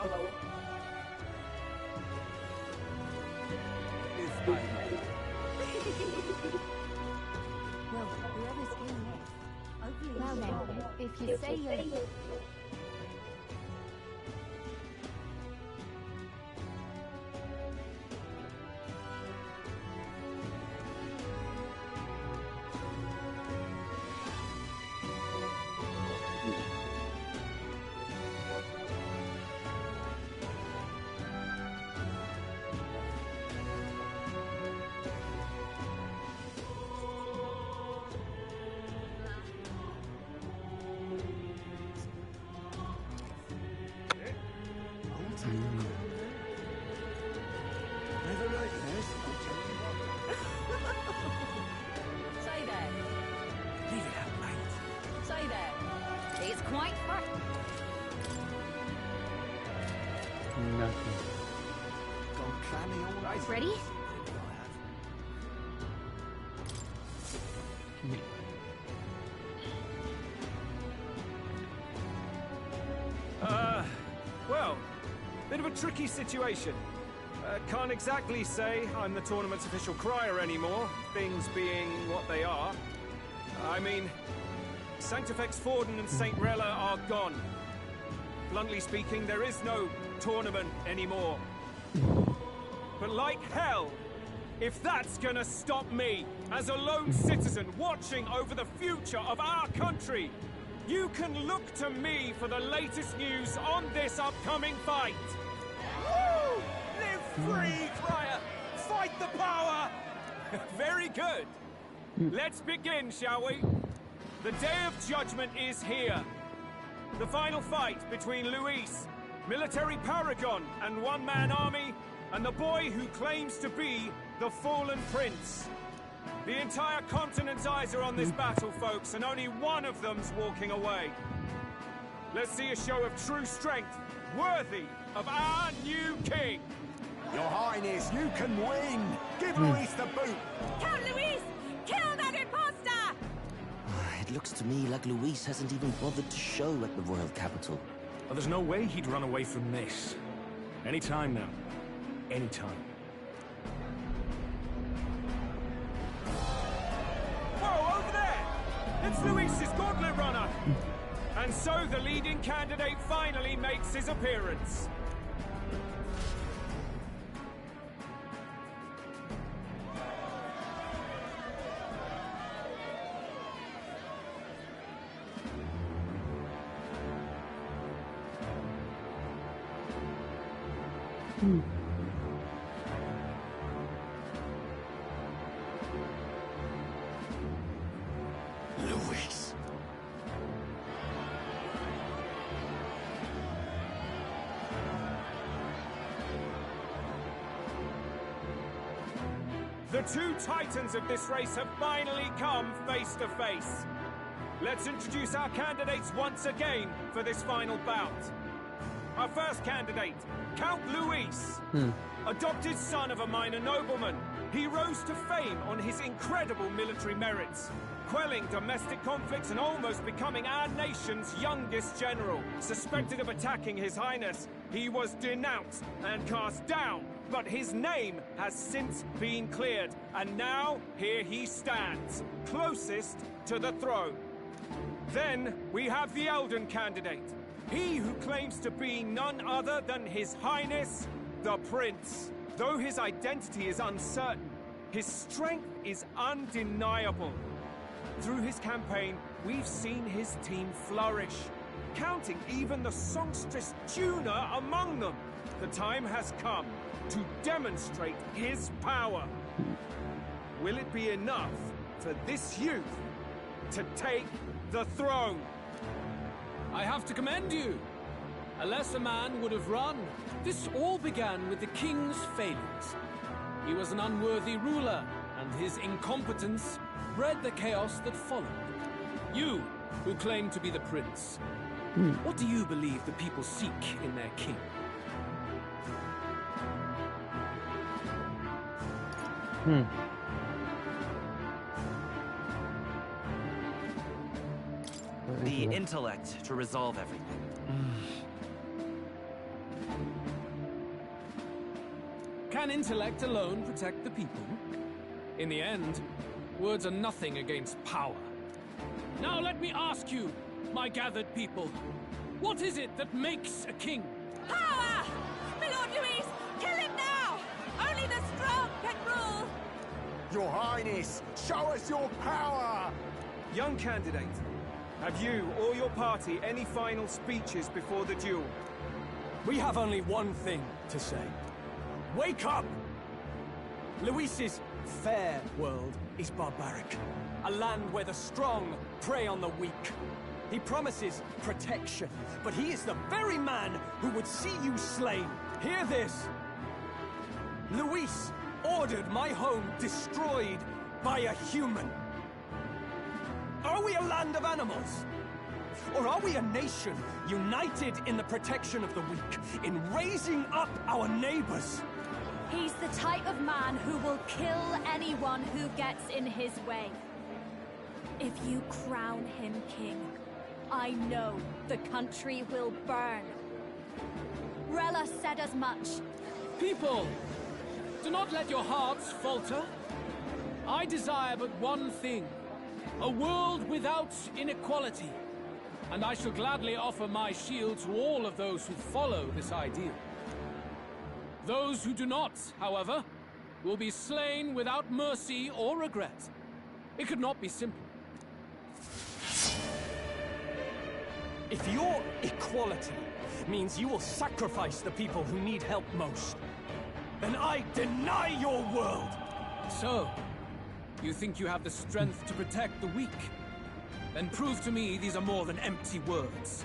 Well, whoever's in next. Well then, if you say you're... Say there. Leave it out, mate. Say there. It's quite fun. Nothing. Gone clammy all right. Ready? Well, bit of a tricky situation. Can't exactly say I'm the tournament's official crier anymore, things being what they are. I mean, Sanctifex Forden and St. Rella are gone. Bluntly speaking, there is no tournament anymore. But like hell, if that's gonna stop me, as a lone citizen watching over the future of our country, you can look to me for the latest news on this upcoming fight. Woo! Live free, Crier! Fight the power! Very good. Let's begin, shall we? The Day of Judgment is here. The final fight between Luis, military paragon and one-man army, and the boy who claims to be the fallen prince. The entire continent's eyes are on this battle, folks, and only one of them's walking away. Let's see a show of true strength, worthy of our new king. Your Highness, you can win. Give Luis the boot. Count Luis! Kill that imposter! It looks to me like Luis hasn't even bothered to show at the royal capital. Well, there's no way he'd run away from this. Any time now. Any time. Whoa, over there! It's Luis's gauntlet runner! And so the leading candidate finally makes his appearance. Luis. The two titans of this race have finally come face to face. Let's introduce our candidates once again for this final bout. Our first candidate, Count Luis. Adopted son of a minor nobleman, he rose to fame on his incredible military merits, quelling domestic conflicts and almost becoming our nation's youngest general. Suspected of attacking His Highness, he was denounced and cast down, but his name has since been cleared, and now here he stands, closest to the throne. Then we have the Elden candidate, he who claims to be none other than His Highness, the Prince. Though his identity is uncertain, his strength is undeniable. Through his campaign, we've seen his team flourish, counting even the songstress Juna among them. The time has come to demonstrate his power. Will it be enough for this youth to take the throne? I have to commend you. A lesser man would have run. This all began with the king's failings. He was an unworthy ruler, and his incompetence bred the chaos that followed. You, who claim to be the prince, what do you believe the people seek in their king? The intellect to resolve everything. Can intellect alone protect the people? In the end, words are nothing against power. Now let me ask you, my gathered people, what is it that makes a king? Power! My Lord Louise, kill him now! Only the strong can rule! Your Highness, show us your power! Young candidate, have you or your party any final speeches before the duel? We have only one thing to say. Wake up! Luis's fair world is barbaric. A land where the strong prey on the weak. He promises protection, but he is the very man who would see you slain. Hear this! Luis ordered my home destroyed by a human. Are we a land of animals? Or are we a nation united in the protection of the weak, in raising up our neighbors? He's the type of man who will kill anyone who gets in his way. If you crown him king, I know the country will burn. Rella said as much. People, do not let your hearts falter. I desire but one thing, a world without inequality. And I shall gladly offer my shield to all of those who follow this ideal. Those who do not, however, will be slain without mercy or regret. It could not be simpler. If your equality means you will sacrifice the people who need help most, then I deny your world! So, you think you have the strength to protect the weak? Then prove to me these are more than empty words.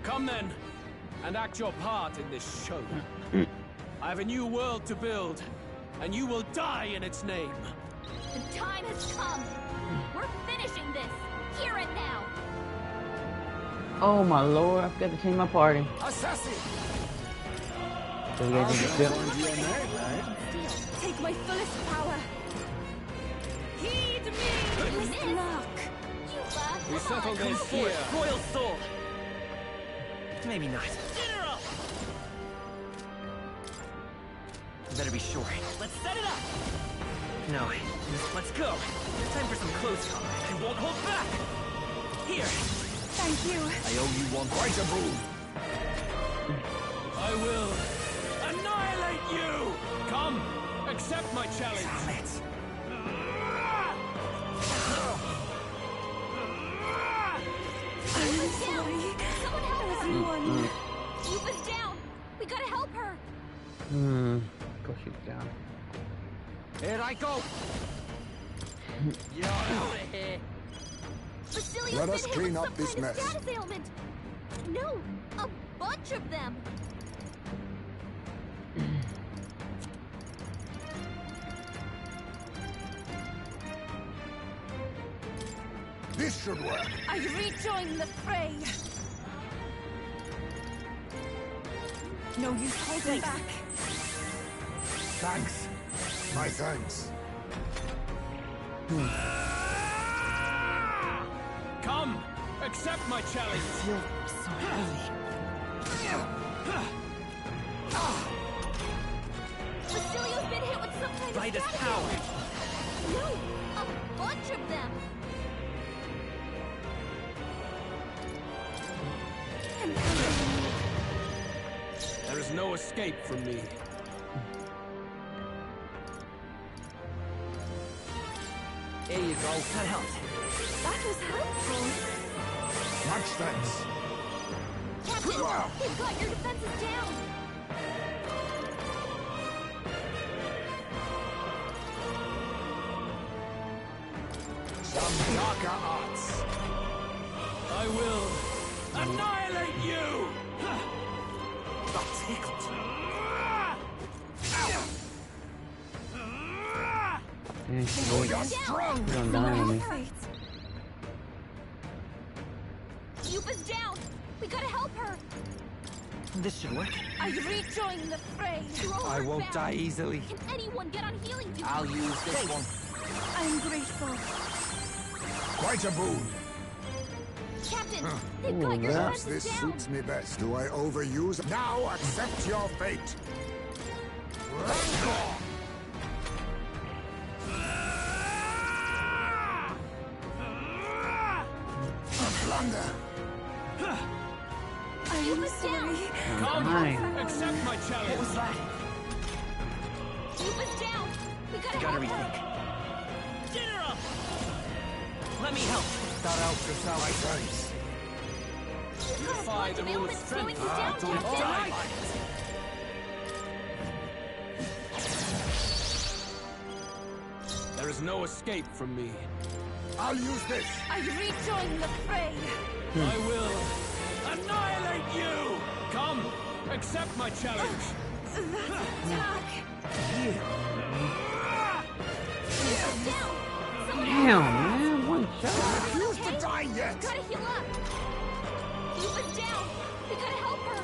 Come then, and act your part in this show. I have a new world to build, and you will die in its name. The time has come. We're finishing this, here and now. Oh my lord, I forgot to change my party. Assassin! So you guys need to Take my fullest power. Heed me! Miss luck. We settle this here. Royal sword! Maybe not. General! Better be sure. Let's set it up! No, let's go. Time for some close combat. I won't hold back! Here! Thank you. I owe you one. Quite a boon. I will annihilate you! Come, accept my challenge. Damn it! I'm sorry. Someone help her. Yuba's down. We gotta help her. Of course she's down. Here I go! You're out of here! Basilio's Let us been hit clean with up some this kind of mess. status ailment. No, a bunch of them. This should work. I rejoin the fray. No use holding back. Thanks. My thanks. Come, accept my challenge. Basilio's been hit with some kind Right of as status power. ailment. No, a bunch of them. There is no escape from me. There you go. That helped. That was helpful. Much thanks. Captain, they've got your defenses down. Some darker arts. I will annihilate you! Got tickled. Yeah, she's going. You're strong. She's gonna die on me. Yuba's down. We gotta help her. This should work. I rejoin the fray. I won't die easily. Can anyone get on healing duty? I'll use this one. I'm grateful. Quite a boon. Captain, they've got your Perhaps defenses this down. suits me best. Do I overuse? Now accept your fate. Blunder. I'm sorry. Come, Fine. accept my challenge. What was that? Cuba's down. We gotta Gotta help her. rethink. General! Let me help. Start out yourself. My thanks. You've got a Defy bunch the of rule of ailments slowing you strength. down, Don't Captain. die. There is no escape from me. I'll use this. I rejoin the fray. I will annihilate you! Come, accept my challenge. Attack. Cuba's down. Someone Damn, man, one shot. Refuse to die yet. gotta heal up. Cuba's down. We gotta help her.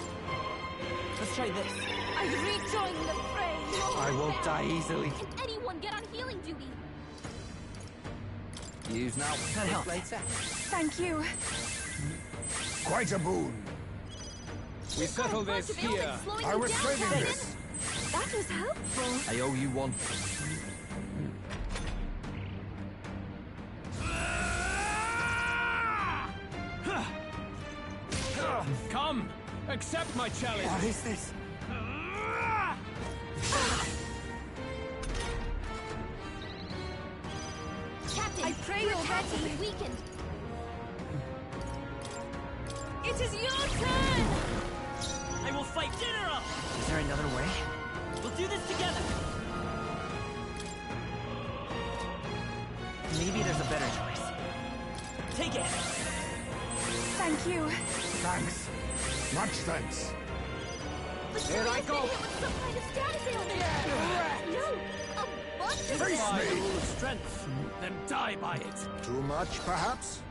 Let's try this. I rejoin the fray. I won't die easily. Can anyone get on healing duty? Use now. That helps. Thank you. Quite a boon. We settle this here. I was saving this. That was helpful. I owe you one. Come, accept my challenge. What is this? Captain, I pray you're ready. Weakened. It is your turn. I will fight General! Is there another way? We'll do this together! Maybe there's a better choice. Take it! Thank you. Thanks. Much thanks. Here I go. Hit with some kind of status ailment. No, a bunch of Face Defy the me. rule of strength, then die by it. Too much, perhaps?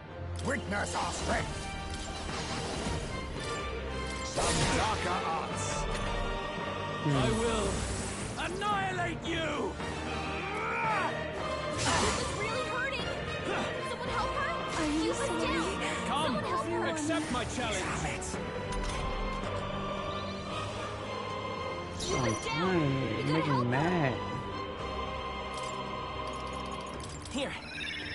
Witness our strength. Some darker arts. I will annihilate you! It's really hurting. Someone help her. Are you down? Come, Someone help her. accept my challenge. Cuba's down. You're We gotta making help me her. mad. Here!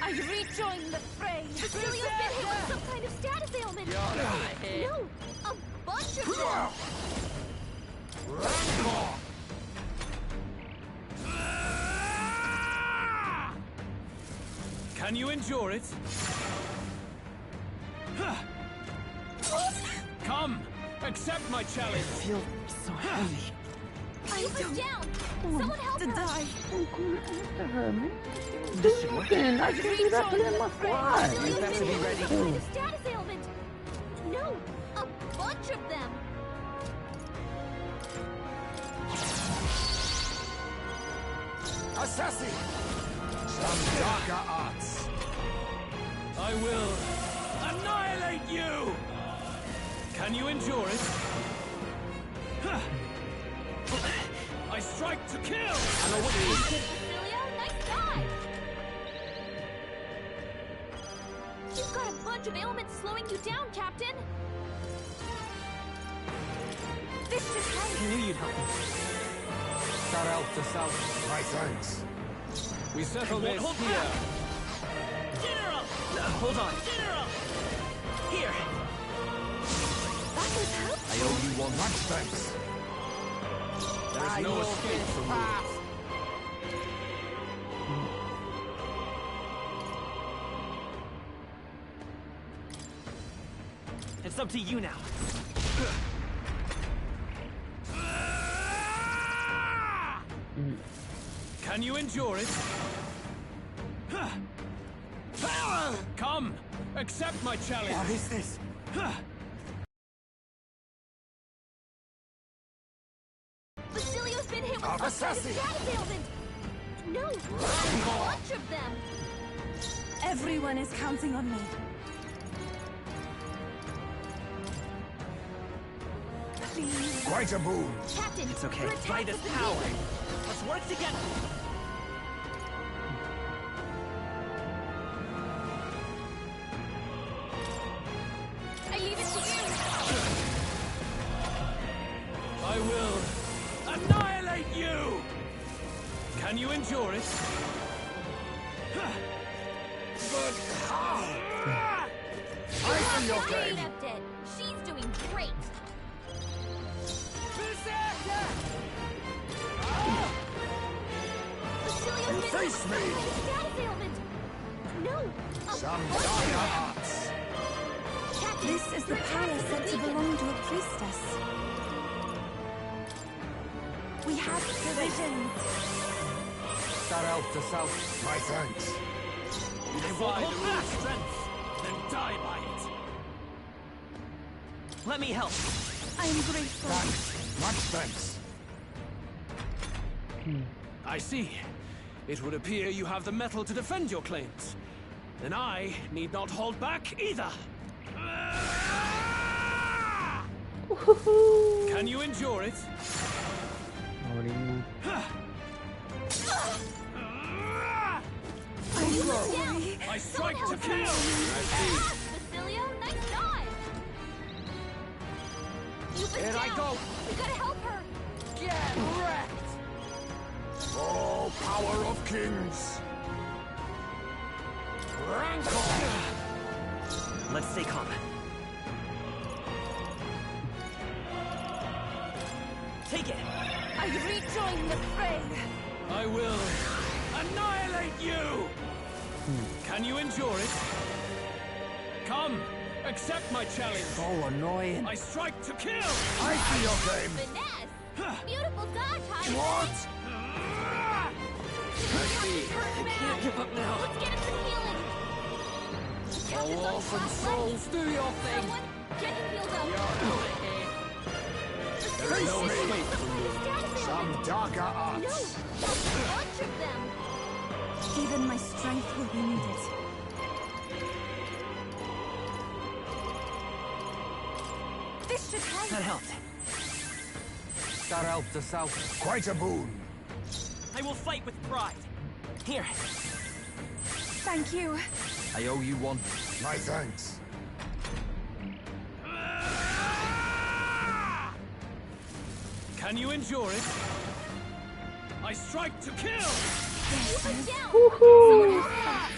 I rejoin the fray. Cecilia's been hit with some kind of status ailment. No, a bunch of them. Can you endure it? Come, accept my challenge. I feel so heavy. Cuba's down. Someone help her. I'm going after her, man. This should work. Listen, I can do that for them, my squad. Cecilia's better been be hit with ready. some kind of status ailment. No, a bunch of them. Assassin. Some darker arts. I will annihilate you! Can you endure it? I strike to kill! Cecilia, nice dive. You've got a bunch of ailments slowing you down, Captain. This should help. I knew you'd help me. Start out to south. My thanks. We settle this hold here. General! Hold on. General! Here! That was helpful. I owe you one. Much thanks. There is no escape from me. It's up to you now. Can you endure it? Come, accept my challenge. What is this? Basilio's been hit with some kind of Assassin. status ailment. No, a bunch of them. Everyone is counting on me. Please. Quite a boon. Captain, It's okay. your attack Fight us was power. immediate. Let's work together. Can you endure it? But how? I see your game. Left it. She's doing great. You face me. Status ailment. No. Some dire arts. This is the power said to belong to a priestess. We have provisions. That helped us out. My thanks. You defy the rule of strength, then die by it. Let me help. I am grateful. Thanks. Much thanks. I see. It would appear you have the metal to defend your claims. Then I need not hold back either. Can you endure it? I strike to kill! Basilio, nice dodge! Here I go! You gotta help her! Get wrecked! Oh, power of kings. Rancor. Let's stay calm. Take it! I rejoin the fray. I will annihilate you! Can you endure it? Come, accept my challenge. So annoying. I strike to kill! I see your game. Finesse! Beautiful dodge, Heidi! What? I Can't give up now. Let's get him some healing! Oh, orphan souls, do your thing. Someone, get him healed up! Face No me. escape from you. Status Some ailment! darker No! arts. Electric them! Even my strength will be needed. This should help. That helped. That helped us out. Quite a boon. I will fight with pride. Here. Thank you. I owe you one. My thanks. Can you endure it? I strike to kill! Keep it down! Someone else help!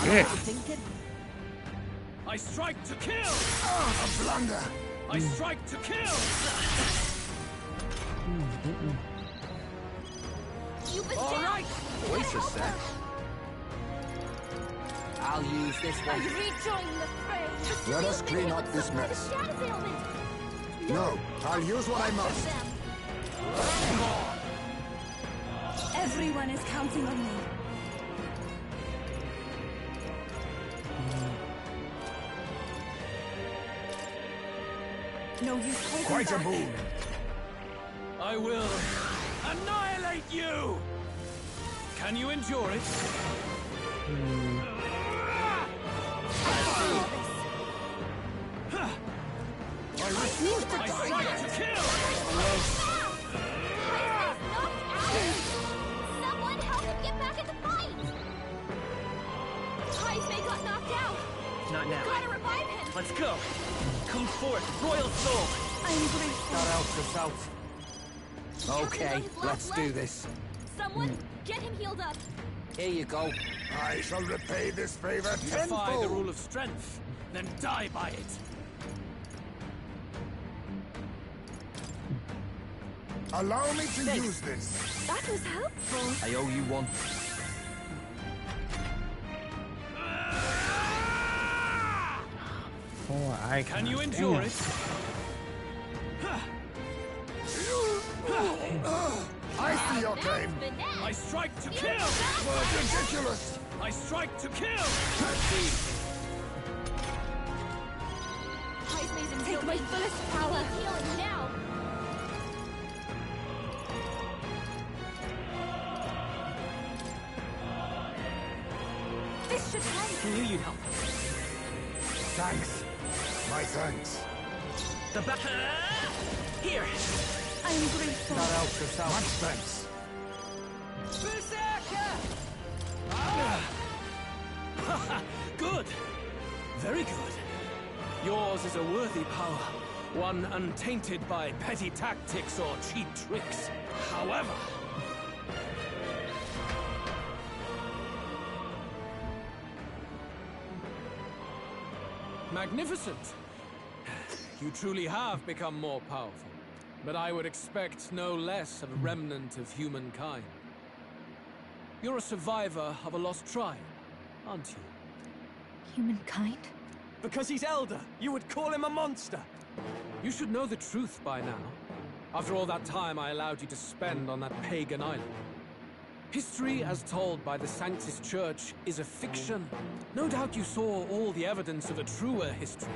Yes. I strike to kill! A blunder. I strike to kill! Keep it All down! right. Wait a sec. I'll use this I one. rejoin the fray. Let us clean up this mess. Status ailment! No, I'll use what I must. Them. Everyone is counting on me. No use holding Quite a back. boon. I will annihilate you! Can you endure it? I refuse to I die strike yet. to kill! Someone help him get back in the fight! Heismay got knocked out! Not now. Gotta revive him! Let's go! Come forth, royal soul! I'm grateful. That helped us out. Okay, let's do this. Someone, get him healed up! Here you go. I shall repay this favor You defy the tenfold. rule of strength, then die by it. Allow me to use this. That was helpful. I owe you one. Four icons. Can you endure Damn. it? I see your game. I strike to kill! Ridiculous. I strike to kill! Heismay's in Take my fullest power. healing now! This should help. Knew you'd help. Thanks. My thanks. The back. Here! I'm grateful. That helped us out. Much thanks. Good! Very good. Yours is a worthy power, one untainted by petty tactics or cheap tricks. However, Magnificent. You truly have become more powerful. But I would expect no less of a remnant of humankind. You're a survivor of a lost tribe, aren't you? Humankind? Because he's elder, you would call him a monster. You should know the truth by now. After all that time I allowed you to spend on that pagan island. History, as told by the Sanctus Church, is a fiction. No doubt you saw all the evidence of a truer history.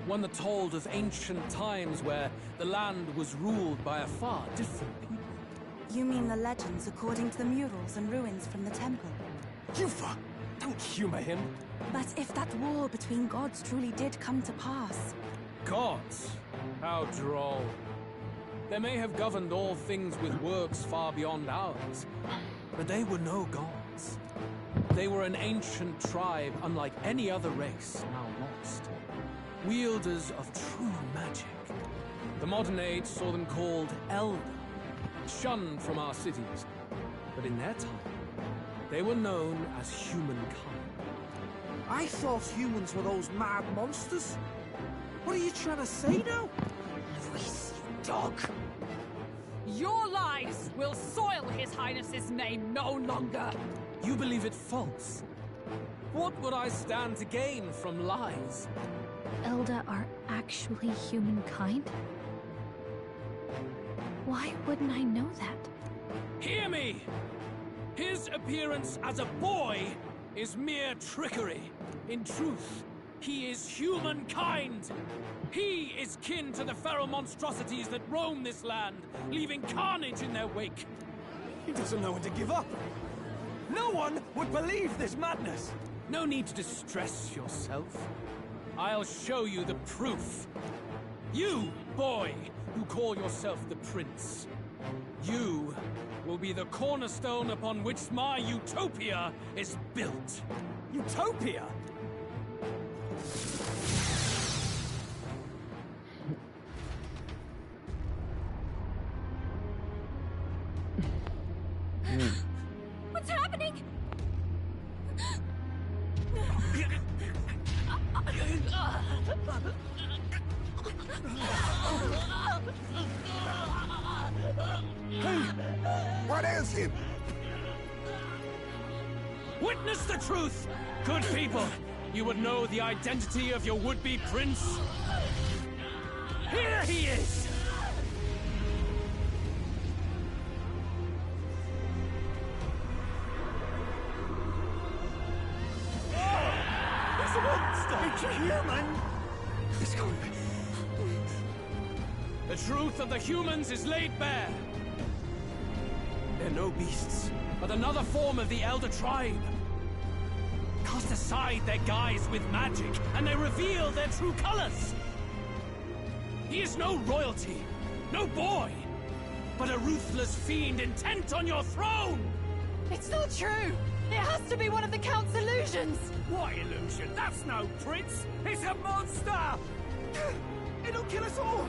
One that told of ancient times where the land was ruled by a far different people. You mean the legends according to the murals and ruins from the temple? Yufa! Don't humor him. But if that war between gods truly did come to pass... Gods? How droll. They may have governed all things with works far beyond ours, but they were no gods. They were an ancient tribe unlike any other race, now lost. Wielders of true magic. The modern age saw them called Elder, shunned from our cities. But in their time, they were known as humankind. I thought humans were those mad monsters. What are you trying to say now? Luis, you dog. Your lies will soil His Highness's name no longer. You believe it false? What would I stand to gain from lies? Elder are actually humankind? Why wouldn't I know that? Hear me! His appearance as a boy is mere trickery. In truth, he is humankind. He is kin to the feral monstrosities that roam this land, leaving carnage in their wake. He doesn't know when to give up. No one would believe this madness. No need to distress yourself. I'll show you the proof. You, boy, who call yourself the Prince. You will be the cornerstone upon which my utopia is built. Utopia? What's happening? What is him? Witness the truth! Good people, you would know the identity of your would-be prince. Here he is! It's a monster! It's a human! It's gone. The truth of the humans is laid bare. They're no beasts, but another form of the Elder Tribe. Cast aside their guise with magic, and they reveal their true colors. He is no royalty, no boy, but a ruthless fiend intent on your throne! It's not true! It has to be one of the Count's illusions! What illusion? That's no prince! It's a monster! It'll kill us all!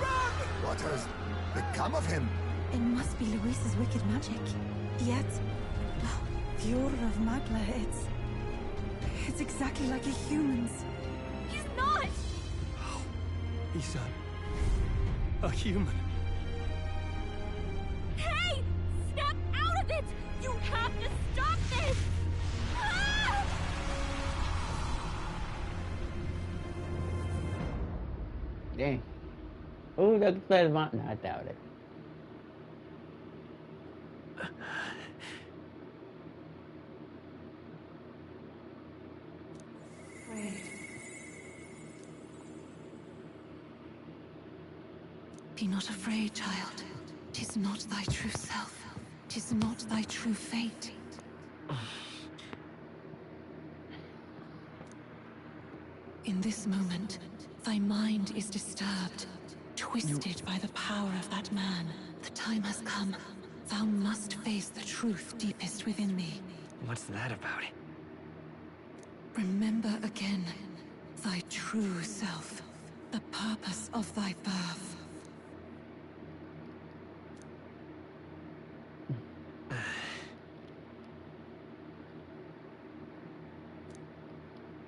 Run! What has become of him? It must be Luis's wicked magic. Yet, the Order of Magla, it's exactly like a human's. He's not! He's a human. Hey! Step out of it! You have to stop this! Ah! Dang. Who does play mountain? I doubt it. Be not afraid, child. 'Tis not thy true self. 'Tis not thy true fate. In this moment, thy mind is disturbed, twisted by the power of that man. The time has come. Thou must face the truth deepest within thee. What's that about? Remember again thy true self, the purpose of thy birth.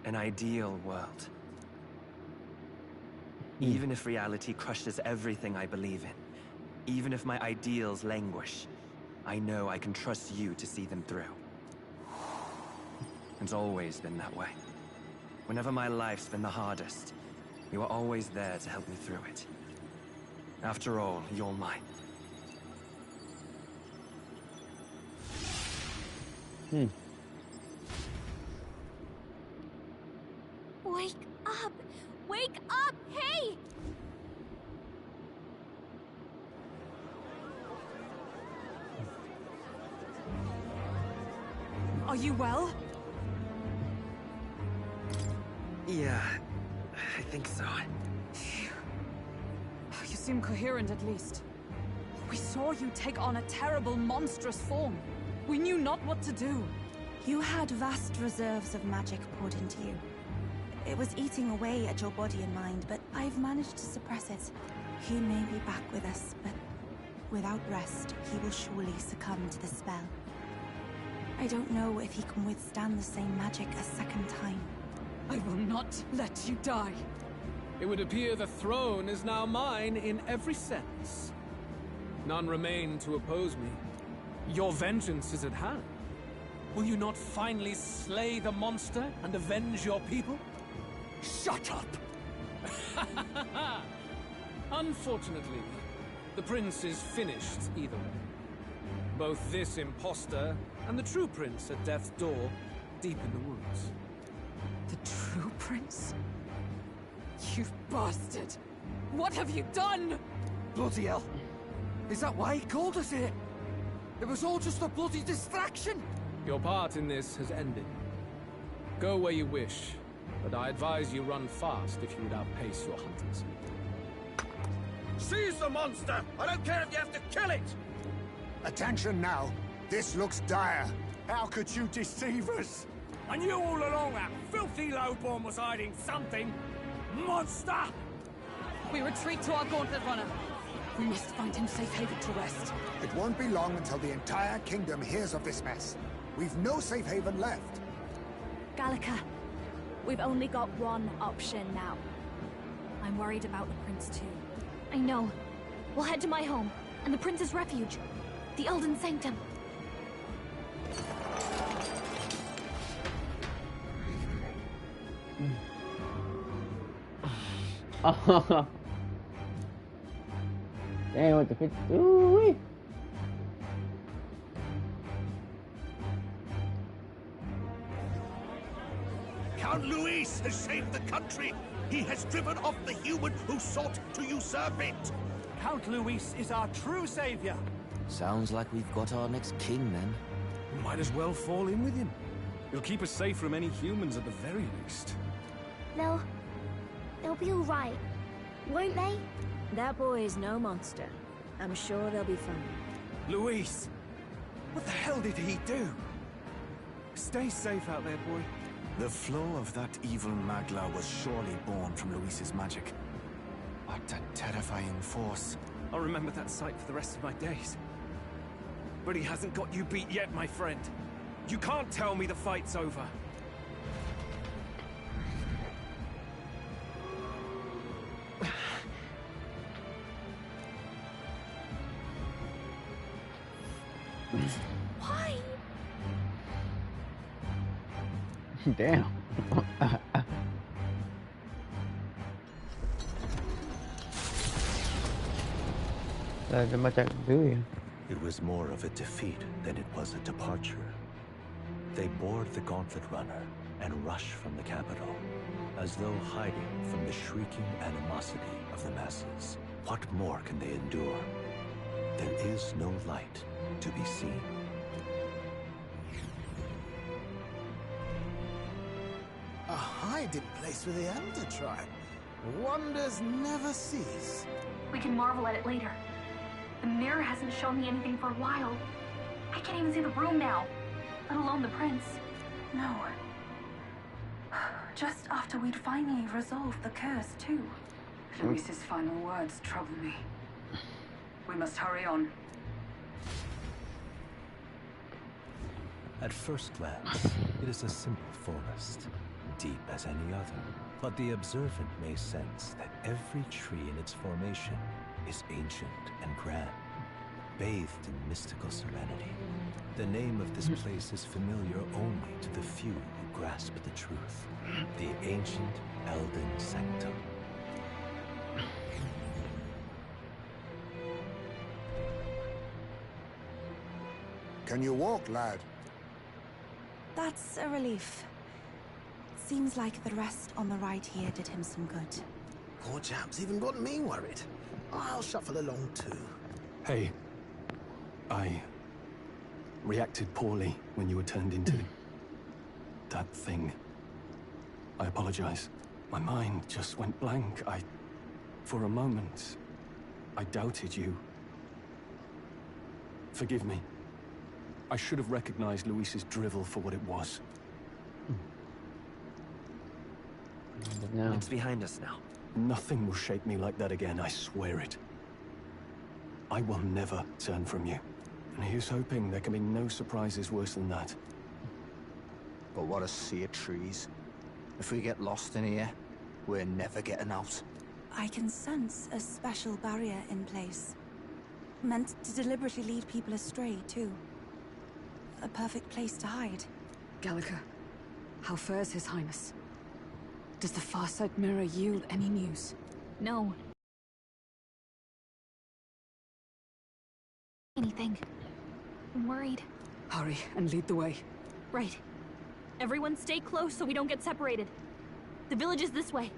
An ideal world. Even if reality crushes everything I believe in, even if my ideals languish, I know I can trust you to see them through. It's always been that way. Whenever my life's been the hardest, you are always there to help me through it. After all, you're mine. Wake up! Wake up! Hey! Are you well? Yeah, I think so. You seem coherent at least. We saw you take on a terrible, monstrous form. We knew not what to do. You had vast reserves of magic poured into you. It was eating away at your body and mind, but I've managed to suppress it. He may be back with us, but without rest, he will surely succumb to the spell. I don't know if he can withstand the same magic a second time. I will not let you die. It would appear the throne is now mine in every sense. None remain to oppose me. Your vengeance is at hand. Will you not finally slay the monster and avenge your people? Shut up! Unfortunately, the prince is finished either way. Both this imposter and the true prince at death's door, deep in the woods. The true prince? You bastard! What have you done? Bloody hell. Is that why he called us here? It was all just a bloody distraction! Your part in this has ended. Go where you wish, but I advise you run fast if you would outpace your hunters. Seize the monster! I don't care if you have to kill it! Attention now. This looks dire. How could you deceive us? I knew all along that filthy lowborn was hiding something. Monster! We retreat to our gauntlet runner. We must find him safe haven to rest. It won't be long until the entire kingdom hears of this mess. We've no safe haven left. Gallica, we've only got one option now. I'm worried about the prince too. I know. We'll head to my home, and the prince's refuge. The Elden Sanctum. Oh. Damn, what the fuck? Ooh-wee. Count Luis has saved the country. He has driven off the human who sought to usurp it. Count Luis is our true savior. Sounds like we've got our next king, then. Might as well fall in with him. He'll keep us safe from any humans at the very least. They'll be all right, won't they? That boy is no monster. I'm sure they'll be fine. Luis! What the hell did he do? Stay safe out there, boy. The flow of that evil Magla was surely born from Luis's magic. What a terrifying force. I'll remember that sight for the rest of my days. But he hasn't got you beat yet, my friend. You can't tell me the fight's over. Why? Damn. It was more of a defeat than it was a departure. They board the gauntlet runner and rush from the capital, as though hiding from the shrieking animosity of the masses. What more can they endure? There is no light to be seen. A hiding place for the Elder Tribe. Wonders never cease. We can marvel at it later. The mirror hasn't shown me anything for a while. I can't even see the room now, let alone the prince. No. Just after we'd finally resolved the curse, too. Luis's final words trouble me. We must hurry on. At first glance, it is a simple forest. deep as any other, but the observant may sense that every tree in its formation is ancient and grand, bathed in mystical serenity. The name of this place is familiar only to the few who grasp the truth. The ancient Elden Sanctum. Can you walk, lad? That's a relief. Seems like the rest on the ride here did him some good. Poor chap's even got me worried. I'll shuffle along too. Hey, I reacted poorly when you were turned into that thing. I apologize. My mind just went blank. For a moment, I doubted you. Forgive me. I should have recognized Luis's drivel for what it was. No. It's behind us now. Nothing will shake me like that again, I swear it. I will never turn from you. And here's hoping there can be no surprises worse than that. But what a sea of trees. If we get lost in here, we're never getting out. I can sense a special barrier in place. Meant to deliberately lead people astray, too. A perfect place to hide. Gallica, how fares His Highness? Does the Farsight mirror yield any news? No. Anything. I'm worried. Hurry and lead the way. Right. Everyone stay close so we don't get separated. The village is this way.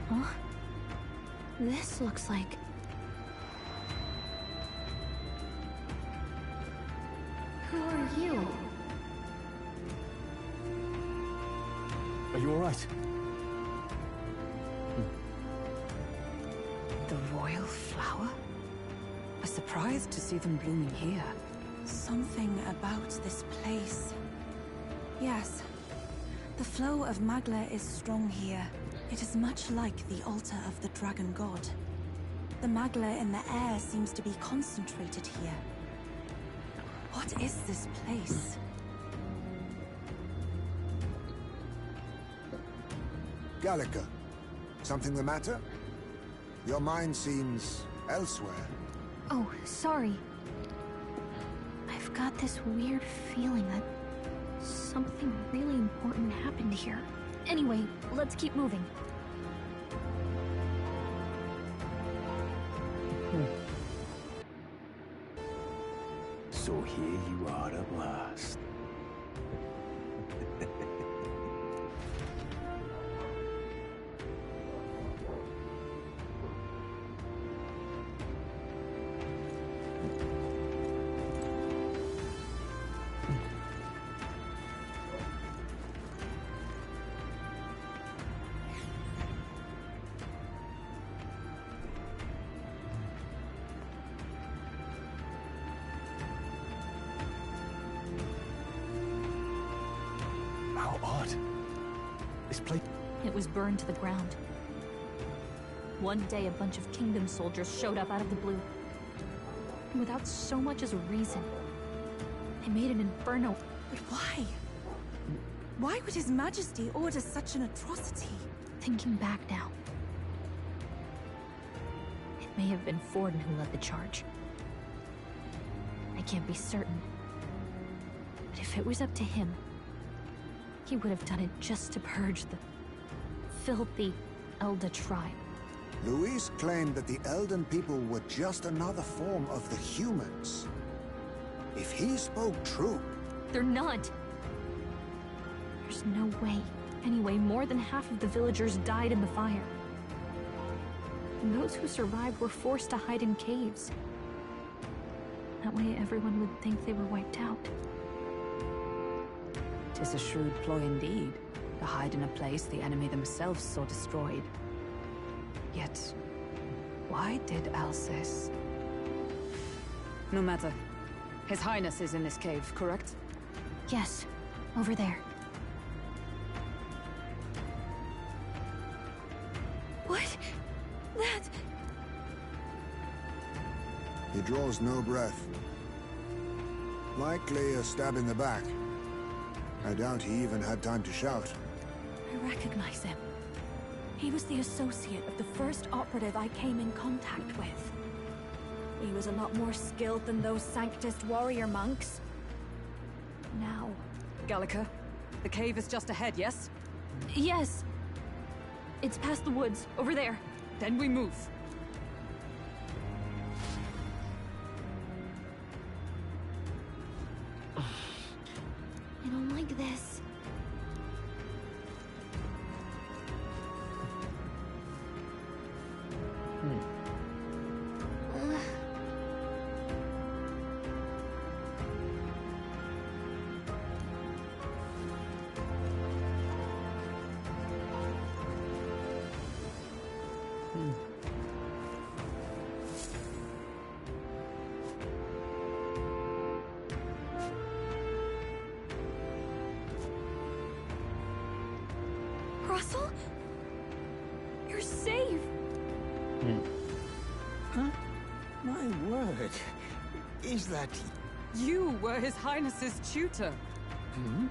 Huh? This looks like... Who are you? Are you all right? The royal flower? A surprise to see them blooming here. Something about this place. Yes. The flow of Magla is strong here. It is much like the altar of the dragon god. The Magla in the air seems to be concentrated here. What is this place? Gallica, something the matter? Your mind seems elsewhere. Oh, sorry. I've got this weird feeling that something really important happened here. Anyway, let's keep moving. So here you are at last. How odd. This place... It was burned to the ground. One day, a bunch of kingdom soldiers showed up out of the blue. Without so much as a reason. They made an inferno. But why? Why would His Majesty order such an atrocity? Thinking back now. It may have been Forden who led the charge. I can't be certain. But if it was up to him, he would have done it just to purge the filthy Elda tribe. Luis claimed that the Elden people were just another form of the humans. If he spoke true... They're not. There's no way. Anyway, more than half of the villagers died in the fire. And those who survived were forced to hide in caves. That way everyone would think they were wiped out. 'Tis a shrewd ploy indeed, to hide in a place the enemy themselves saw destroyed. Yet, Why did Alcest? No matter. His Highness is in this cave, correct? Yes, over there. What? That... He draws no breath. Likely a stab in the back. I doubt he even had time to shout. I recognize him. He was the associate of the first operative I came in contact with. He was a lot more skilled than those Sanctist warrior monks. Now... Gallica, the cave is just ahead, yes? Yes. It's past the woods, over there. Then we move. I don't like this. Russell? You're safe! Huh? My word. Is that... You were His Highness's tutor. Hmm?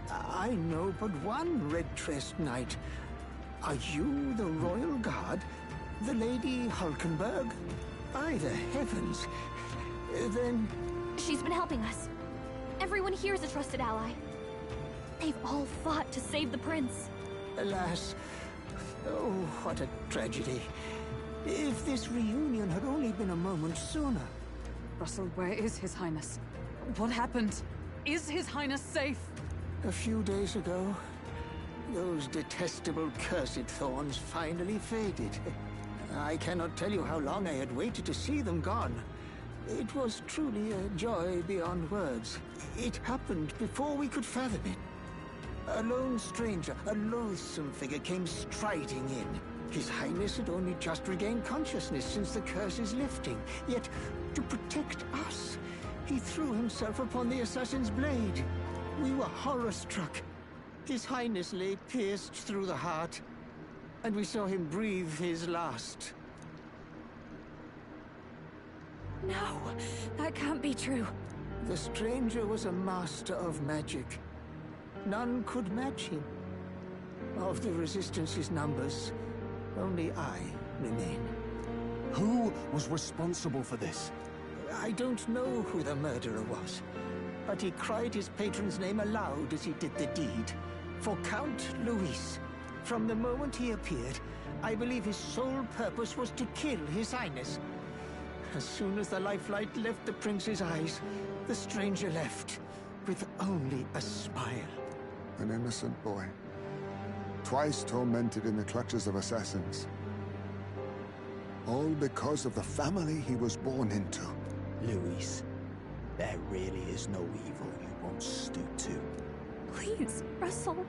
I know but one red-dressed knight. Are you the Royal Guard? The Lady Hulkenberg? By the heavens. Then... She's been helping us. Everyone here is a trusted ally. They've all fought to save the prince. Alas. Oh, what a tragedy. If this reunion had only been a moment sooner. Russell, where is His Highness? What happened? Is His Highness safe? A few days ago, those detestable cursed thorns finally faded. I cannot tell you how long I had waited to see them gone. It was truly a joy beyond words. It happened before we could fathom it. A lone stranger, a loathsome figure came striding in. His Highness had only just regained consciousness since the curse's lifting. Yet, to protect us, he threw himself upon the assassin's blade. We were horror-struck. His Highness lay pierced through the heart, and we saw him breathe his last. No, that can't be true. The stranger was a master of magic. None could match him. Of the Resistance's numbers, only I remain. Who was responsible for this? I don't know who the murderer was, but he cried his patron's name aloud as he did the deed. For Count Luis. From the moment he appeared, I believe his sole purpose was to kill His Highness. As soon as the lifelight left the prince's eyes, the stranger left, with only a smile. An innocent boy. Twice tormented in the clutches of assassins. All because of the family he was born into. Luis, there really is no evil you won't stoop to. Please, Russell.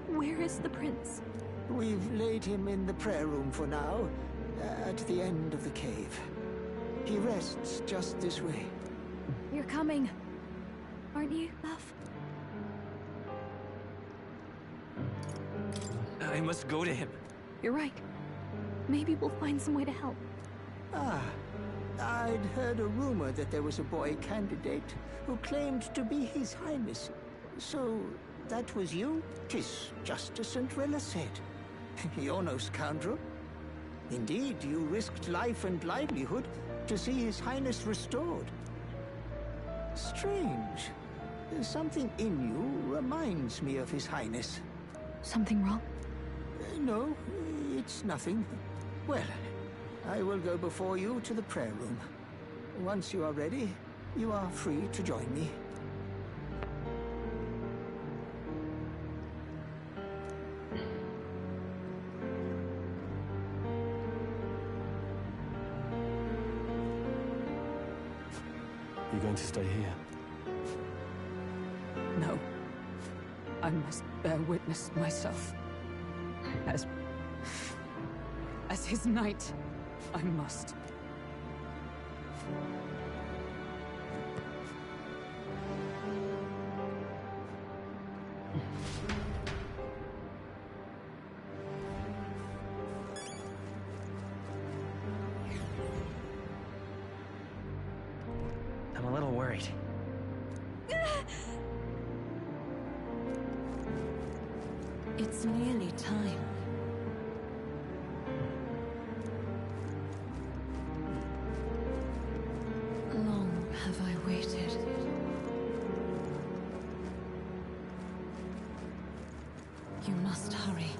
Where is the prince? We've laid him in the prayer room for now, at the end of the cave. He rests just this way. You're coming, aren't you, love? I must go to him. You're right. Maybe we'll find some way to help. Ah, I'd heard a rumor that there was a boy candidate who claimed to be His Highness. So, that was you? 'Tis just as Cinderella said. You're no scoundrel. Indeed, you risked life and livelihood to see His Highness restored. Strange. Something in you reminds me of His Highness. Something wrong? No, it's nothing. Well, I will go before you to the prayer room. Once you are ready, you are free to join me. You're going to stay here? No. I must bear witness myself. As his knight, I must. I'm a little worried. It's nearly time. Long have I waited. You must hurry.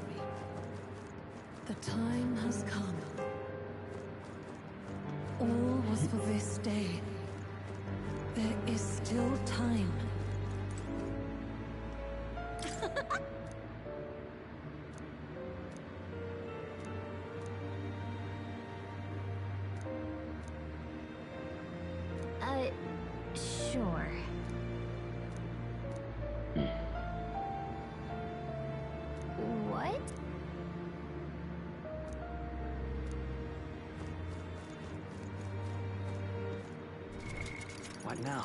The time has come. All was for this day. There is still time. Sure. What? What now?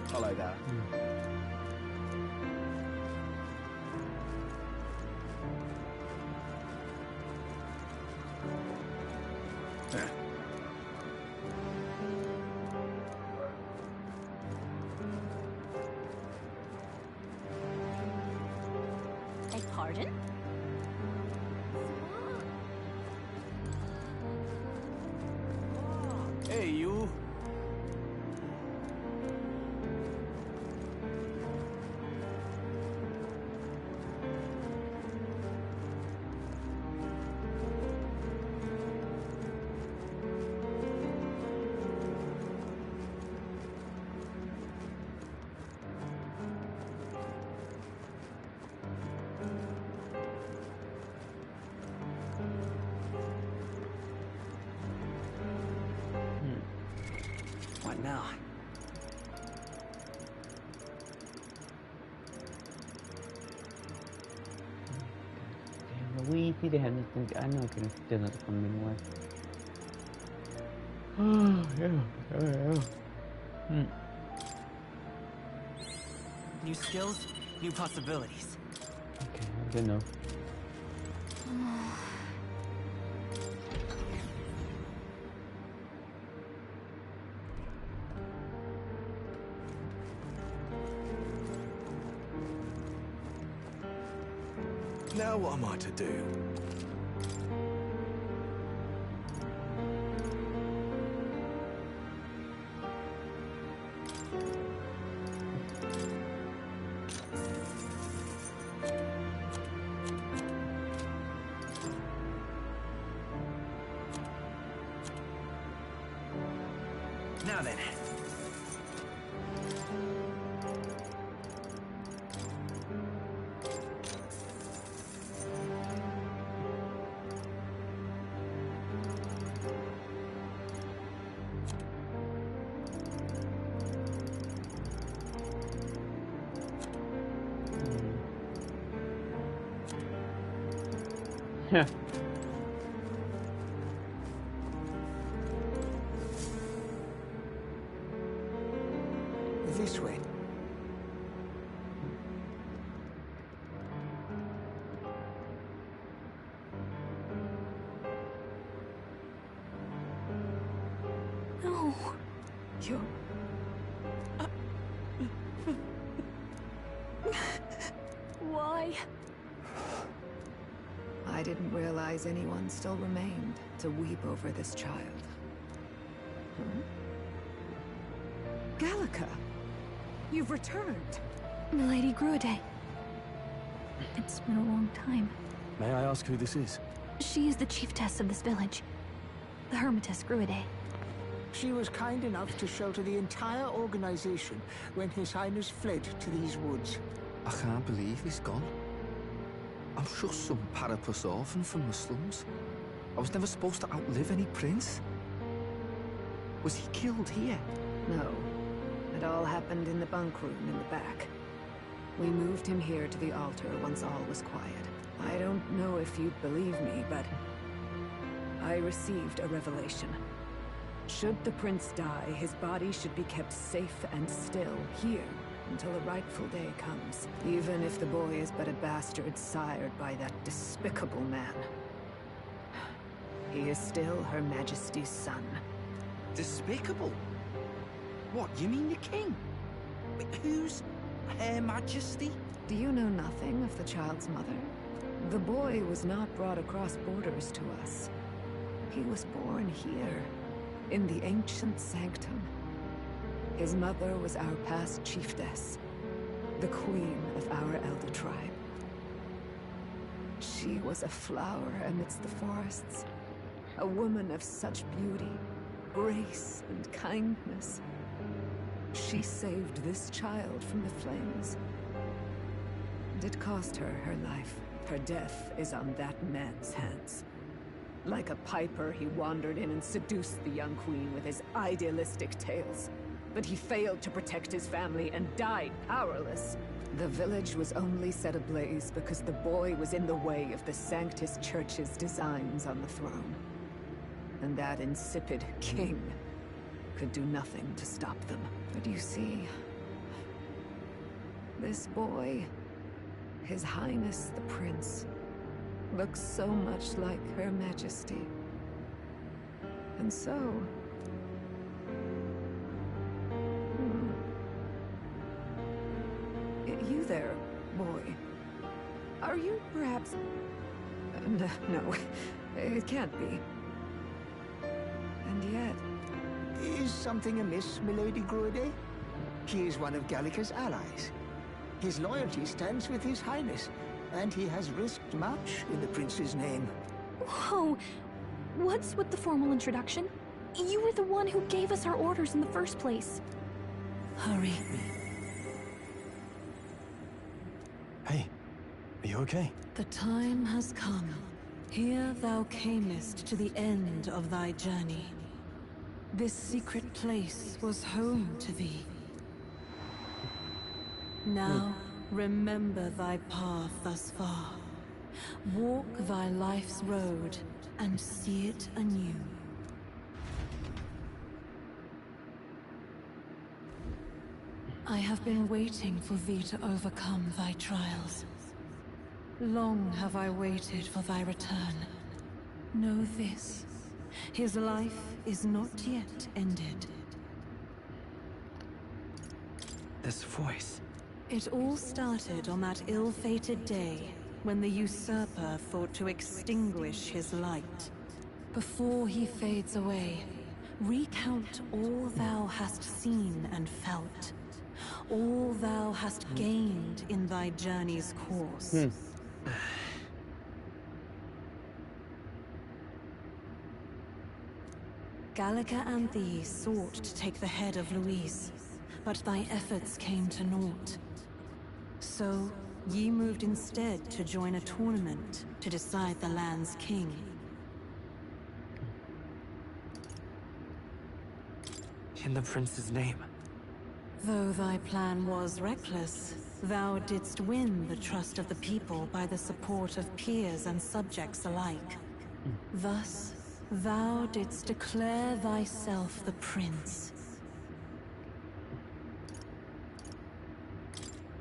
Follow that. Beg pardon? Hey, you. What now? Luigi, déjame no, que no te conviene igual. Oh, yeah. New skills, new possibilities. Okay, good enough. Now what am I to do? Now then. Yeah. This way. No. You're... Why? I didn't realize anyone still remained to weep over this child. Gallica! You've returned! Milady Gruade. It's been a long time. May I ask who this is? She is the chiefess of this village. The Hermitess Gruade. She was kind enough to shelter the entire organization when His Highness fled to these woods. I can't believe he's gone. I'm just some parapus orphan from the slums. I was never supposed to outlive any prince. Was he killed here? No. It all happened in the bunk room in the back. We moved him here to the altar once all was quiet. I don't know if you'd believe me, but I received a revelation. Should the prince die, his body should be kept safe and still here until a rightful day comes, even if the boy is but a bastard sired by that despicable man. He is still Her Majesty's son. Despicable? What, you mean the king? Who's Her Majesty? Do you know nothing of the child's mother? The boy was not brought across borders to us. He was born here, in the ancient sanctum. His mother was our past chiefess, the queen of our elder tribe. She was a flower amidst the forests, a woman of such beauty, grace, and kindness. She saved this child from the flames. And it cost her her life. Her death is on that man's hands. Like a piper, he wandered in and seduced the young queen with his idealistic tales. But he failed to protect his family and died powerless. The village was only set ablaze because the boy was in the way of the Sanctus Church's designs on the throne. And that insipid king could do nothing to stop them. But you see, this boy, His Highness the Prince, looks so much like Her Majesty. And so... You there, boy. Are you perhaps... No, it can't be. And yet... Is something amiss, Milady Gruede? He is one of Gallica's allies. His loyalty stands with His Highness, and he has risked much in the prince's name. Whoa! What's with the formal introduction? You were the one who gave us our orders in the first place. Hurry. Hey, are you okay? The time has come. Here thou camest to the end of thy journey. This secret place was home to thee. Now, remember thy path thus far. Walk thy life's road and see it anew. I have been waiting for thee to overcome thy trials. Long have I waited for thy return. Know this, his life is not yet ended. This voice... It all started on that ill-fated day when the usurper thought to extinguish his light. Before he fades away, recount all thou hast seen and felt. All thou hast gained in thy journey's course. Gallica and thee sought to take the head of Louise, but thy efforts came to naught. So, ye moved instead to join a tournament to decide the land's king. In the prince's name. Though thy plan was reckless, thou didst win the trust of the people by the support of peers and subjects alike. Thus, thou didst declare thyself the prince.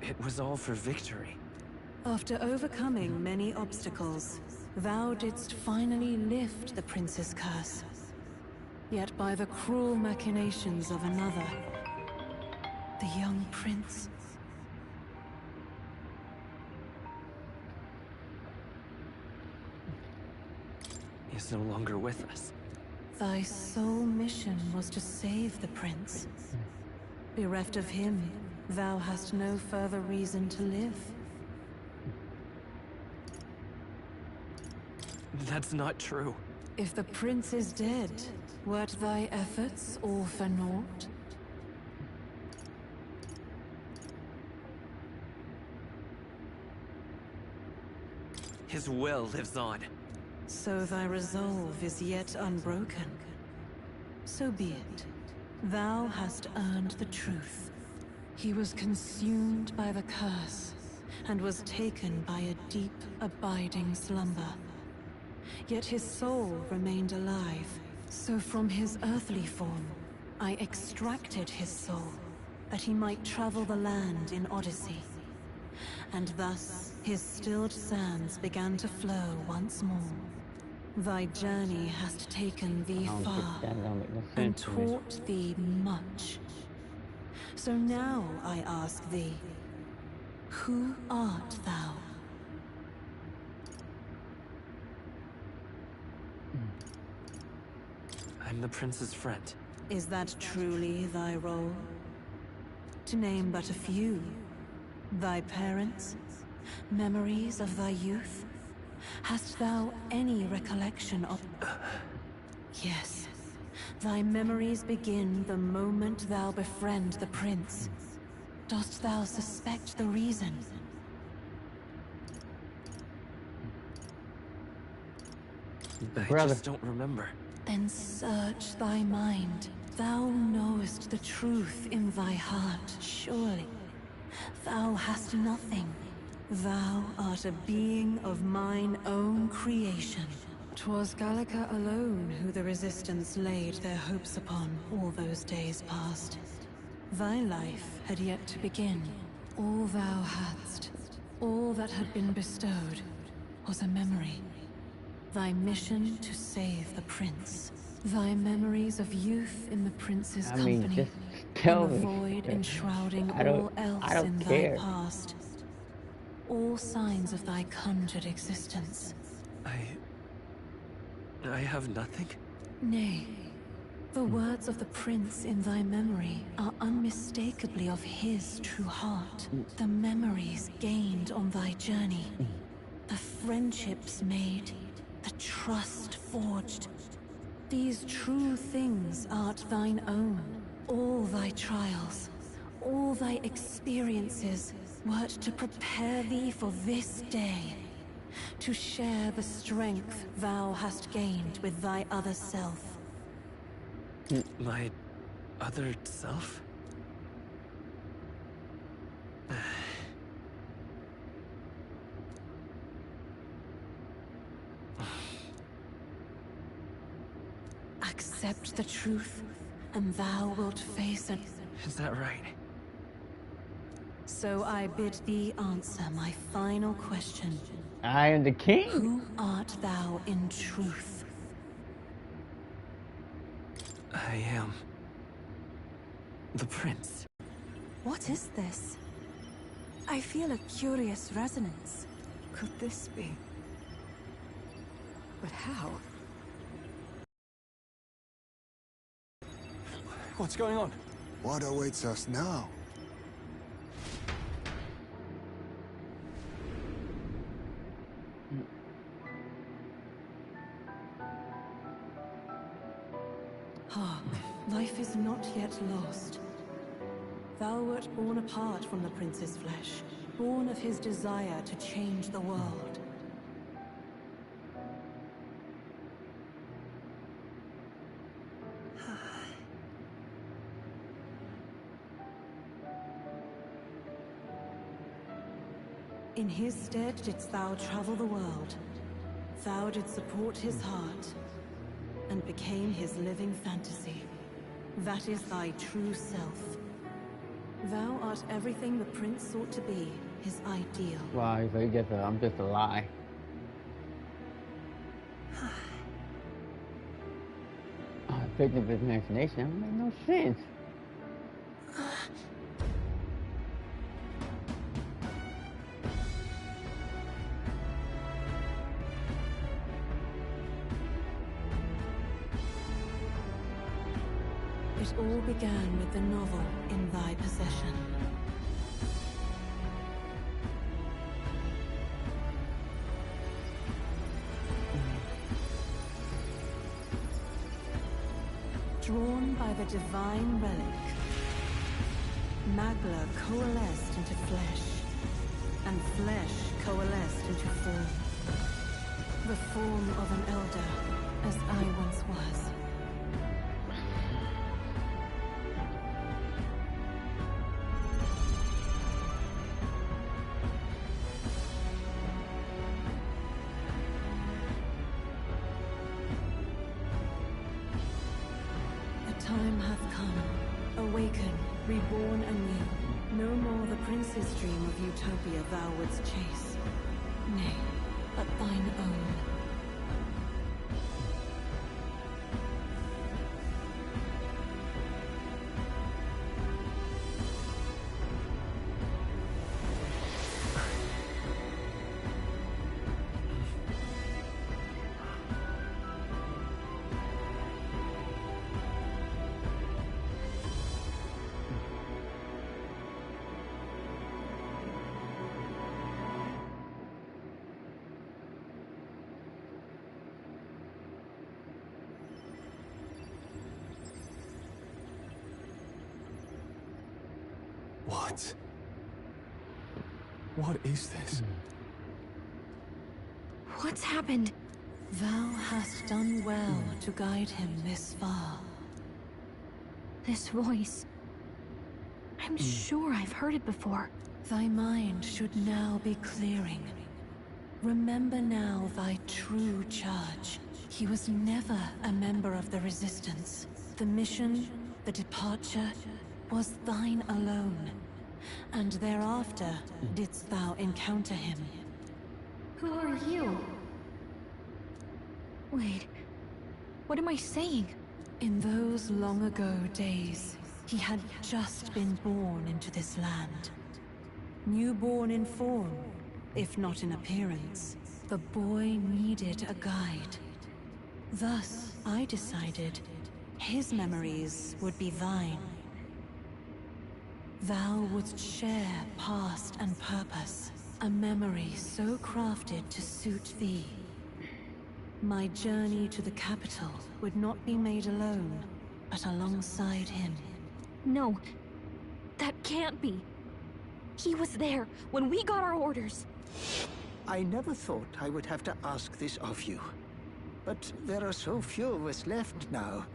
It was all for victory. After overcoming many obstacles, thou didst finally lift the prince's curse. Yet by the cruel machinations of another, the young prince is no longer with us. Thy sole mission was to save the prince. Bereft of him, thou hast no further reason to live. That's not true. If the prince is dead, Weren't thy efforts all for naught? His will lives on. So thy resolve is yet unbroken. So be it. Thou hast earned the truth. He was consumed by the curse, and was taken by a deep, abiding slumber. Yet his soul remained alive, so from his earthly form, I extracted his soul, that he might travel the land in Odyssey. And thus, his stilled sands began to flow once more. Thy journey hast taken thee far, and taught thee much. So now I ask thee, who art thou? I'm the prince's friend. Is that truly thy role? To name but a few, thy parents, memories of thy youth? Hast thou any recollection of... Yes, thy memories begin the moment thou befriend the prince. Dost thou suspect the reason? I just don't remember. Then search thy mind. Thou knowest the truth in thy heart, surely. Thou hast nothing. Thou art a being of mine own creation. 'Twas Gallica alone who the Resistance laid their hopes upon all those days past. Thy life had yet to begin. All thou hadst, all that had been bestowed, was a memory. Thy mission to save the prince. Thy memories of youth in the prince's company. Just tell and the me. void enshrouding I don't- all else I don't in care. thy past. All signs of thy conjured existence. I have nothing? Nay, the words of the prince in thy memory are unmistakably of his true heart. The memories gained on thy journey. The friendships made. The trust forged. These true things art thine own. All thy trials, all thy experiences, wert to prepare thee for this day. To share the strength thou hast gained with thy other self. My other self? Accept the truth, and thou wilt face it. Is that right? So I bid thee answer my final question. I am the king. Who art thou in truth? I am... the prince. What is this? I feel a curious resonance. Could this be? But how? What's going on? What awaits us now? Hark, life is not yet lost. Thou wert born apart from the prince's flesh, born of his desire to change the world. In his stead didst thou travel the world. Thou didst support his heart, and became his living fantasy. That is thy true self. Thou art everything the prince sought to be, his ideal. Wow, so I'm just a lie. Victim of imagination, that don't make no sense. It all began with the novel in thy possession. by the divine relic, Magla coalesced into flesh, and flesh coalesced into form. The form of an elder, as I once was. The time hath come. Awaken, reborn anew. No more the prince's dream of utopia thou wouldst chase. Nay, but thine own. What? What is this? What's happened? Thou hast done well to guide him this far. This voice. I'm sure I've heard it before. Thy mind should now be clearing. Remember now thy true charge. He was never a member of the Resistance. The mission, the departure, was thine alone. And thereafter didst thou encounter him. Who are you? Wait, what am I saying? In those long ago days, he had just been born into this land. Newborn in form, if not in appearance, the boy needed a guide. Thus, I decided his memories would be thine. Thou wouldst share past and purpose, a memory so crafted to suit thee. My journey to the capital would not be made alone, but alongside him. No, that can't be. He was there when we got our orders. I never thought I would have to ask this of you. But there are so few of us left now.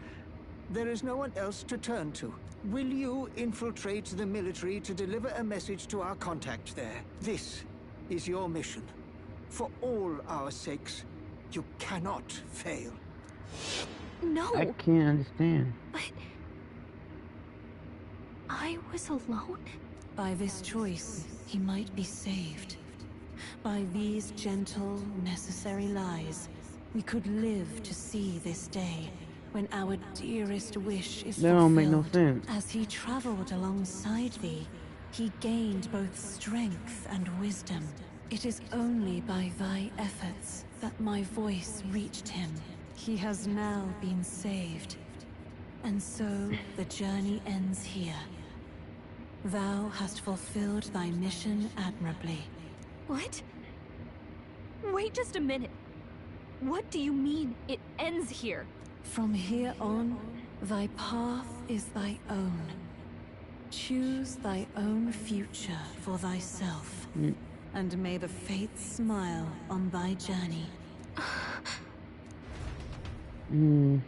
There is no one else to turn to. Will you infiltrate the military to deliver a message to our contact there? This is your mission. For all our sakes, you cannot fail. No! I can't understand. But... I was alone? By this choice, he might be saved. By these gentle, necessary lies, we could live to see this day, when our dearest wish is fulfilled. That don't make no sense. As he traveled alongside thee, he gained both strength and wisdom. It is only by thy efforts that my voice reached him. He has now been saved. And so, the journey ends here. Thou hast fulfilled thy mission admirably. What? Wait just a minute. What do you mean, it ends here? From here on, thy path is thy own. Choose thy own future for thyself. And may the fates smile on thy journey. That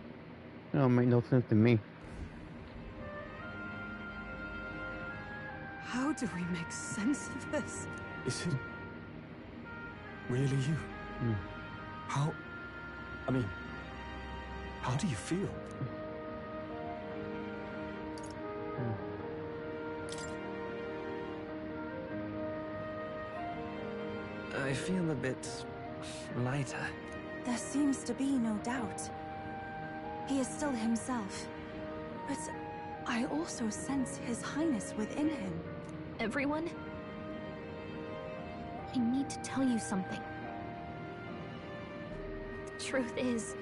don't make no sense to me. How do we make sense of this? Is it really you? How... I mean, how do you feel? I feel a bit... lighter. There seems to be no doubt. He is still himself. But I also sense His Highness within him. Everyone? I need to tell you something. The truth is...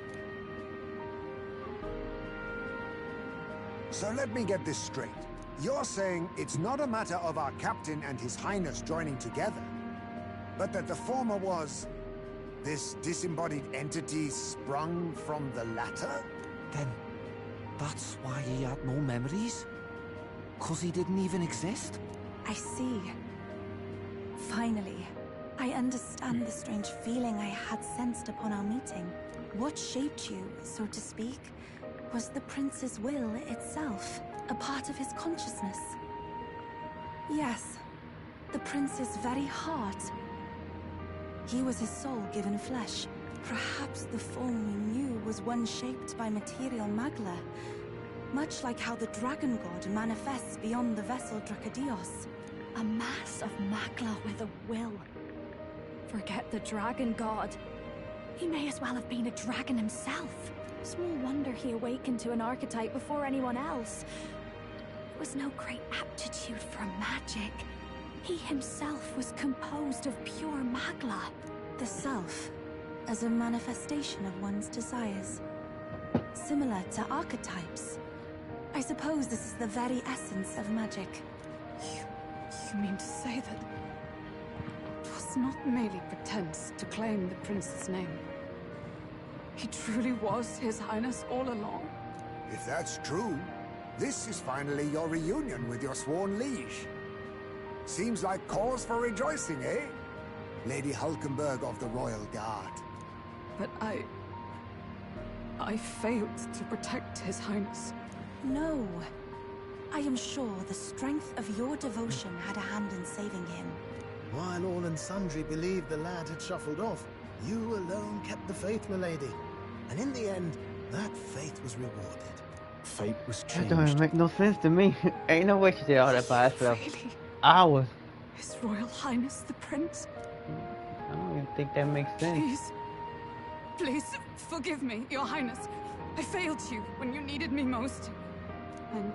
So let me get this straight. You're saying it's not a matter of our captain and His Highness joining together, but that the former was this disembodied entity sprung from the latter? That's why he had no memories? 'Cause he didn't even exist? I see. Finally, I understand the strange feeling I had sensed upon our meeting. What shaped you, so to speak, was the prince's will itself, a part of his consciousness. Yes, the prince's very heart. He was his soul given flesh. Perhaps the form we knew was one shaped by material magla, much like how the dragon god manifests beyond the vessel Dracadios. A mass of magla with a will. Forget the dragon god. He may as well have been a dragon himself. Small wonder he awakened to an archetype before anyone else. There was no great aptitude for magic. He himself was composed of pure magla. The self, as a manifestation of one's desires. Similar to archetypes. I suppose this is the very essence of magic. You mean to say that it was not merely pretense to claim the prince's name? He truly was His Highness all along? If that's true, this is finally your reunion with your sworn liege. Seems like cause for rejoicing, eh? Lady Hulkenberg of the Royal Guard. But I failed to protect His Highness. No. I am sure the strength of your devotion had a hand in saving him. While all and sundry believed the lad had shuffled off, you alone kept the faith, milady. And in the end, that faith was rewarded. Fate was That changed. don't even make no sense to me. Ain't no way she did all that by herself. Really? Hours. His Royal Highness the Prince? I don't even think that makes sense. Please, forgive me, Your Highness. I failed you when you needed me most. And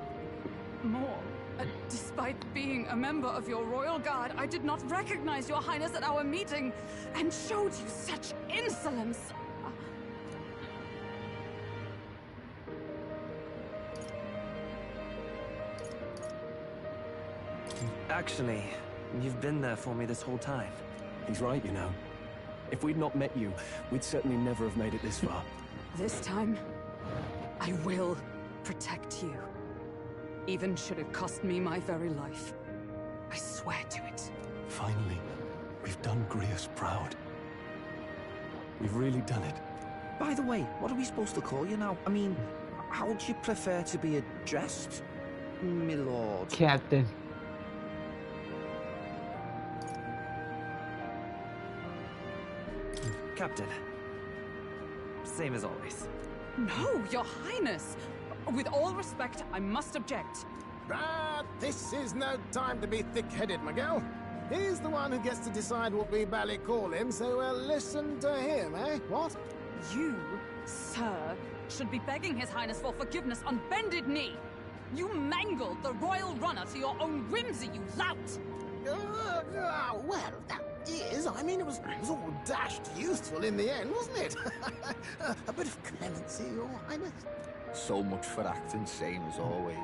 more, despite being a member of your Royal Guard, I did not recognize Your Highness at our meeting and showed you such insolence. Actually, you've been there for me this whole time. He's right, you know. If we'd not met you, we'd certainly never have made it this far. This time, I will protect you. Even should it cost me my very life. I swear to it. Finally, we've done Grius proud. We've really done it. By the way, what are we supposed to call you now? I mean, how would you prefer to be addressed, my lord? Captain. Captain. Same as always. No, Your Highness! With all respect, I must object. But this is no time to be thick-headed, Miguel. He's the one who gets to decide what we bally call him, so we'll listen to him, eh? What? You, sir, should be begging His Highness for forgiveness on bended knee. You mangled the royal runner to your own whimsy, you lout! Well, that is, I mean, it was all dashed useful in the end, wasn't it? A bit of clemency, Your Highness. So much for acting same as always.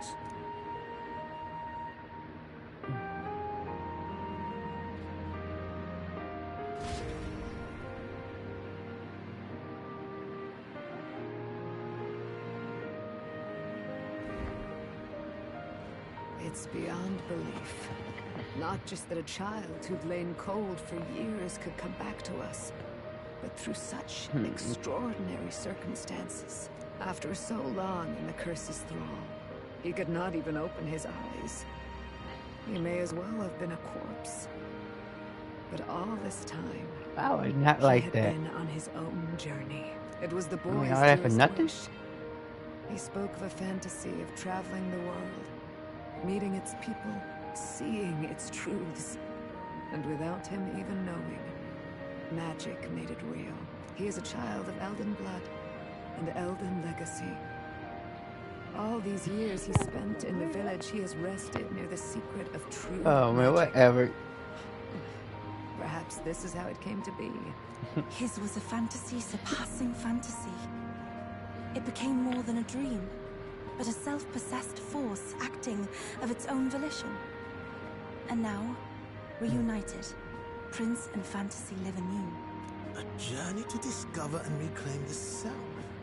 It's beyond belief. Not just that a child who'd lain cold for years could come back to us, but through such extraordinary circumstances. After so long in the curse's thrall, he could not even open his eyes. He may as well have been a corpse. But all this time, I was not like he that. had been on his own journey. It was the I mean, boy's all that for dearest nothing? wish. He spoke of a fantasy of traveling the world, meeting its people, seeing its truths. And without him even knowing, magic made it real. He is a child of Elden blood and Elden legacy. All these years he spent in the village, he has rested near the secret of true Oh man, magic. whatever. Perhaps this is how it came to be. His was a fantasy surpassing fantasy. It became more than a dream, but a self-possessed force acting of its own volition. And now, reunited, Prince and fantasy live anew. A journey to discover and reclaim the self.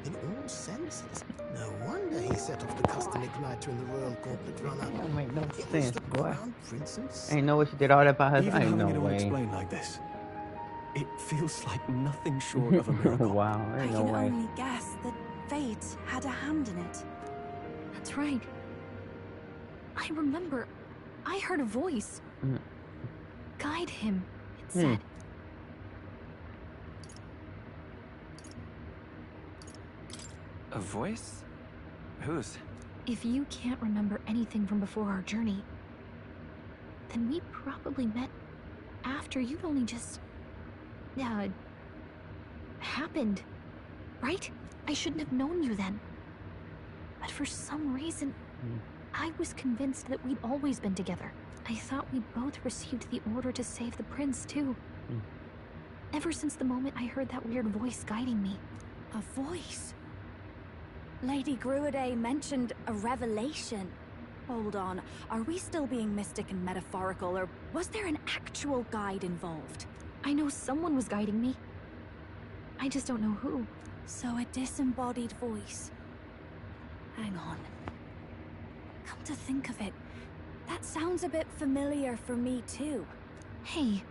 in all senses. No wonder he set off the custom igniter in the Royal Gauntlet Runner. That don't make no It was sense, the boy. Crown Prince himself. Ain't know what she did all that by herself. Even Ain't having no it all way. explained like this, it feels like nothing short of a miracle. Wow, I ain't can no way. only guess that fate had a hand in it. That's right. I remember. I heard a voice. Guide him, it said. A voice? Whose? If you can't remember anything from before our journey, then we probably met after you'd only just... happened, right? I shouldn't have known you then. But for some reason, I was convinced that we'd always been together. I thought we'd both received the order to save the prince, too. Ever since the moment I heard that weird voice guiding me. A voice? Lady Gruade mentioned a revelation. Hold on, are we still being mystic and metaphorical, or was there an actual guide involved? I know someone was guiding me. I just don't know who. So a disembodied voice. Hang on. Come to think of it, that sounds a bit familiar for me too. Hey,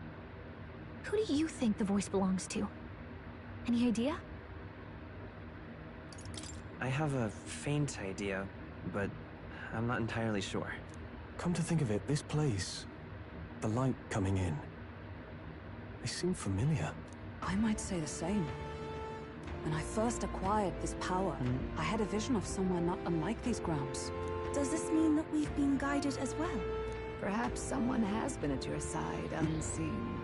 who do you think the voice belongs to? Any idea? I have a faint idea, but I'm not entirely sure. Come to think of it, this place, the light coming in, they seem familiar. I might say the same. When I first acquired this power, I had a vision of somewhere not unlike these grounds. Does this mean that we've been guided as well? Perhaps someone has been at your side, unseen,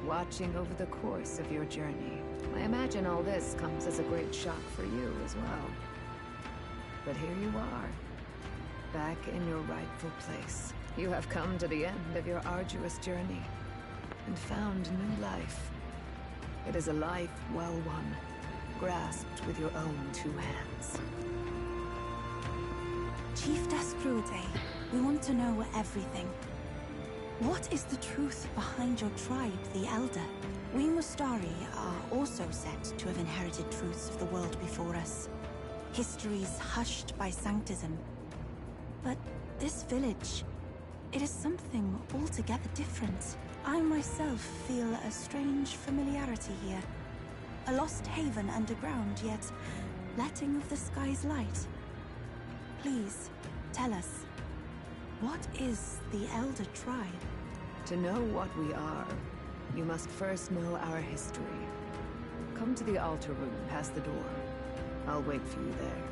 watching over the course of your journey. I imagine all this comes as a great shock for you as well. But here you are, back in your rightful place. You have come to the end of your arduous journey, and found new life. It is a life well won, grasped with your own two hands. Chiefess Gruade, we want to know everything. What is the truth behind your tribe, the Elder? We Mustari are also said to have inherited truths of the world before us. Histories hushed by sanctism. But this village, it is something altogether different. I myself feel a strange familiarity here. A lost haven underground, yet letting of the sky's light. Please, tell us, what is the Elder Tribe? To know what we are, you must first know our history. Come to the altar room past the door. I'll wait for you there.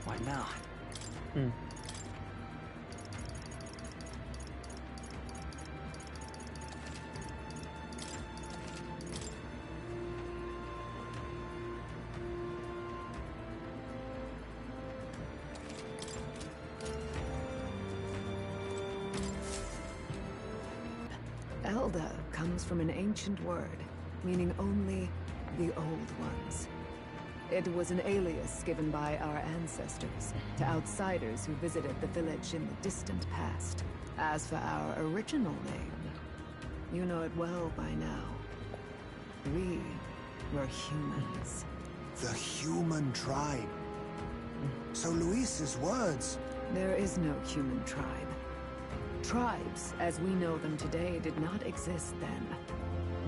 What now? Elda comes from an ancient word, meaning only the old ones. It was an alias given by our ancestors to outsiders who visited the village in the distant past. As for our original name, you know it well by now. We were humans. The human tribe. So Luis's words... There is no human tribe. Tribes, as we know them today, did not exist then.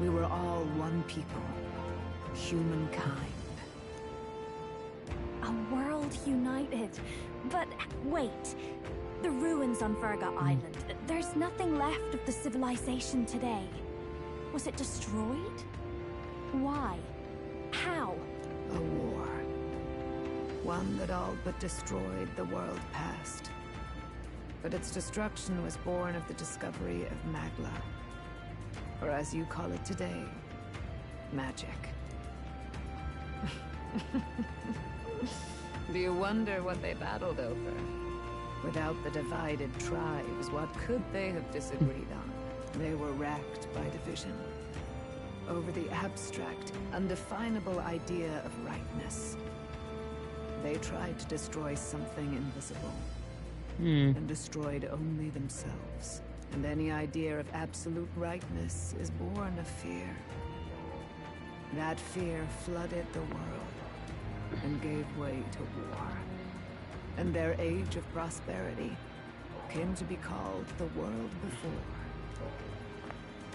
We were all one people. Humankind. A world united. But wait. The ruins on Virga Island. There's nothing left of the civilization today. Was it destroyed? Why? How? A war. One that all but destroyed the world past. But its destruction was born of the discovery of Magla. Or as you call it today, magic. Do you wonder what they battled over? Without the divided tribes, what could they have disagreed on? They were racked by division. Over the abstract, undefinable idea of rightness. They tried to destroy something invisible. And destroyed only themselves. And any idea of absolute rightness is born of fear. That fear flooded the world and gave way to war. And their age of prosperity came to be called the world before.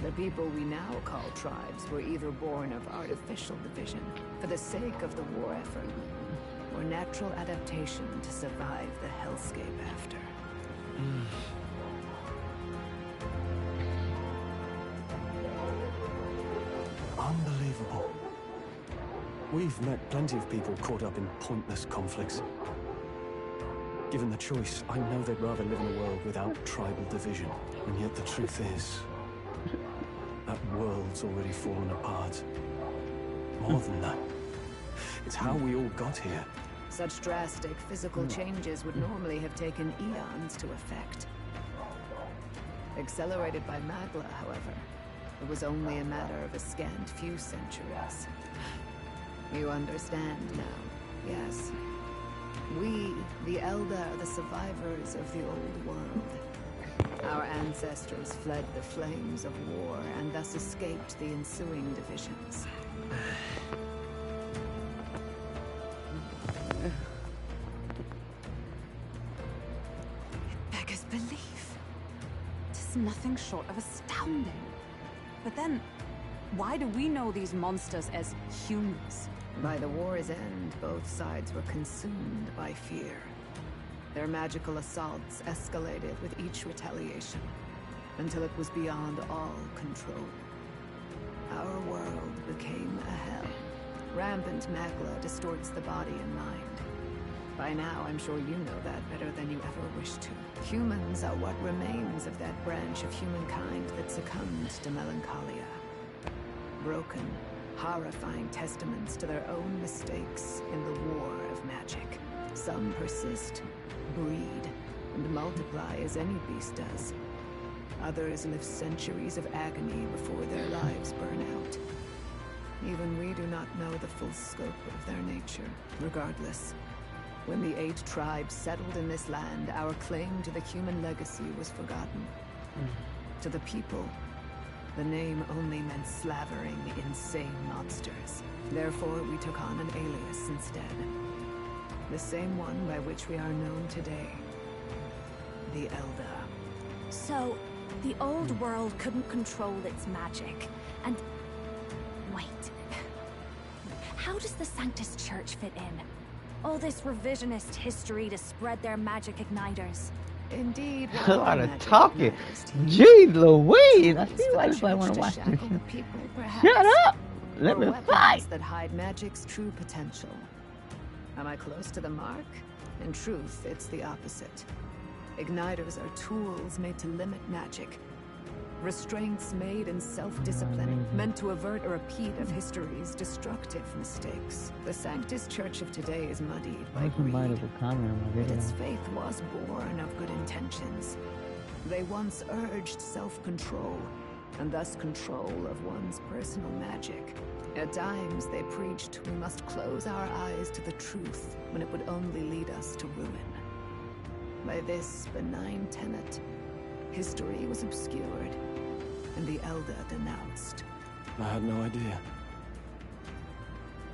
The people we now call tribes were either born of artificial division for the sake of the war effort, or natural adaptation to survive the hellscape after. Unbelievable. We've met plenty of people caught up in pointless conflicts. Given the choice, I know they'd rather live in a world without tribal division. And yet the truth is, that world's already fallen apart. More than that, it's how we all got here. Such drastic physical changes would normally have taken eons to effect. Accelerated by Magla, however, it was only a matter of a scant few centuries. You understand now, yes. We, the Elder, are the survivors of the old world. Our ancestors fled the flames of war and thus escaped the ensuing divisions. It beggars belief. It is nothing short of astounding. But then, why do we know these monsters as humans? By the war's end, both sides were consumed by fear. Their magical assaults escalated with each retaliation, until it was beyond all control. Our world became a hell. Rampant Magla distorts the body and mind. By now, I'm sure you know that better than you ever wished to. Humans are what remains of that branch of humankind that succumbed to melancholia. Broken, horrifying testaments to their own mistakes in the war of magic. Some persist, breed, and multiply as any beast does. Others live centuries of agony before their lives burn out. Even we do not know the full scope of their nature. Regardless, when the 8 tribes settled in this land, our claim to the human legacy was forgotten. To the people, the name only meant slavering, insane monsters. Therefore, we took on an alias instead. The same one by which we are known today. The Elder. So, the old world couldn't control its magic, and... Wait. How does the Sanctus Church fit in? All this revisionist history to spread their magic igniters. Indeed, A lot of talking. Jeez Louise! I see why I want to watch this. Shut up! Let me fight! That hide magic's true potential. Am I close to the mark? In truth, it's the opposite. Igniters are tools made to limit magic. Restraints made in self-discipline, meant to avert a repeat of history's destructive mistakes. The Sanctus Church of today is muddied by greed, but its faith was born of good intentions. They once urged self-control, and thus control of one's personal magic. At times, they preached we must close our eyes to the truth when it would only lead us to ruin. By this benign tenet, history was obscured, and the Elder denounced. I had no idea.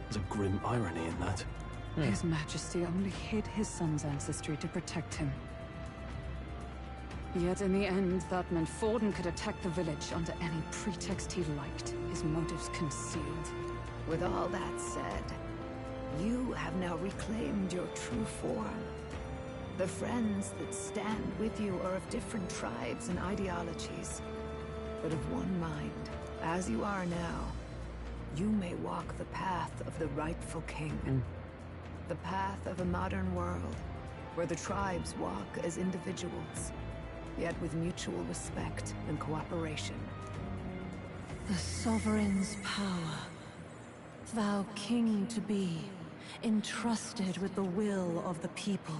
There's a grim irony in that. His Majesty only hid his son's ancestry to protect him. Yet in the end, that meant Forden could attack the village under any pretext he liked, his motives concealed. With all that said, you have now reclaimed your true form. The friends that stand with you are of different tribes and ideologies, but of one mind. As you are now, you may walk the path of the rightful king. The path of a modern world, where the tribes walk as individuals, yet with mutual respect and cooperation. The sovereign's power, thou king to be, entrusted with the will of the people.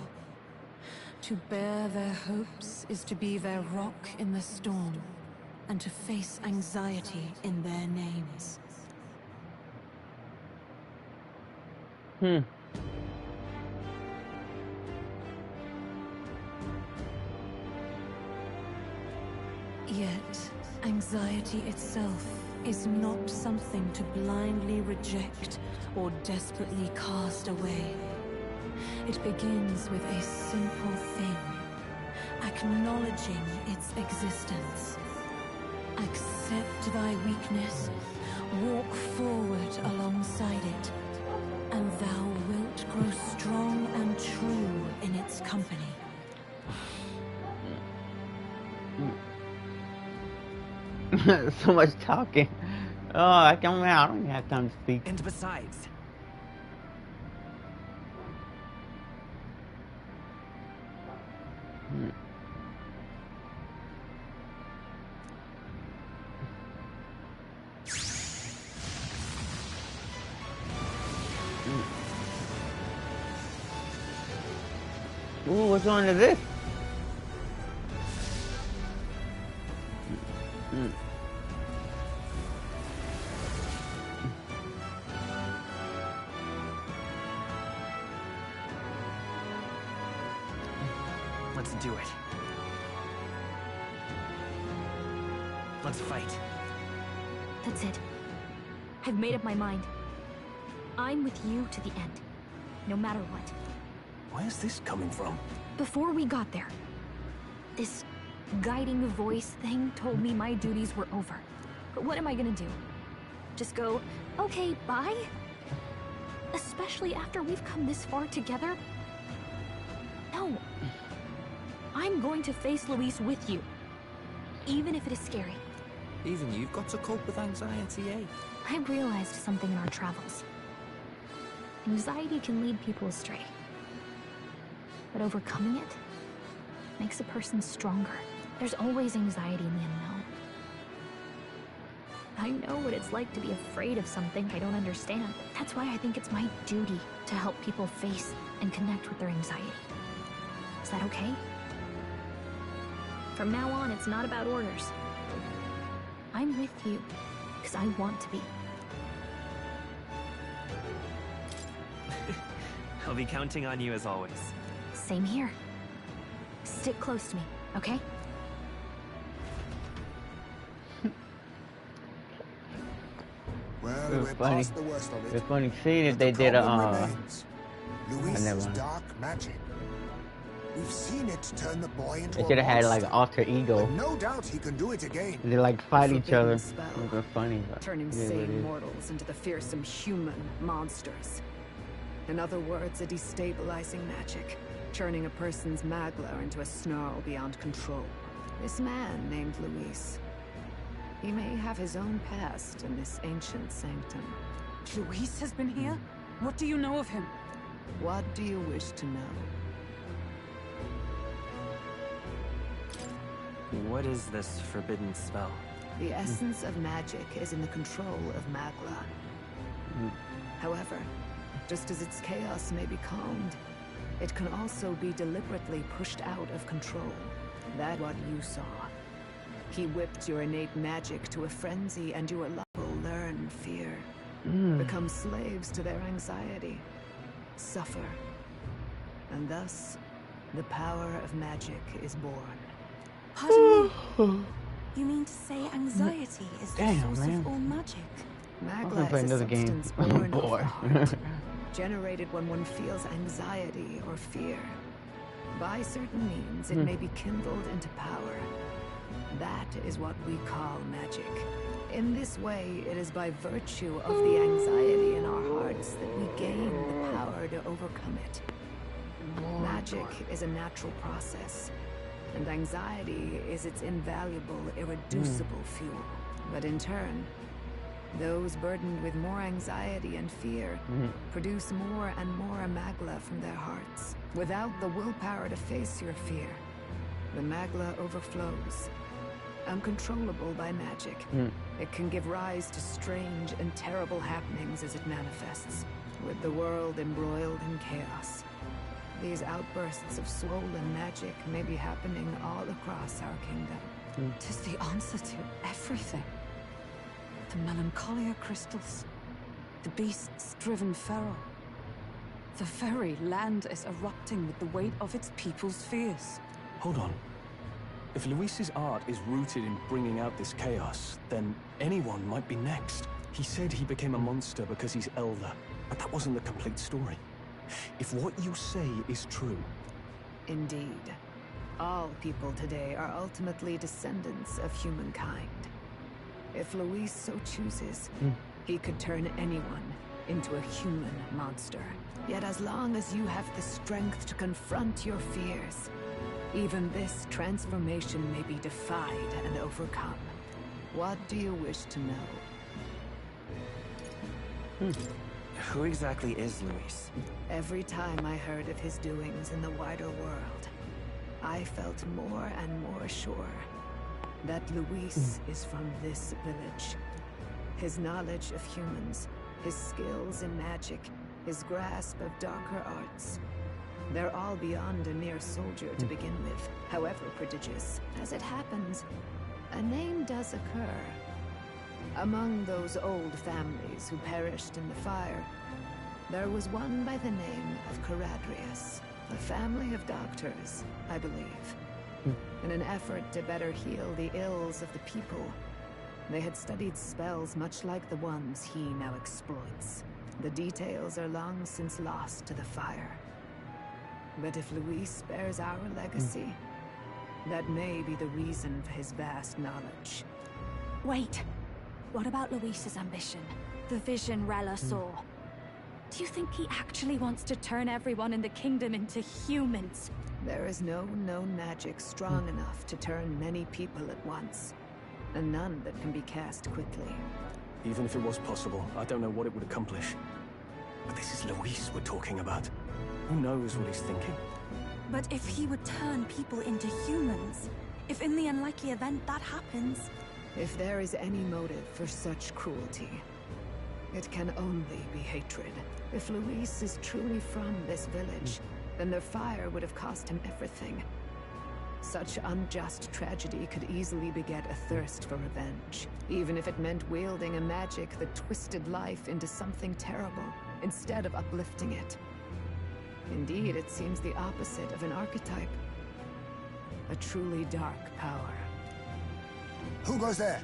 To bear their hopes is to be their rock in the storm, and to face anxiety in their names. Yet, anxiety itself is not something to blindly reject or desperately cast away. It begins with a simple thing, acknowledging its existence. Accept thy weakness, walk forward alongside it, and thou wilt grow strong and true in its company. So much talking. Oh, I don't have time to speak. And besides, Ooh, what's on to this? let's do it. Let's fight. That's it. I've made up my mind. I'm with you to the end, no matter what. Where's this coming from? Before we got there, this guiding voice thing told me my duties were over. But what am I gonna do? Just go, okay, bye? Especially after we've come this far together? No. I'm going to face Luis with you, even if it is scary. Even you've got to cope with anxiety, eh? I realized something in our travels. Anxiety can lead people astray. But overcoming it makes a person stronger. There's always anxiety in the unknown. I know what it's like to be afraid of something I don't understand. That's why I think it's my duty to help people face and connect with their anxiety. Is that okay? From now on, it's not about orders. I'm with you, because I want to be. I'll be counting on you as always. Same here. Stick close to me, okay? Well, It was we're funny. past the worst of it. It's funny seeing if they The did a problem remains. never Luis's mind. dark magic. We've seen it turn the boy into They a should have had like monster. an alter ego. But no doubt he can do it again. They like fight each Forbidden other. spell. It was funny, but Turning it is what it sane is. mortals into the fearsome human monsters. In other words, a destabilizing magic, turning a person's magla into a snarl beyond control. This man named Luis. He may have his own past in this ancient sanctum. Luis has been here? What do you know of him? What do you wish to know? What is this forbidden spell? The essence of magic is in the control of magla. However, just as its chaos may be calmed, it can also be deliberately pushed out of control. That's what you saw. He whipped your innate magic to a frenzy, and your love will learn fear. Become slaves to their anxiety. Suffer. And thus, the power of magic is born. Pardon me. You mean to say anxiety is the Damn, source man. of all magic? I'm gonna Magla play is a another game. substance I'm born of bored. the heart, generated when one feels anxiety or fear. By certain means, it may be kindled into power. That is what we call magic. In this way, it is by virtue of the anxiety in our hearts that we gain the power to overcome it. Magic is a natural process, and anxiety is its invaluable, irreducible fuel. But in turn, those burdened with more anxiety and fear produce more and more magla from their hearts. Without the willpower to face your fear, the magla overflows. Uncontrollable by magic, it can give rise to strange and terrible happenings as it manifests. With the world embroiled in chaos, these outbursts of swollen magic may be happening all across our kingdom. Tis the answer to everything. The melancholia crystals, the beasts driven feral. The very land is erupting with the weight of its people's fears. Hold on. If Luis's art is rooted in bringing out this chaos, then anyone might be next. He said he became a monster because he's elder, but that wasn't the complete story. If what you say is true... Indeed. All people today are ultimately descendants of humankind. If Luis so chooses, he could turn anyone into a human monster. Yet as long as you have the strength to confront your fears, even this transformation may be defied and overcome. What do you wish to know? Who exactly is Luis? Every time I heard of his doings in the wider world, I felt more and more sure that Luis is from this village. His knowledge of humans, his skills in magic, his grasp of darker arts, they're all beyond a mere soldier to begin with, however prodigious. As it happens, a name does occur. Among those old families who perished in the fire, there was one by the name of Caradrius, a family of doctors, I believe. In an effort to better heal the ills of the people, they had studied spells much like the ones he now exploits. The details are long since lost to the fire. But if Luis bears our legacy, that may be the reason for his vast knowledge. Wait. What about Luis's ambition? The vision Rella saw. Do you think he actually wants to turn everyone in the kingdom into humans? There is no known magic strong enough to turn many people at once, and none that can be cast quickly. Even if it was possible, I don't know what it would accomplish. But this is Luis we're talking about. Who knows what he's thinking? But if he would turn people into humans, if in the unlikely event that happens... If there is any motive for such cruelty, it can only be hatred. If Luis is truly from this village, then their fire would have cost him everything. Such unjust tragedy could easily beget a thirst for revenge, even if it meant wielding a magic that twisted life into something terrible, instead of uplifting it. Indeed, it seems the opposite of an archetype. A truly dark power. Who goes there?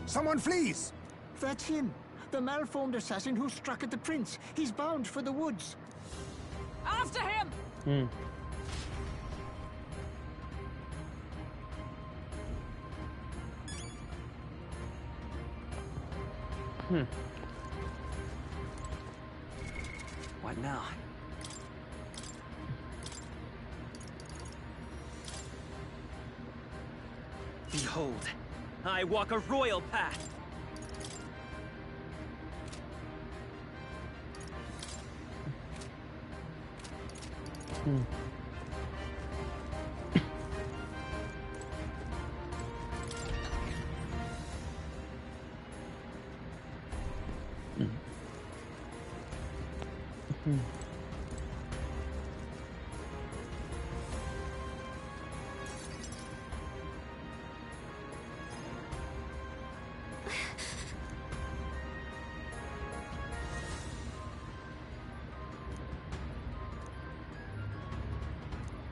Someone flees! That's him. The malformed assassin who struck at the prince. He's bound for the woods. After him! What now? Behold, I walk a royal path.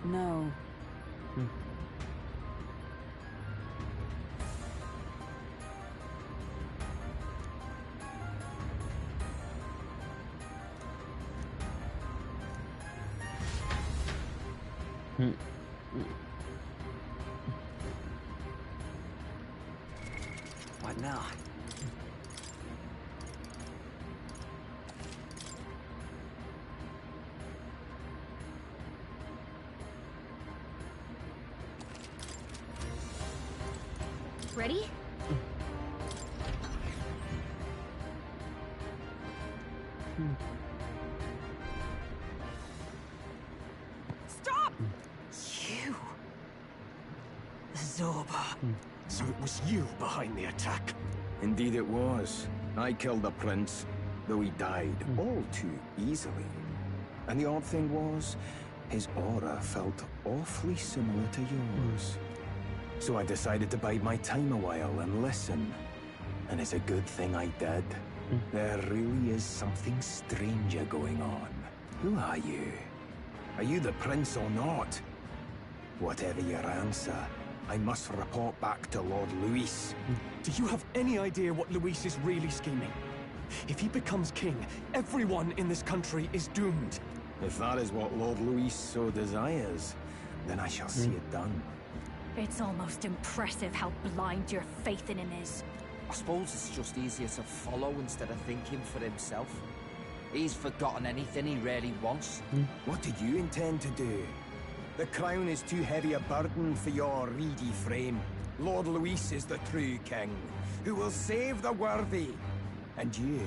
No. What now? Ready? Stop! You... Zorba. So it was you behind the attack? Indeed it was. I killed the prince. though he died all too easily. And the odd thing was, his aura felt awfully similar to yours. So I decided to bide my time a while and listen. And it's a good thing I did. There really is something stranger going on. Who are you? Are you the prince or not? Whatever your answer, I must report back to Lord Luis. Do you have any idea what Luis is really scheming? If he becomes king, everyone in this country is doomed. If that is what Lord Luis so desires, then I shall see it done. It's almost impressive how blind your faith in him is. I suppose it's just easier to follow instead of thinking for himself. He's forgotten anything he really wants. What do you intend to do? The crown is too heavy a burden for your reedy frame. Lord Luis is the true king, who will save the worthy. And you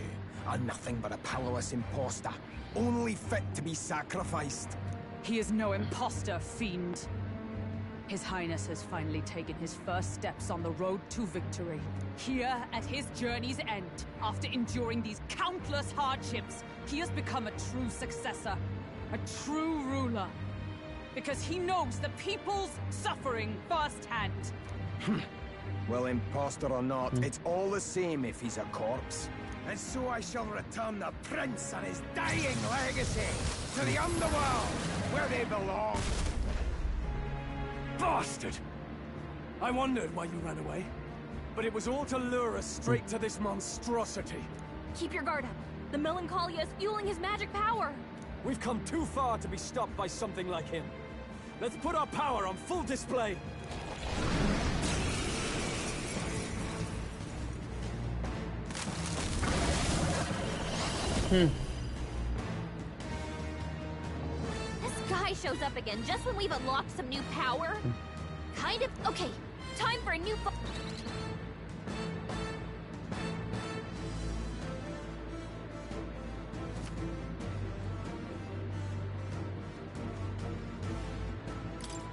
are nothing but a powerless imposter, only fit to be sacrificed. He is no imposter, fiend. His Highness has finally taken his first steps on the road to victory. Here, at his journey's end, after enduring these countless hardships, he has become a true successor, a true ruler. Because he knows the people's suffering firsthand. Well, imposter or not, it's all the same if he's a corpse. And so I shall return the prince and his dying legacy to the underworld, where they belong. Bastard! I wondered why you ran away, but it was all to lure us straight to this monstrosity. Keep your guard up. The Melancholia is fueling his magic power. We've come too far to be stopped by something like him. Let's put our power on full display. This guy shows up again just when we've unlocked some new power. Kind of. Okay, time for a new.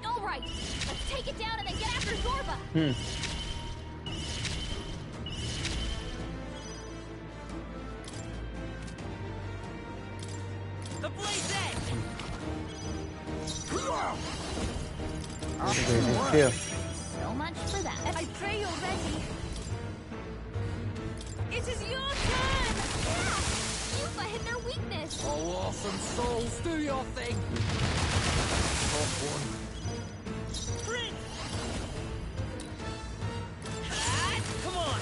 All right, let's take it down and then get after Zorba. The blaze edge. So much for that. I pray you're ready. It is your turn! Yeah! You've hit their weakness! Oh, awesome souls, do your thing! Tough one. Prince! Come on!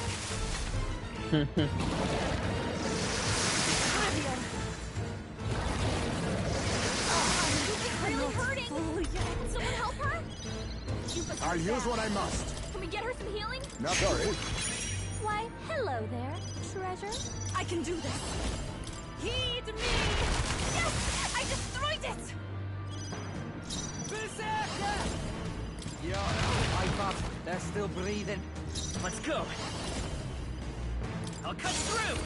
Really hurting! Can someone help her? I'll use what I must. Can we get her some healing? Not sorry. Why, hello there, treasure. I can do this. Heed me! Yes! I destroyed it! Berserker! You're out, Piper. They're still breathing. Let's go. I'll cut through!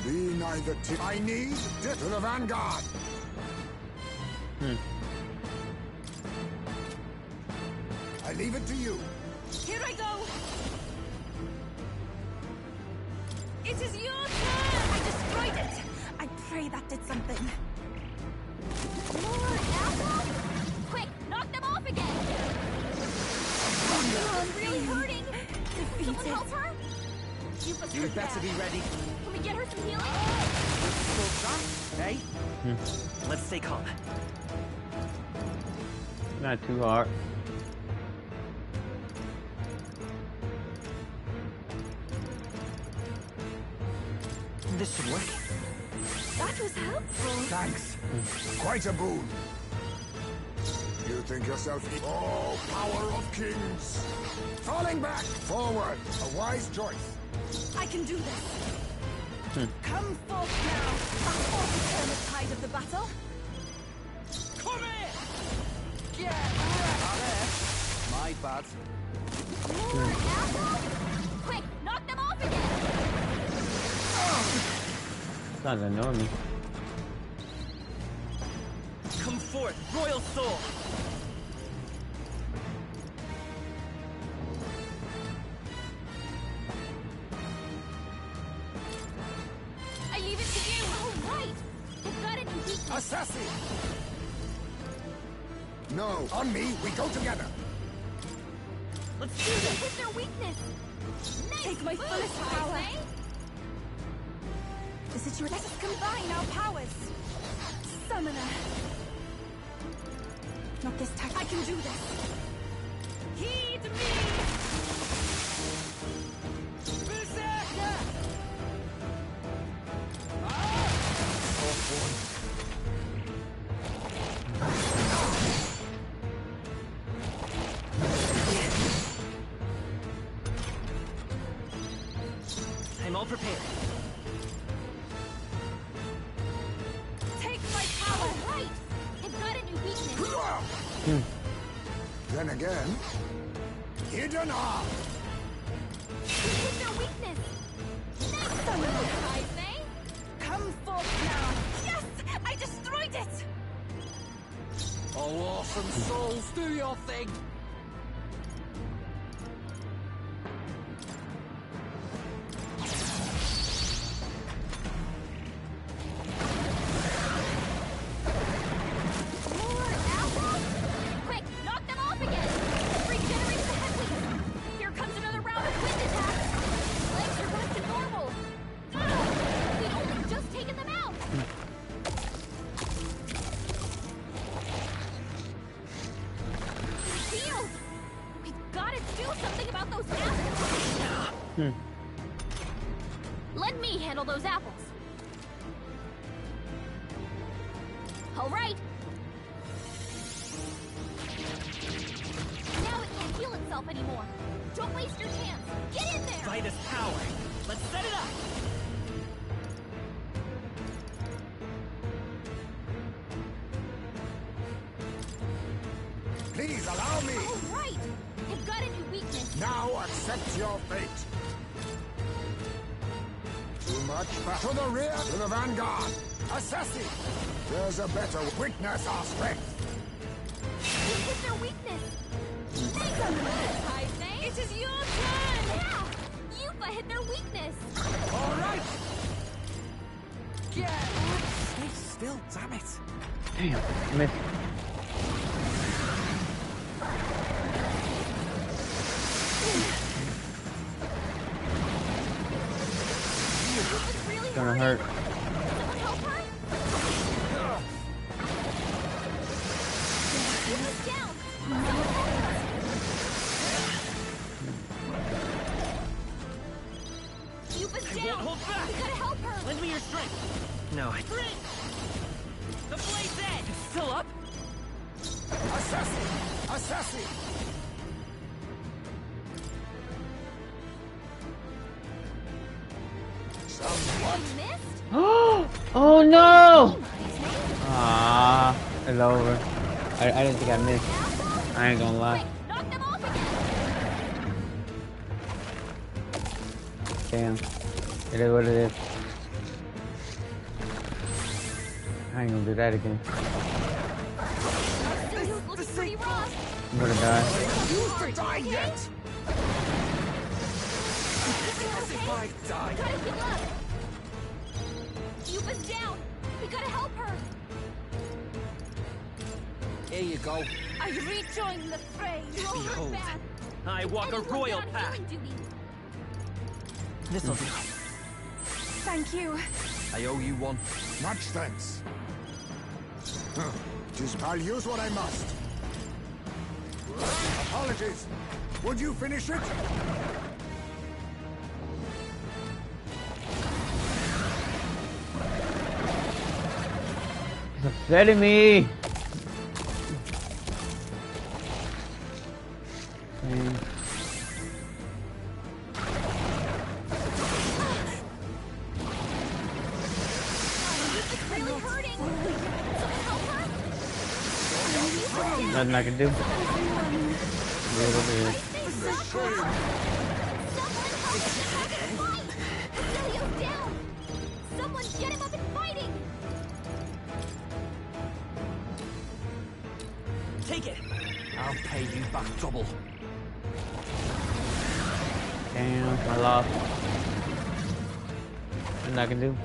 Be neither I need to the vanguard! I leave it to you. Here I go! It is your turn! I destroyed it! I pray that did something. More apple? Quick, knock them off again! I'm really hurting! Someone help her? You better be ready. Can we get her some healing? Hey? Let's stay calm. Not too hard. This should work. That was helpful. Thanks. Quite a boon. You think yourself oh, power of kings. Falling back, forward. A wise choice. I can do this. Come forth now. That ought to turn the tide of the battle. Come here! Get wrecked! My bad. More apple? Quick, knock them off again! Not annoying me. Come forth, royal soul! Assassin! No, on me, we go together. Let's do this! Hit their weakness! Nice. Take my fullest power! Let us combine our powers! Summoner! Not this time. I can do this! Heed me! Berserker! I'm all prepared. Take my power! Right! I've got a new weakness! Then again, hidden arm. Hit their weakness! Nice summoner! I say! Come forth now! Yes! I destroyed it! Oh, awesome souls, do your thing! Quick, knock them off again! Regenerate the headwinds! Here comes another round of wind attacks! Legs are back to normal! Ah, we'd only just taken them out! Shield! We've gotta do something about those apples! Let me handle those apples! All right! Now it can't heal itself anymore. Don't waste your chance. Get in there! By this power, let's set it up! Please allow me. All right! I've got a new weakness. Now accept your fate. Too much to the rear, to the vanguard. Assassin! There's a better witness our strength. Hit their weakness. Make them move, I say. It is your turn. Yeah! Yupa hit their weakness. All right! Yeah! Stay still, damn it! Damn, missed. Really Gonna hurt. Someone help her? Yupa's down. Someone help her. Yupa's down. Hold back. We gotta help her. Lend me your strength. No, I... The blade's edge! It's still up? Assassin! Assassin! Someone missed? Oh no! Ah, it's over. I didn't think I missed. I ain't gonna lie. Knock them off again. Damn. It is what it is. I ain't gonna do that again. Looking pretty rough. I'm gonna die. Refuse to die yet! If I die... Gotta heal up. Yupa's down. We gotta help her. Here you go. I rejoin the fray. Behold, I walk a royal path. This'll do. Thank you. I owe you one. Much thanks. I'll use what I must. Apologies. Would you finish it? It's upsetting me. Really hurting. Someone help her. Nothing I can do. Cecilio's down. Someone get him up and fighting. Take it. I'll pay you back double. Damn, I lost. Nothing I can do.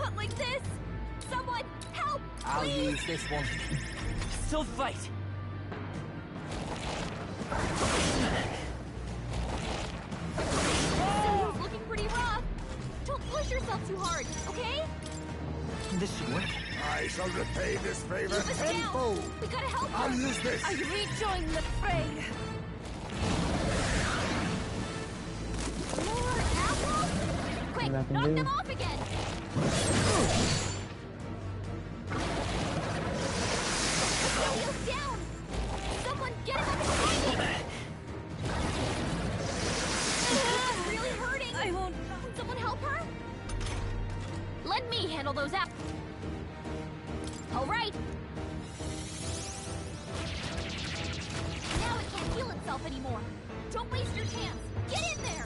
Not like this! Someone, help! I'll Please! use this one. Still fight! It's looking pretty rough. Don't push yourself too hard, okay? This should work. I shall repay this favor Keep us down. tenfold. We gotta help I'll her. use this. I rejoin the fray. More apples? Quick, Nothing knock to them do. off again. Wheels down. Someone get him up and fighting. It's really hurting. I won't. Someone help her? Let me handle those apples. All right. Now it can't heal itself anymore. Don't waste your chance. Get in there.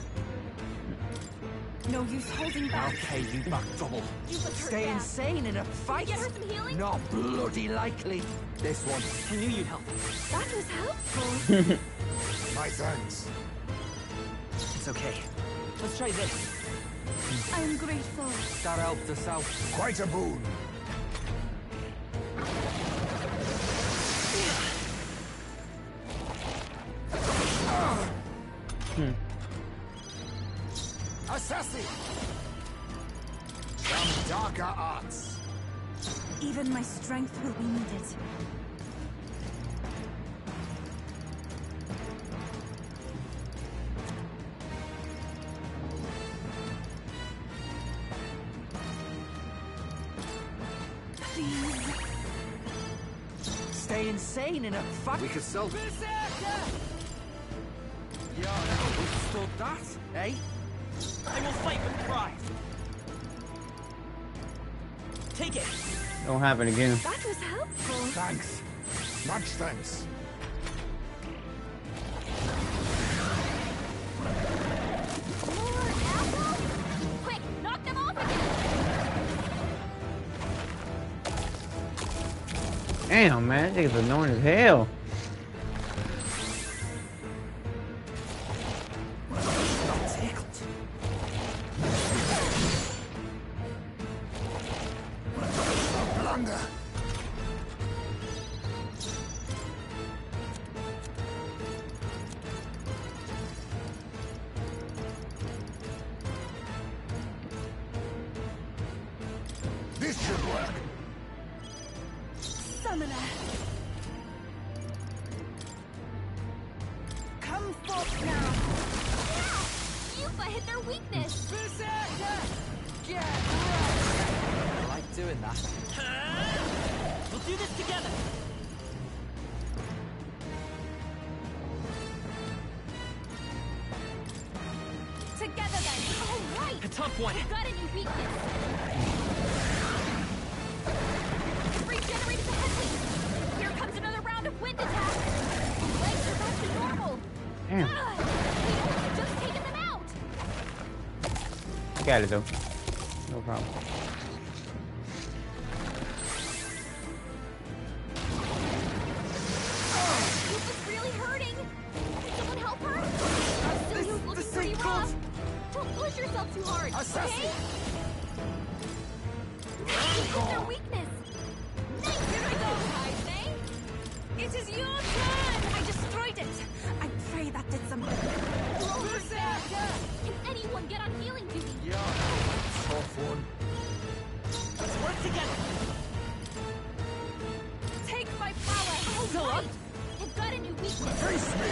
No use holding back. Okay, you back double. You put her Stay down. insane in a fight? Get her some healing? Not bloody likely. This one. I knew you'd help. That was helpful. My thanks. It's okay. Let's try this. I'm grateful. That helped us out. Quite a boon. Assassin! Some darker arts. Even my strength will be needed. Please. Stay insane in a fight. We could solve it. Yeah, withstood that, eh? I will fight with pride. Take it. Don't happen again. That was helpful. Thanks. Much thanks. More apples? Quick, knock them off again. Damn, man, this nigga's annoying as hell. Blunder. This should work. Summoner. Come forth now. Yeah! Yupa hit their weakness. Get right. I like doing that. We'll do this together. Together then. All right. A tough one. We've got a new weakness. Regenerated the headwind. Here comes another round of wind attack. Legs are back to normal. Damn. We've only just taken them out. Got it though. No problem. Yupa's really hurting. Can someone help her? Silio's looking pretty rough. Don't push yourself too hard, okay? It's their weakness. Nice. Here we go, I say. It is your turn! I destroyed it! I pray that did something. Can anyone get on healing duty? Yeah. Tough one. Let's work together. Take my power. All right. I've got a new weakness. Face me.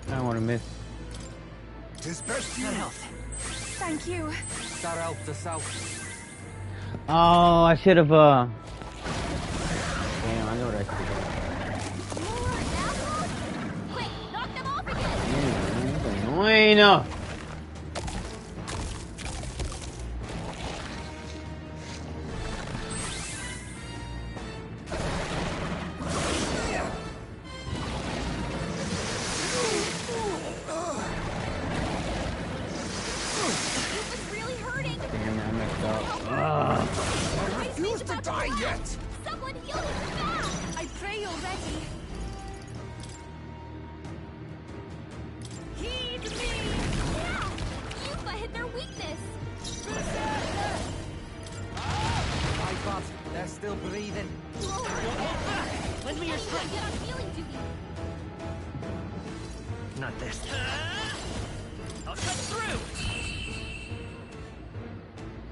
I don't want to miss. Tis best you. That helped. Thank you. That helped us out. Oh, I should have, Damn, I know what I should have done. More apples? Quick, knock them off again. It's annoying. Yupa's really hurting. Damn it, I messed up. I refuse to die yet. Someone heal him fast. I pray you're ready. Heed me. Yeah. Yupa hit their weakness. still breathing. Lend me your strength. Get on healing duty. Not this. I'll cut through.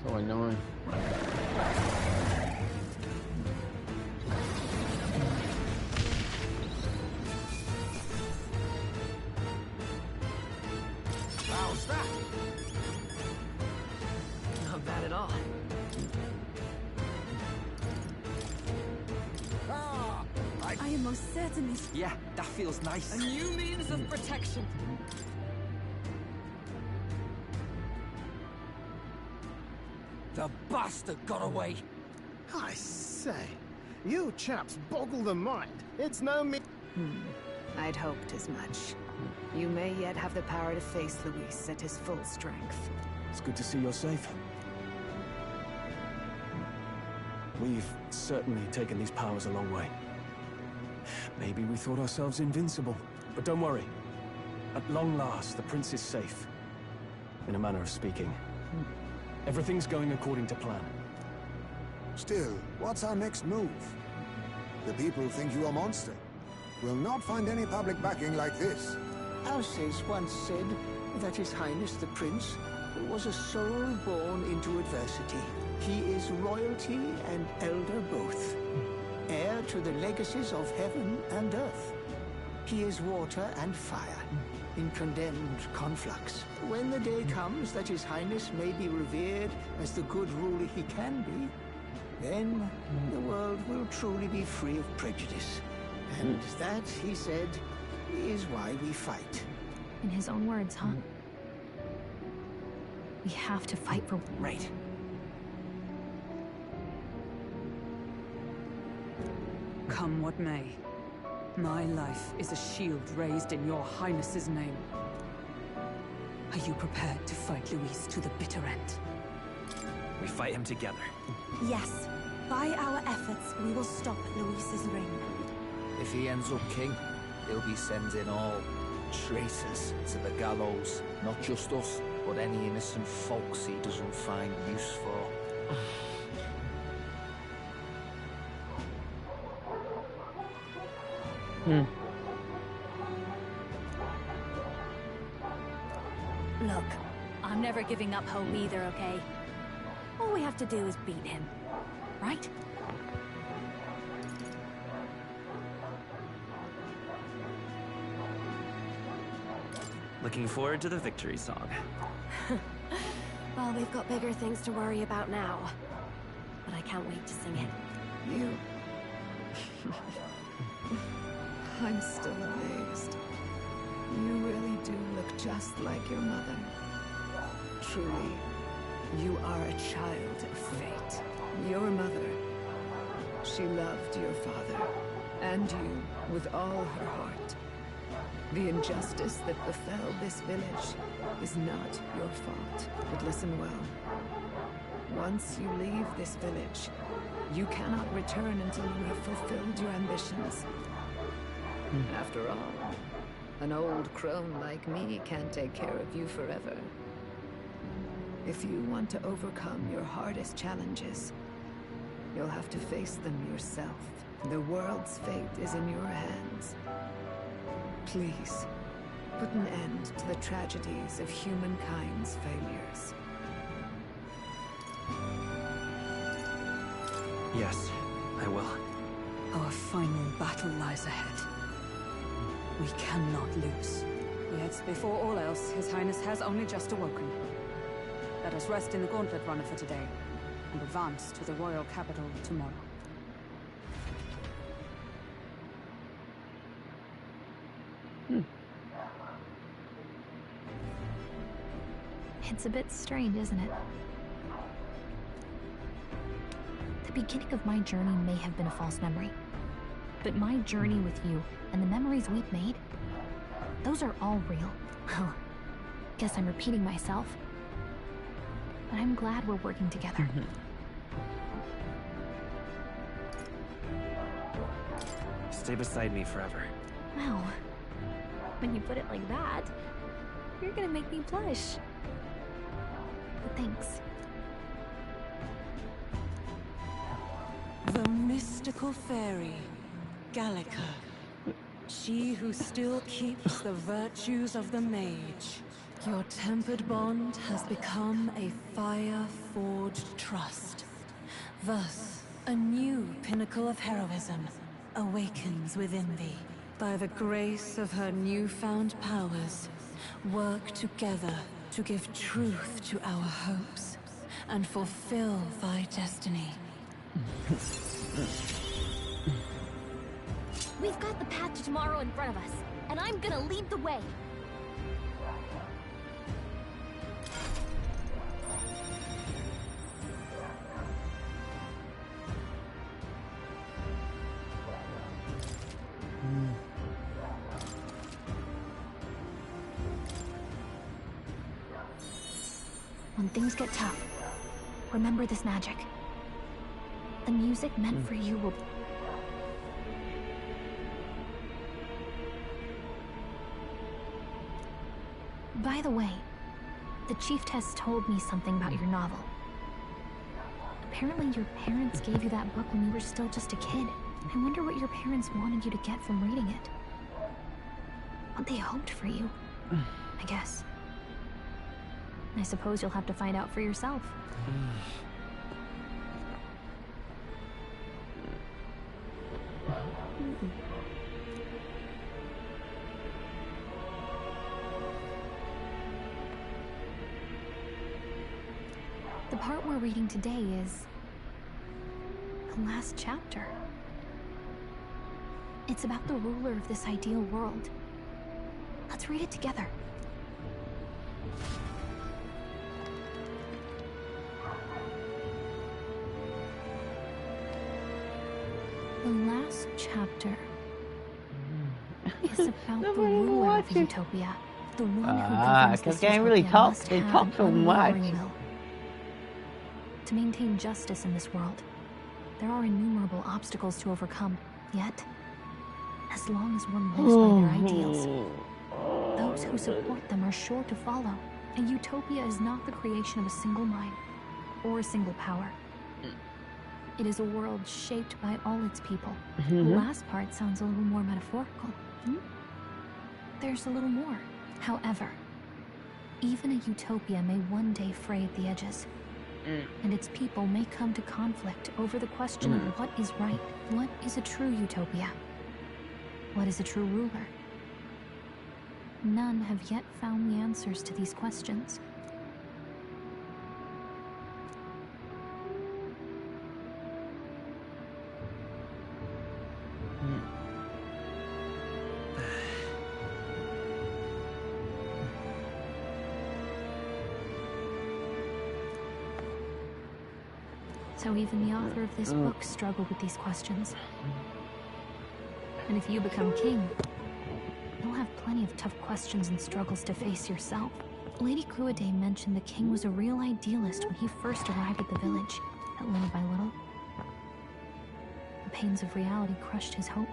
So annoying. How's that? Not bad at all. I am most certainly... Yeah, that feels nice. A new means of protection. The bastard got away. I say, you chaps boggle the mind. It's no me... I'd hoped as much. You may yet have the power to face Luis at his full strength. It's good to see you're safe. We've certainly taken these powers a long way. Maybe we thought ourselves invincible, but don't worry. At long last, the prince is safe. In a manner of speaking. Everything's going according to plan. Still, what's our next move? The people think you a monster. We'll not find any public backing like this. Alces once said that His Highness the Prince was a soul born into adversity. He is royalty and elder both, heir to the legacies of heaven and earth. He is water and fire, in condemned conflux. When the day comes that His Highness may be revered as the good ruler he can be, then the world will truly be free of prejudice. And that, he said, is why we fight. In his own words, huh? We have to fight for... Right. Come what may, my life is a shield raised in your Highness's name. Are you prepared to fight Luis to the bitter end? We fight him together. Yes. By our efforts, we will stop Luis's reign. If he ends up king, he'll be sending all traitors to the gallows. Not just us, but any innocent folks he doesn't find use for. Look, I'm never giving up hope either, okay? All we have to do is beat him, right? Looking forward to the victory song. Well, we've got bigger things to worry about now. But I can't wait to sing it. You... I'm still amazed. You really do look just like your mother. Truly, you are a child of fate. Your mother, she loved your father, and you with all her heart. The injustice that befell this village is not your fault. But listen well. Once you leave this village, you cannot return until you have fulfilled your ambitions. After all, an old crone like me can't take care of you forever. If you want to overcome your hardest challenges, you'll have to face them yourself. The world's fate is in your hands. Please, put an end to the tragedies of humankind's failures. Yes, I will. Our final battle lies ahead. We cannot lose. Yet, before all else, His Highness has only just awoken. Let us rest in the Gauntlet Runner for today, and advance to the royal capital tomorrow. It's a bit strange, isn't it? The beginning of my journey may have been a false memory. But my journey with you and the memories we've made, those are all real. Well, guess I'm repeating myself. But I'm glad we're working together. Stay beside me forever. Well, when you put it like that, you're gonna make me blush. But thanks. The mystical fairy, Gallica. She who still keeps the virtues of the mage. Your tempered bond has become a fire-forged trust. Thus, a new pinnacle of heroism awakens within thee. By the grace of her newfound powers, work together to give truth to our hopes and fulfill thy destiny. We've got the path to tomorrow in front of us, and I'm gonna lead the way. When things get tough, remember this magic. The music meant for you will... By the way, the chiefess told me something about your novel. Apparently your parents gave you that book when you were still just a kid. I wonder what your parents wanted you to get from reading it. What they hoped for you, I guess. I suppose you'll have to find out for yourself. The part we're reading today is the last chapter. It's about the ruler of this ideal world. Let's read it together. The last chapter is about the ruler of Utopia, the one who governs this can't really utopia talk. must They have talk an so much. unwavering will. To maintain justice in this world, there are innumerable obstacles to overcome. Yet, as long as one lives by their ideals, those who support them are sure to follow. A utopia is not the creation of a single mind or a single power. It is a world shaped by all its people. The last part sounds a little more metaphorical. There's a little more. However, even a utopia may one day fray at the edges. And its people may come to conflict over the question of what is right. What is a true utopia? What is a true ruler? None have yet found the answers to these questions. So even the author of this book struggled with these questions. And if you become king, you'll have plenty of tough questions and struggles to face yourself. Lady Cruaday mentioned the king was a real idealist when he first arrived at the village, that little by little, the pains of reality crushed his hope.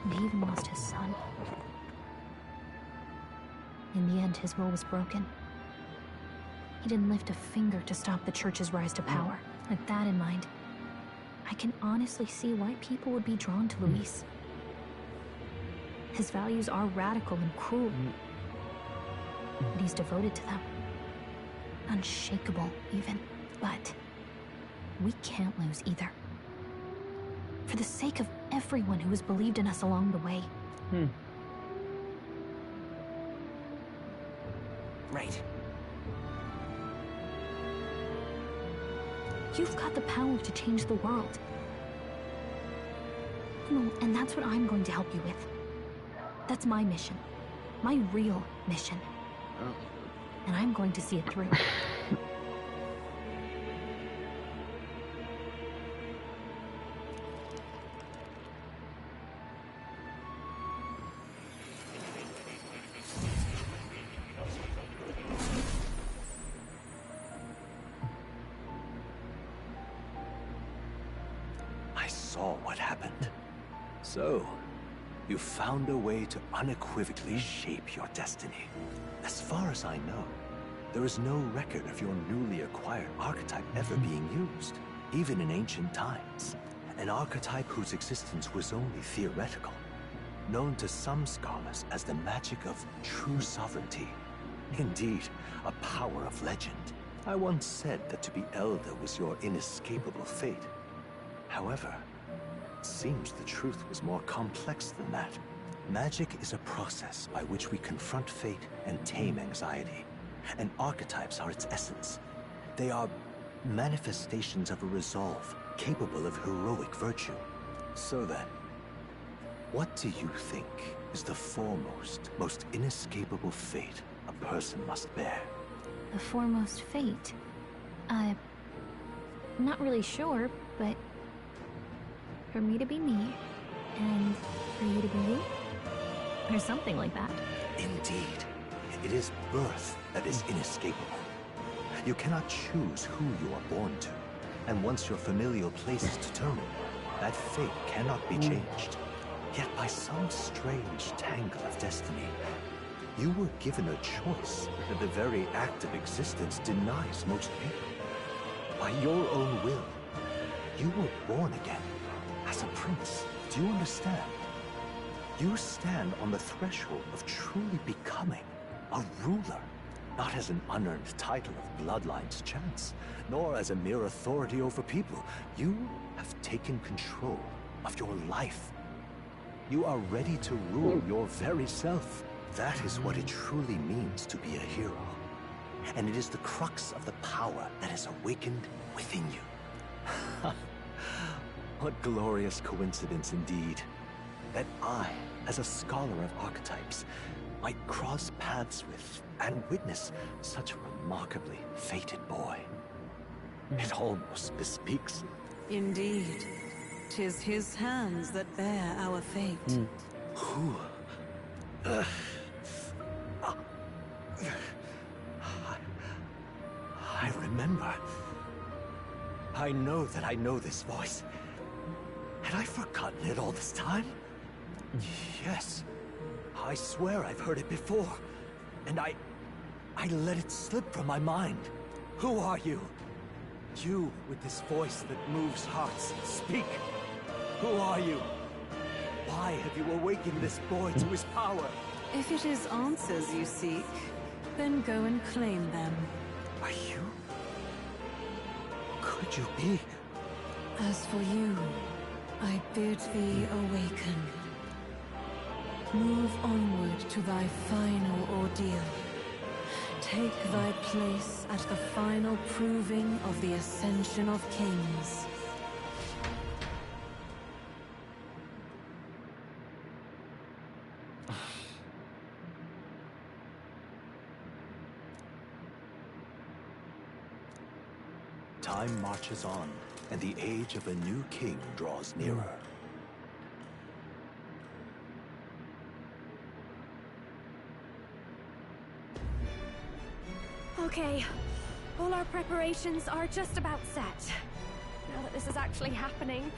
And he even lost his son. In the end, his will was broken. He didn't lift a finger to stop the church's rise to power. With that in mind, I can honestly see why people would be drawn to Luis. His values are radical and cruel, but he's devoted to them. Unshakable, even. But we can't lose either. For the sake of everyone who has believed in us along the way. Right. You've got the power to change the world. Well, and that's what I'm going to help you with. That's my mission. My real mission. And I'm going to see it through. I saw what happened. So, you found a way to unequivocally shape your destiny. As far as I know, there is no record of your newly acquired archetype ever being used. even in ancient times, an archetype whose existence was only theoretical, known to some scholars as the magic of true sovereignty. Indeed, a power of legend. I once said that to be elder was your inescapable fate. However, it seems the truth was more complex than that. Magic is a process by which we confront fate and tame anxiety, and archetypes are its essence. They are manifestations of a resolve capable of heroic virtue. So then, what do you think is the foremost, most inescapable fate a person must bear? The foremost fate? I'm not really sure, but for me to be me, and for you to be you, or something like that. Indeed. It is birth that is inescapable. You cannot choose who you are born to, and once your familial place is determined, that fate cannot be changed. Yet by some strange tangle of destiny, you were given a choice that the very act of existence denies most people. By your own will, you were born again as a prince. Do you understand? You stand on the threshold of truly becoming a ruler, not as an unearned title of bloodline's chance, nor as a mere authority over people. You have taken control of your life. You are ready to rule your very self. That is what it truly means to be a hero. And it is the crux of the power that is awakened within you. What glorious coincidence indeed, that I, as a scholar of archetypes, might cross paths with and witness such a remarkably fated boy. It almost bespeaks it. Indeed. 'Tis his hands that bear our fate. Who? I remember. I know that I know this voice. Had I forgotten it all this time? Yes. I swear I've heard it before. And I let it slip from my mind. Who are you? You with this voice that moves hearts. Speak. Who are you? Why have you awakened this boy to his power? If it is answers you seek, then go and claim them. Are you? Could you be? As for you, I bid thee awaken. Move onward to thy final ordeal. Take thy place at the final proving of the Ascension of Kings. Time marches on, and the age of a new king draws nearer. Okay, all our preparations are just about set. Now that this is actually happening,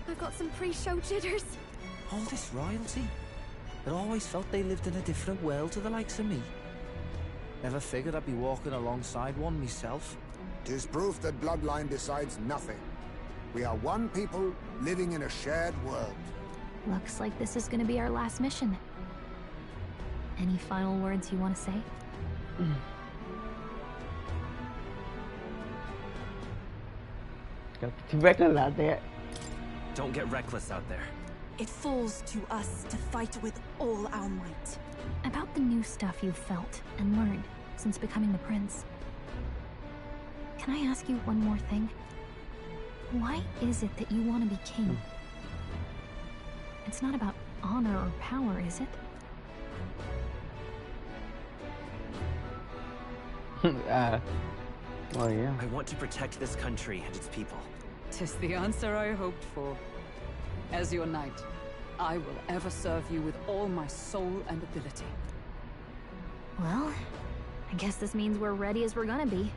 I've got some pre-show jitters. All this royalty? I always felt they lived in a different world to the likes of me. Never figured I'd be walking alongside one myself. 'Tis proof that bloodline decides nothing. We are one people living in a shared world. Looks like this is gonna be our last mission. Any final words you want to say? Reckless out there. Don't get reckless out there. It falls to us to fight with all our might. About the new stuff you've felt and learned since becoming the prince. Can I ask you one more thing? Why is it that you want to be king? It's not about honor or power, is it? Well, yeah. I want to protect this country and its people. 'Tis the answer I hoped for. As your knight, I will ever serve you with all my soul and ability. Well, I guess this means we're ready as we're gonna be.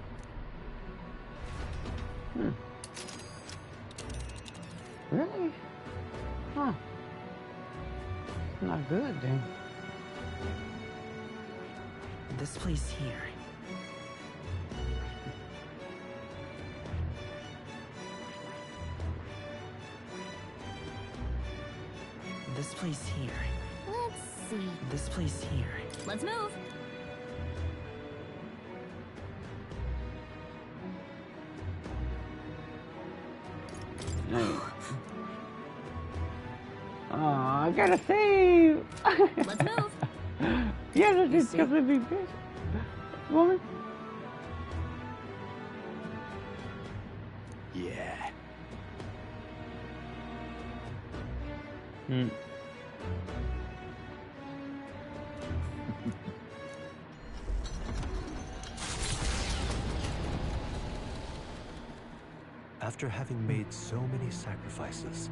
Really? Huh. Not good, then. This place here. This place here. Let's see. This place here. Let's move. No. Oh, I gotta save. Let's move. Yeah, this is gonna be good. Woman. Yeah. After having made so many sacrifices,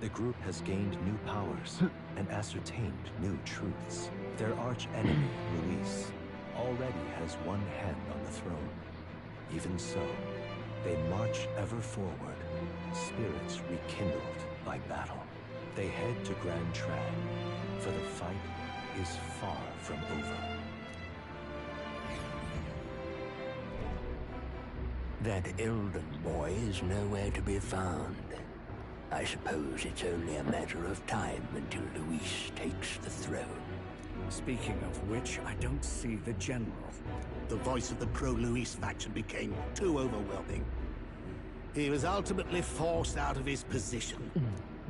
the group has gained new powers and ascertained new truths. Their arch-enemy, Luis, already has one hand on the throne. Even so, they march ever forward, spirits rekindled by battle. They head to Grand Tran, for the fight is far from over. That Elden boy is nowhere to be found. I suppose it's only a matter of time until Luis takes the throne. Speaking of which, I don't see the general. The voice of the pro-Luis faction became too overwhelming. He was ultimately forced out of his position.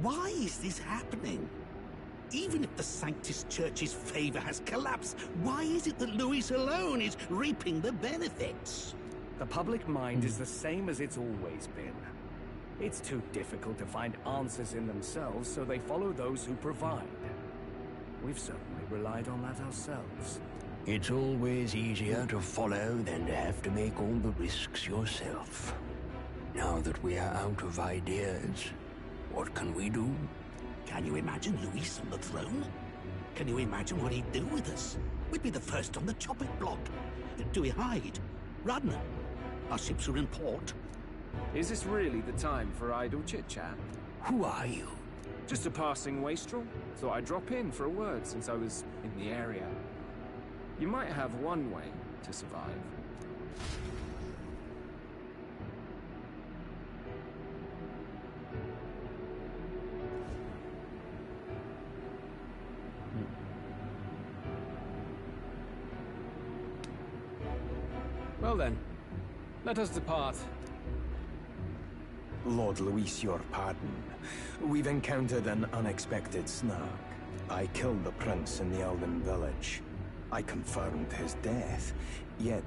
Why is this happening? Even if the Sanctus Church's favor has collapsed, why is it that Luis alone is reaping the benefits? The public mind is the same as it's always been. It's too difficult to find answers in themselves, so they follow those who provide. We've certainly relied on that ourselves. It's always easier to follow than to have to make all the risks yourself. Now that we are out of ideas, what can we do? Can you imagine Luis on the throne? Can you imagine what he'd do with us? We'd be the first on the chopping block. Do we hide? Run? Our ships are in port. Is this really the time for idle chit-chat? Who are you? Just a passing wastrel. Thought I'd drop in for a word since I was in the area. You might have one way to survive. Well then, let us depart. Lord Luis, your pardon. We've encountered an unexpected snag. I killed the prince in the Elden village. I confirmed his death, yet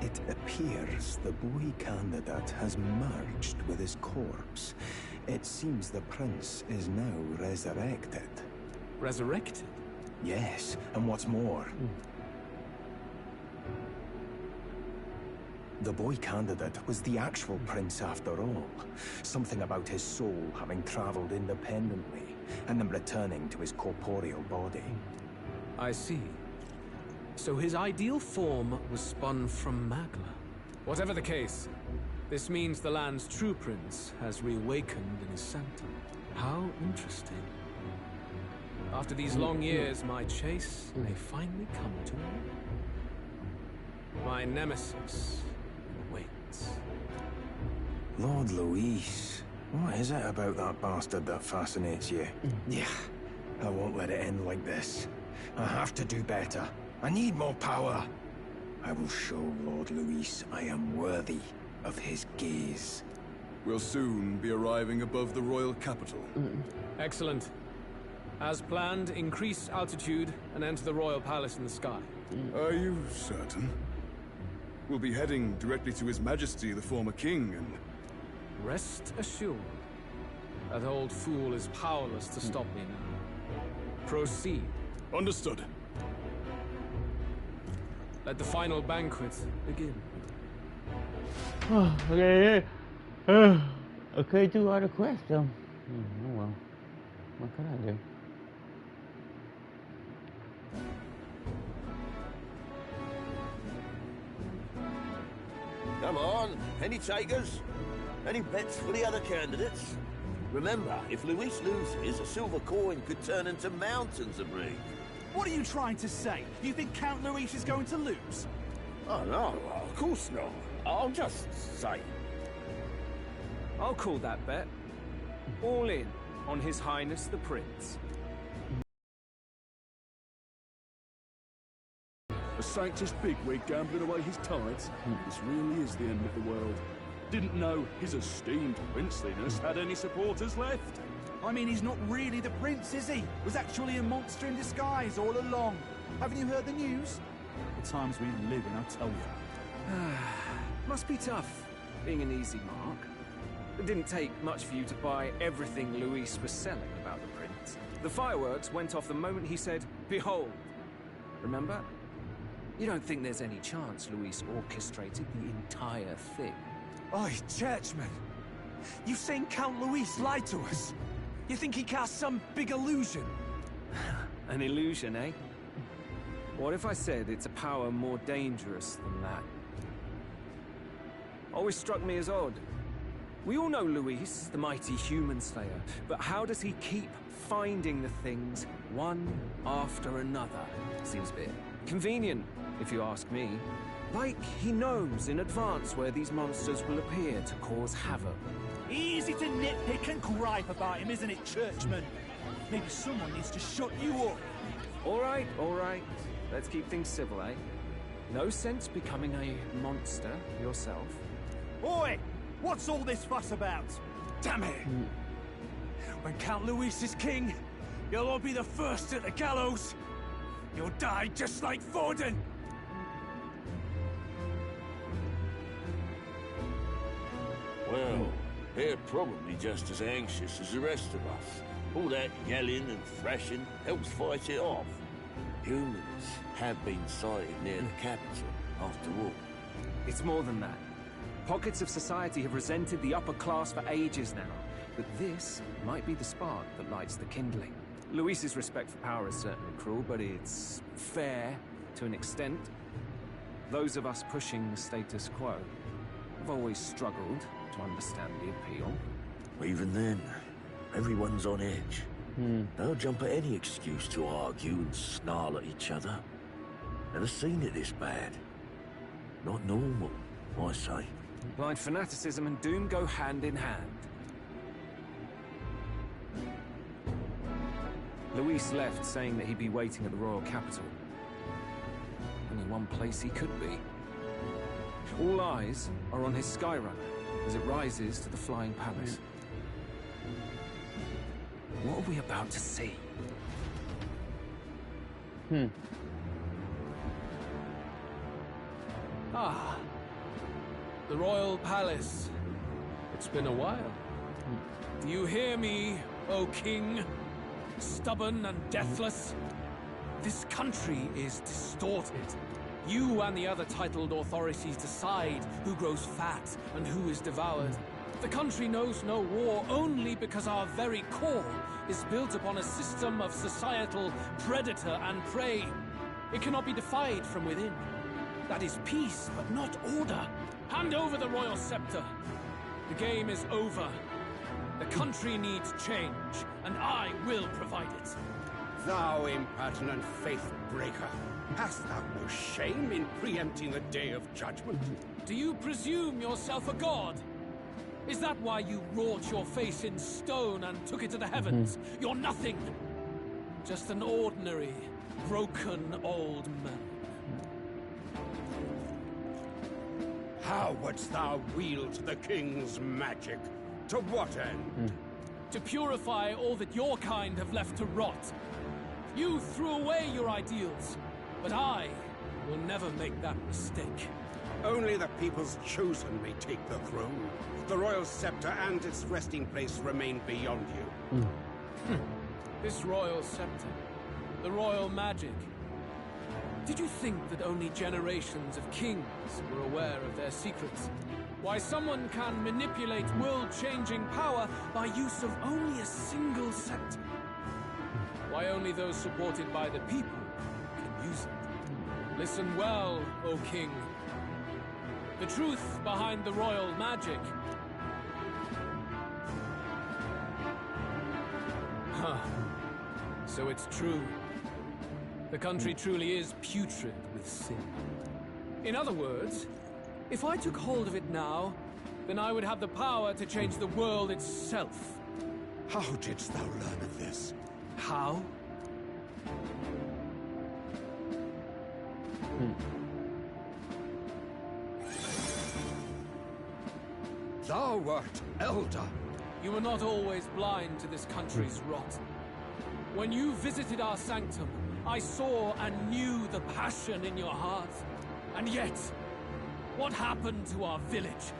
it appears the boy candidate has merged with his corpse. It seems the prince is now resurrected. Resurrected? Yes, and what's more, the boy candidate was the actual prince after all. Something about his soul having traveled independently, and then returning to his corporeal body. I see. So his ideal form was spun from Magla. Whatever the case, this means the land's true prince has reawakened in his sanctum. How interesting. After these long years, my chase may finally come to an end. My nemesis awaits. Lord Luis, what is it about that bastard that fascinates you? Yeah, I won't let it end like this. I have to do better. I need more power. I will show Lord Luis I am worthy of his gaze. We'll soon be arriving above the royal capital. Excellent. As planned, increase altitude and enter the royal palace in the sky. Are you certain? We'll be heading directly to His Majesty, the former king, and... Rest assured, that old fool is powerless to stop me now. Proceed. Understood. Let the final banquet begin. Okay. Okay, do all the quests though. Oh well. What can I do? Come on, any takers? Any bets for the other candidates? Remember, if Luis loses, a silver coin could turn into mountains of ring. What are you trying to say? You think Count Luis is going to lose? Oh no, of course not. I'll just say. I'll call that bet. All in on His Highness the Prince. A scientist bigwig gambling away his tides? This really is the end of the world. Didn't know his esteemed princeliness had any supporters left. I mean, he's not really the prince, is he? Was actually a monster in disguise all along. Haven't you heard the news? The times we live in, I tell you. Must be tough, being an easy mark. It didn't take much for you to buy everything Luis was selling about the prince. The fireworks went off the moment he said, "Behold." Remember? You don't think there's any chance Luis orchestrated the entire thing? Oi, churchman! You've seen Count Luis lie to us? You think he cast some big illusion? An illusion, eh? What if I said it's a power more dangerous than that? Always struck me as odd. We all know Luis, the mighty human slayer, but how does he keep finding the things one after another? Seems a bit convenient, if you ask me. Like he knows in advance where these monsters will appear to cause havoc. Easy to nitpick and gripe about him, isn't it, churchman? Maybe someone needs to shut you up. All right. Let's keep things civil, eh? No sense becoming a monster yourself. Oi! What's all this fuss about? Damn it! When Count Luis is king, you'll all be the first at the gallows. You'll die just like Forden. Well, they're probably just as anxious as the rest of us. All that yelling and thrashing helps fight it off. Humans have been sighted near the capital, after all. It's more than that. Pockets of society have resented the upper class for ages now, but this might be the spark that lights the kindling. Luis's respect for power is certainly cruel, but it's fair to an extent. Those of us pushing the status quo have always struggled to understand the appeal. Even then, everyone's on edge. They'll jump at any excuse to argue and snarl at each other. Never seen it this bad. Not normal, I say. Blind fanaticism and doom go hand in hand. Luis left saying that he'd be waiting at the royal capital. Only one place he could be. All eyes are on his Skyrunner as it rises to the flying palace. What are we about to see? Ah, the royal palace. It's been a while. Do you hear me, O king? Stubborn and deathless? This country is distorted. You and the other titled authorities decide who grows fat and who is devoured. The country knows no war only because our very core is built upon a system of societal predator and prey. It cannot be defied from within. That is peace, but not order. Hand over the royal scepter. The game is over. The country needs change, and I will provide it. Thou impertinent faith-breaker, hast thou no shame in preempting the day of judgment? Do you presume yourself a god? Is that why you wrought your face in stone and took it to the heavens? You're nothing. Just an ordinary, broken old man. How wouldst thou wield the king's magic? To what end? To purify all that your kind have left to rot. You threw away your ideals, but I will never make that mistake. Only the people's chosen may take the throne. The royal scepter and its resting place remain beyond you. This royal scepter, the royal magic. Did you think that only generations of kings were aware of their secrets? Why someone can manipulate world-changing power by use of only a single scepter? Why only those supported by the people can use it? Listen well, O king. The truth behind the royal magic. So it's true. The country truly is putrid with sin. In other words, if I took hold of it now, then I would have the power to change the world itself. How didst thou learn of this? How? Thou wert elder. You were not always blind to this country's rot. When you visited our sanctum, I saw and knew the passion in your heart. And yet, what happened to our village?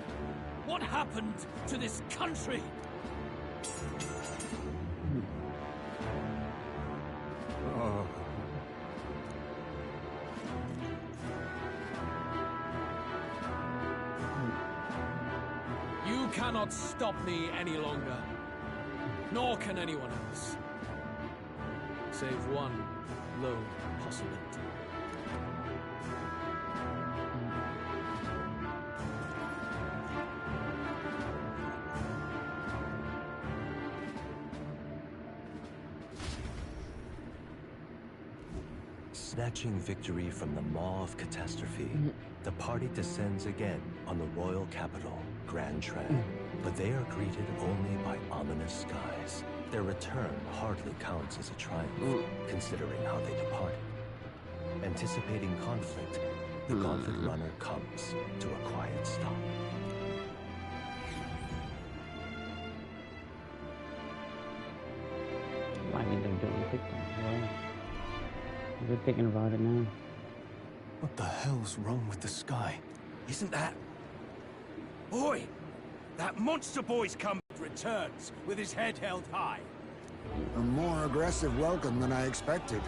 What happened to this country? Oh. You cannot stop me any longer. Nor can anyone else. Save one lone possibility. Snatching victory from the maw of catastrophe, the party descends again on the royal capital, Grand Tran. But they are greeted only by ominous skies. Their return hardly counts as a triumph, considering how they departed. Anticipating conflict, the Gauntlet Runner comes to a quiet stop. Why did they do it? Wow. They're thinking about it now. What the hell's wrong with the sky? Isn't that... Boy! That monster boy's come... Returns with his head held high. A more aggressive welcome than I expected.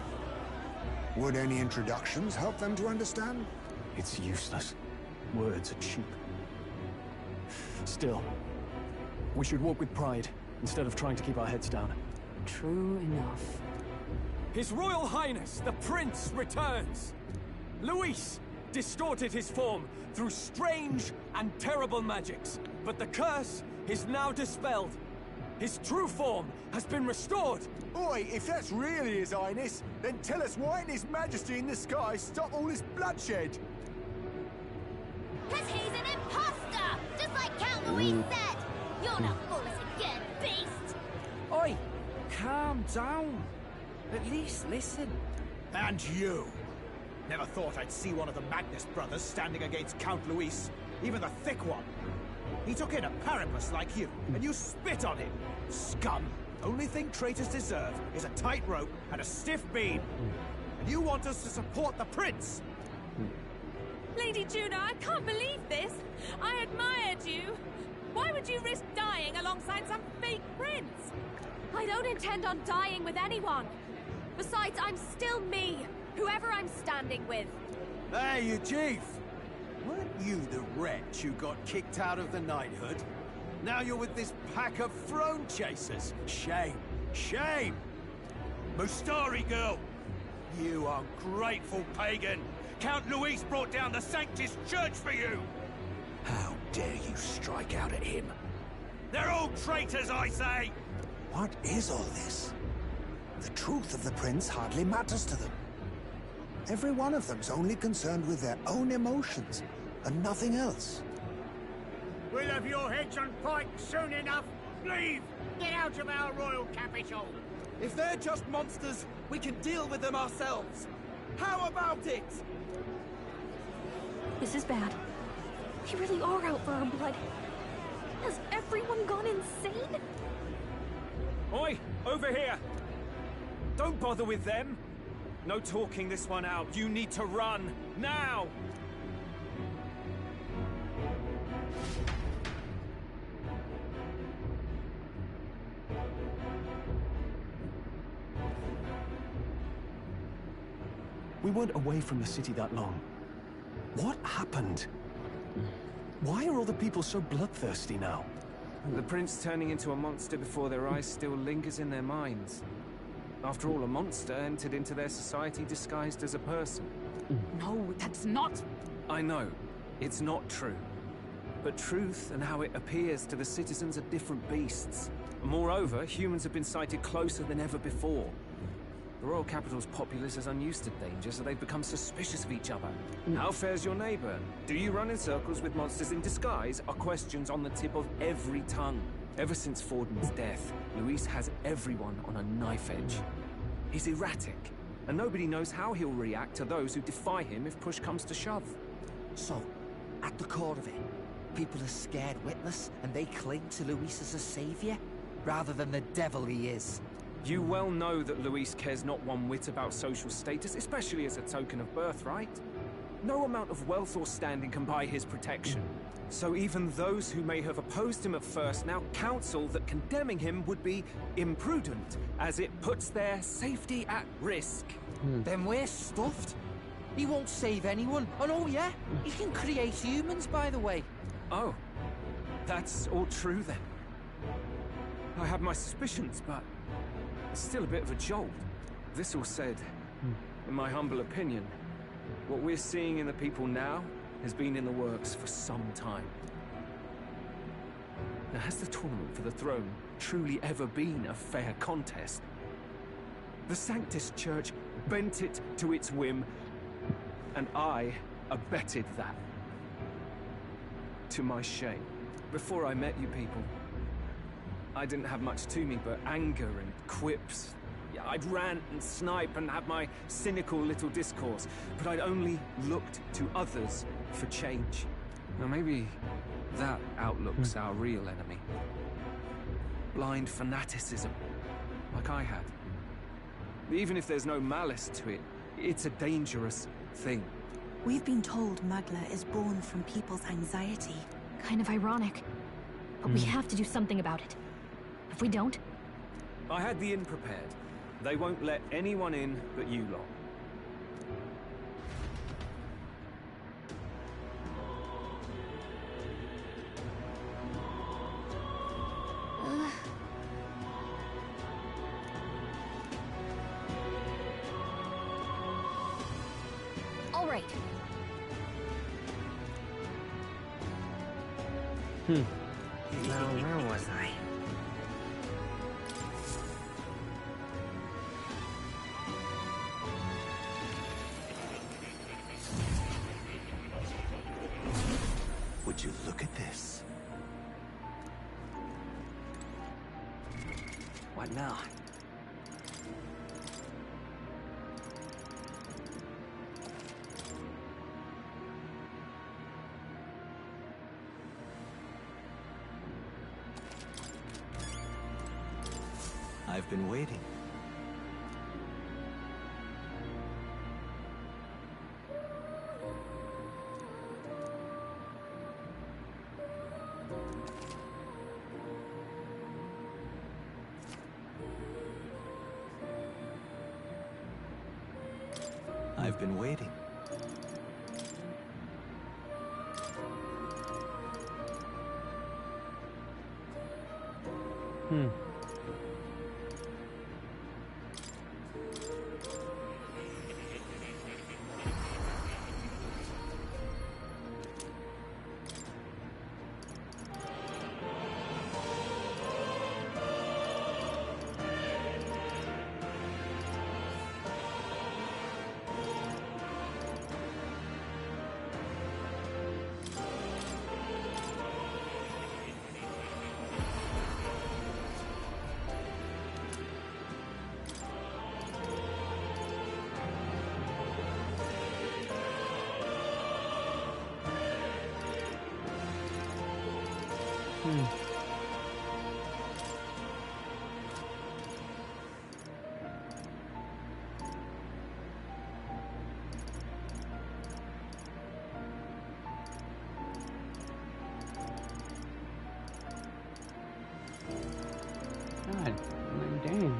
Would any introductions help them to understand? It's useless. Words are cheap. Still, we should walk with pride instead of trying to keep our heads down. True enough. His Royal Highness, the Prince, returns! Luis distorted his form through strange and terrible magics, but the curse is now dispelled. His true form has been restored! Oi, if that's really His Highness, then tell us why ain't His Majesty in the sky stop all this bloodshed? Cause he's an imposter! Just like Count Luis said! You're not foolish again, beast! Oi! Calm down. At least listen. And you! Never thought I'd see one of the Magnus brothers standing against Count Luis, even the thick one. He took in a Paripus like you, and you spit on him. Scum! Only thing traitors deserve is a tight rope and a stiff beam. And you want us to support the prince? Lady Juna, I can't believe this. I admired you. Why would you risk dying alongside some fake prince? I don't intend on dying with anyone. Besides, I'm still me, whoever I'm standing with. Hey, you chief! Weren't you the wretch who got kicked out of the knighthood? Now you're with this pack of throne chasers. Shame. Shame! Mustari girl! You ungrateful pagan! Count Luis brought down the Sanctus Church for you! How dare you strike out at him? They're all traitors, I say! What is all this? The truth of the prince hardly matters to them. Every one of them's only concerned with their own emotions, and nothing else. We'll have your heads on pike soon enough. Leave! Get out of our royal capital! If they're just monsters, we can deal with them ourselves. How about it? This is bad. They really are out for our blood. Has everyone gone insane? Oi! Over here! Don't bother with them! No talking this one out. You need to run. Now! We weren't away from the city that long. What happened? Why are all the people so bloodthirsty now? The prince turning into a monster before their eyes still lingers in their minds. After all, a monster entered into their society disguised as a person. No, that's not... I know. It's not true. But truth and how it appears to the citizens are different beasts. Moreover, humans have been sighted closer than ever before. The royal capital's populace is unused to danger, so they've become suspicious of each other. How fares your neighbor? Do you run in circles with monsters in disguise? Are questions on the tip of every tongue. Ever since Forden's death, Luis has everyone on a knife edge. He's erratic, and nobody knows how he'll react to those who defy him if push comes to shove. So, at the core of it, people are scared witless, and they cling to Luis as a savior, rather than the devil he is. You well know that Luis cares not one whit about social status, especially as a token of birthright. No amount of wealth or standing can buy his protection. So even those who may have opposed him at first now counsel that condemning him would be imprudent, as it puts their safety at risk. Then we're stuffed. He won't save anyone. And oh yeah, he can create humans, by the way. Oh, that's all true then. I have my suspicions, but it's still a bit of a jolt. This all said, in my humble opinion, what we're seeing in the people now has been in the works for some time. Now, has the tournament for the throne truly ever been a fair contest? The Sanctus Church bent it to its whim, and I abetted that. To my shame. Before I met you people, I didn't have much to me but anger and quips. Yeah, I'd rant and snipe and have my cynical little discourse, but I'd only looked to others for change. Now maybe that outlook's our real enemy. Blind fanaticism, like I had. Even if there's no malice to it, it's a dangerous thing. We've been told Magla is born from people's anxiety. Kind of ironic. But we have to do something about it. If we don't... I had the inn prepared. They won't let anyone in but you lot. All right. Now, where was I? Would you look at this? What now? I've been waiting. I've been waiting. God, dang.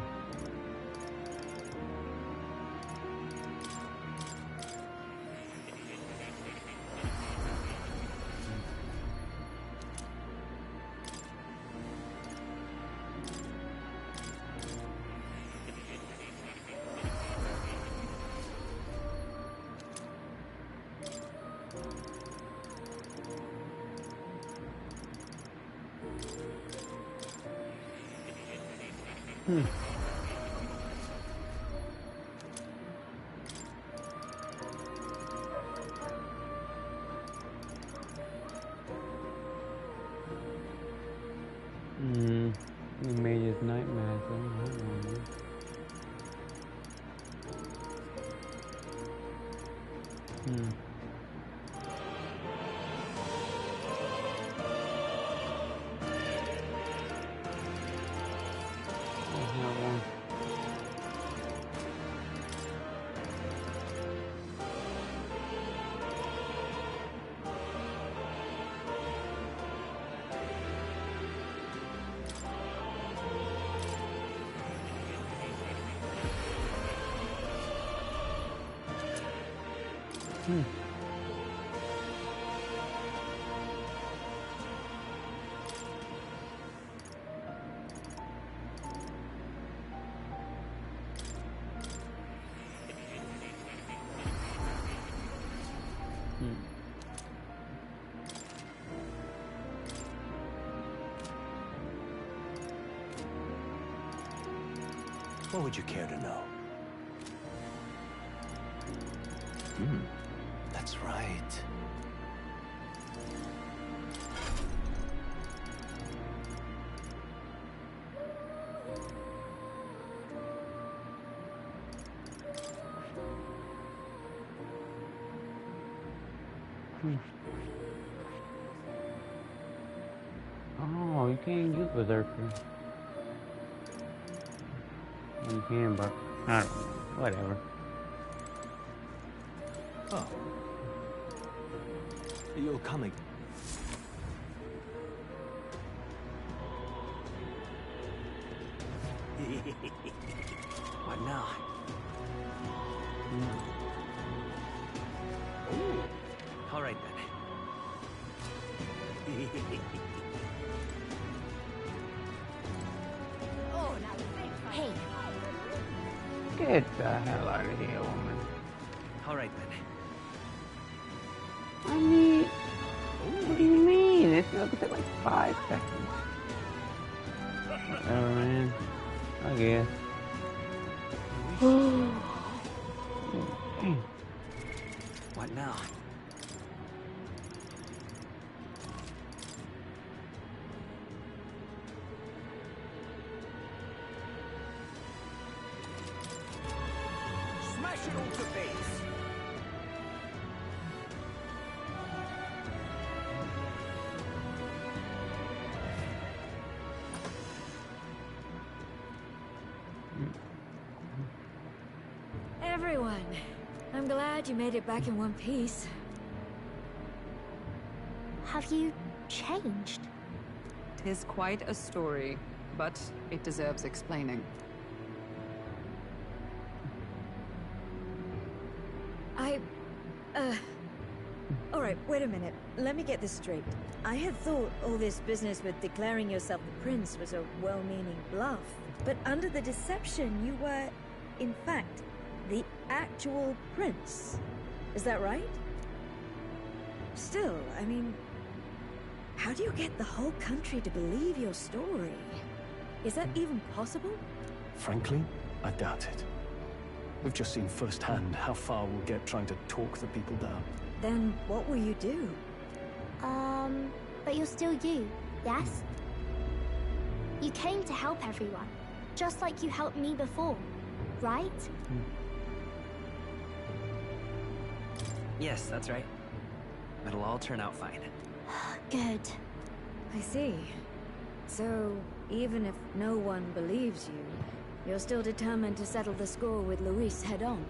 He made his nightmares. What would you care to know? That's right. Oh, you can't use Berserker. You can, but I don't know. Whatever. Oh. You'll come again. What now? All right then. Hey. Get the hell out of here, woman. All right then. I mean, what do you mean? It's gonna take like 5 seconds. Whatever, man. I guess. What now? Smash it all to bits! Everyone, I'm glad you made it back in one piece. Have you changed? 'Tis quite a story, but it deserves explaining. Alright, wait a minute. Let me get this straight. I had thought all this business with declaring yourself the prince was a well-meaning bluff. But under the deception, you were, in fact, the actual prince. Is that right? Still, I mean, how do you get the whole country to believe your story? Is that even possible? Frankly, I doubt it. We've just seen firsthand how far we'll get trying to talk the people down. Then what will you do? But you're still you, yes? You came to help everyone, just like you helped me before, right? Yes, that's right. It'll all turn out fine. Good. I see. So, even if no one believes you, you're still determined to settle the score with Luis head on?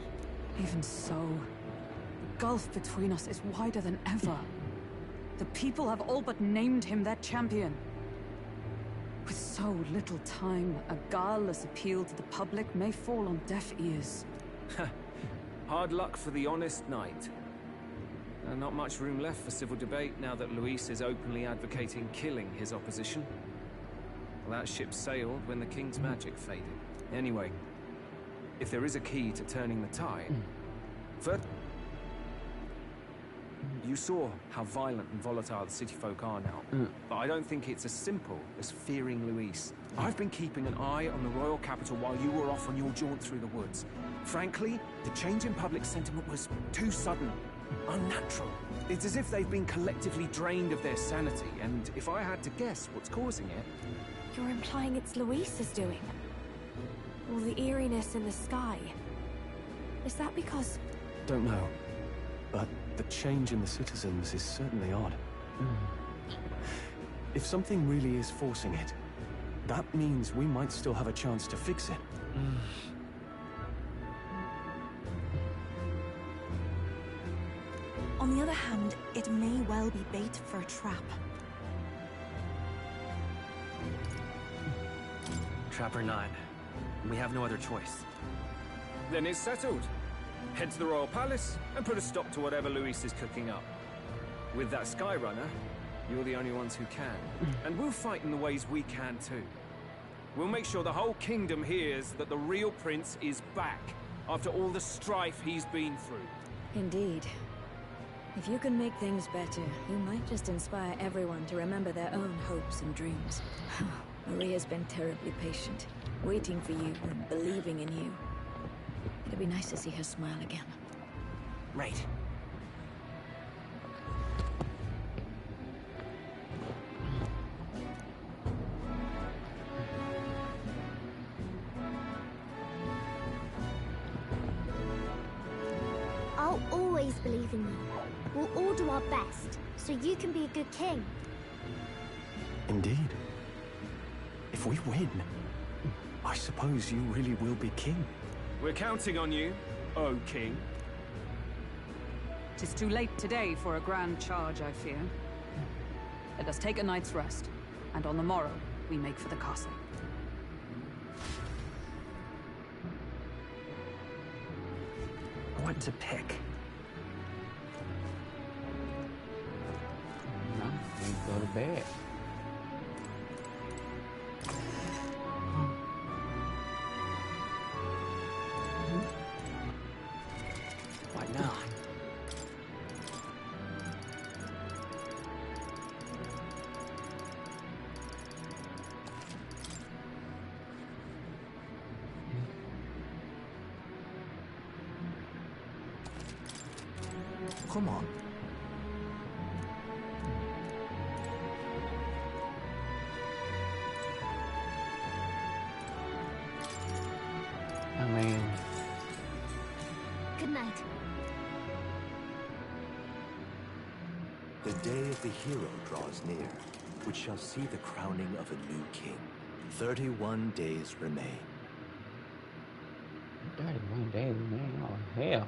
Even so, the gulf between us is wider than ever. The people have all but named him their champion. With so little time, a guileless appeal to the public may fall on deaf ears. Hard luck for the honest knight. Not much room left for civil debate now that Luis is openly advocating killing his opposition. Well, that ship sailed when the king's magic faded. Anyway, if there is a key to turning the tide... First, you saw how violent and volatile the city folk are now. But I don't think it's as simple as fearing Luis. I've been keeping an eye on the royal capital while you were off on your jaunt through the woods. Frankly, the change in public sentiment was too sudden. Unnatural. It's as if they've been collectively drained of their sanity, and if I had to guess what's causing it... You're implying it's Luis's doing? All the eeriness in the sky. Is that because... Don't know. but the change in the citizens is certainly odd. If something really is forcing it, that means we might still have a chance to fix it. On the other hand, it may well be bait for a trap. Trap or not, we have no other choice. Then it's settled. Head to the Royal Palace and put a stop to whatever Luis is cooking up. With that Skyrunner, you're the only ones who can. And we'll fight in the ways we can too. We'll make sure the whole kingdom hears that the real prince is back after all the strife he's been through. Indeed. If you can make things better, you might just inspire everyone to remember their own hopes and dreams. Maria's been terribly patient, waiting for you and believing in you. It'd be nice to see her smile again. Right. I'll always believe in you. We'll all do our best, so you can be a good king. Indeed. If we win, I suppose you really will be king. We're counting on you, O King. 'Tis too late today for a grand charge, I fear. Let us take a night's rest, and on the morrow, we make for the castle. What to pick? No, we go to bed. Why not? Come on. I mean... Good night. The day of the hero draws near, which shall see the crowning of a new king. 31 days remain. 31 days, man. Oh, hell.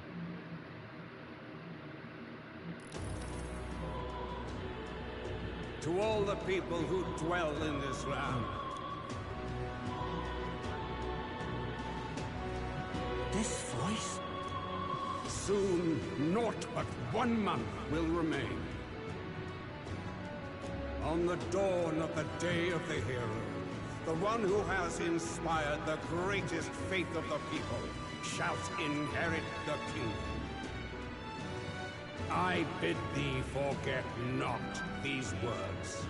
To all the people who dwell in this land. This voice? Soon, naught but 1 month will remain. On the dawn of the day of the hero, the one who has inspired the greatest faith of the people shall inherit the kingdom. I bid thee forget not these words.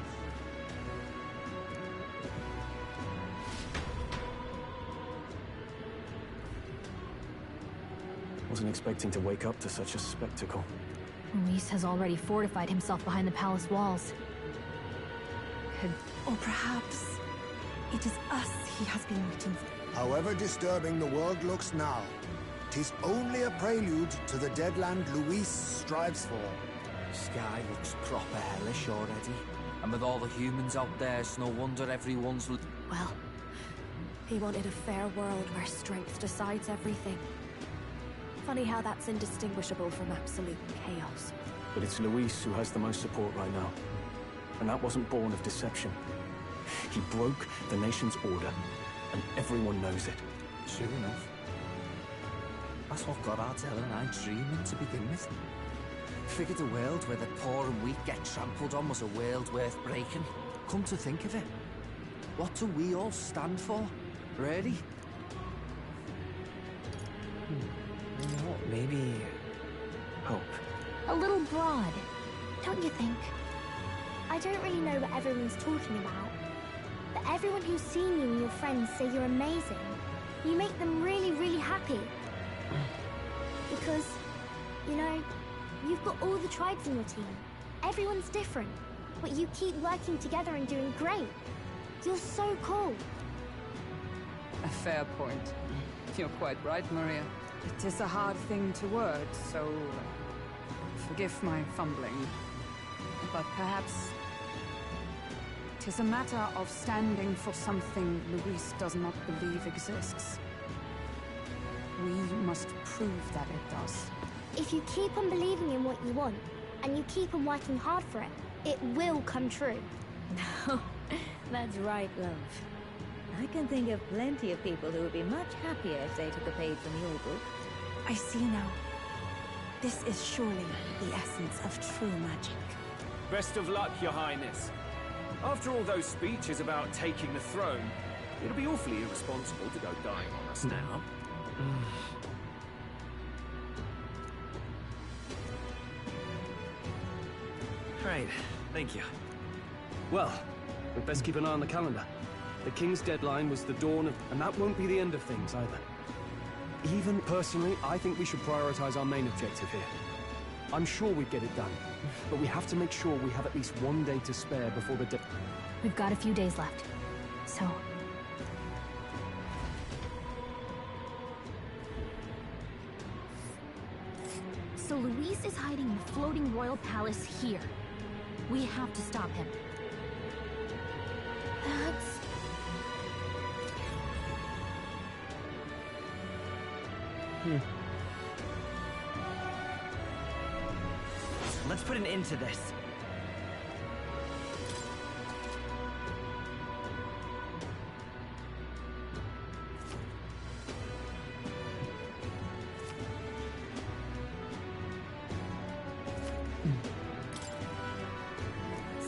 Wasn't expecting to wake up to such a spectacle. Luis has already fortified himself behind the palace walls. Or perhaps it is us he has been waiting for. However disturbing the world looks now, 'tis only a prelude to the deadland Luis strives for. Sky looks proper hellish already. And with all the humans out there, it's no wonder everyone's... Well, he wanted a fair world where strength decides everything. Funny how that's indistinguishable from absolute chaos. But it's Luis who has the most support right now. And that wasn't born of deception. He broke the nation's order, and everyone knows it. True enough. That's what got Ardell and I dreaming to begin with. Figured a world where the poor and weak get trampled on was a world worth breaking. Come to think of it, what do we all stand for, really? You know, maybe... hope. A little broad, don't you think? I don't really know what everyone's talking about, but everyone who's seen you and your friends say you're amazing. You make them really, really happy. Because, you know, you've got all the tribes in your team. Everyone's different, but you keep working together and doing great. You're so cool. A fair point. You're quite right, Maria. It is a hard thing to word, so... forgive my fumbling, but perhaps 'tis a matter of standing for something Luis does not believe exists. We must prove that it does. If you keep on believing in what you want, and you keep on working hard for it, it will come true. That's right, love. I can think of plenty of people who would be much happier if they took a page from your book. I see now. This is surely the essence of true magic. Best of luck, Your Highness. After all those speeches about taking the throne, it'll be awfully irresponsible to go dying on us now. Right, thank you. Well, we'd best keep an eye on the calendar. The King's deadline was the dawn of... and that won't be the end of things, either. Even personally, I think we should prioritize our main objective here. I'm sure we'd get it done, but we have to make sure we have at least one day to spare before the We've got a few days left, so... So Luis is hiding in the floating royal palace here. We have to stop him. That's... Let's put an end to this.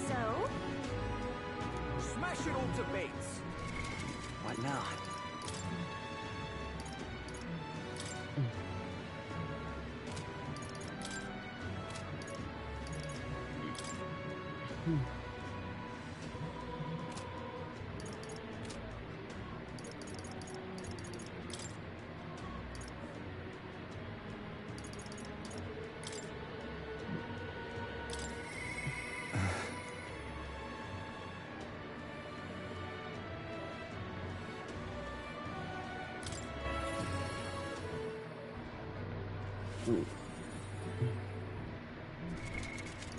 So? Smash it all to bits! What now?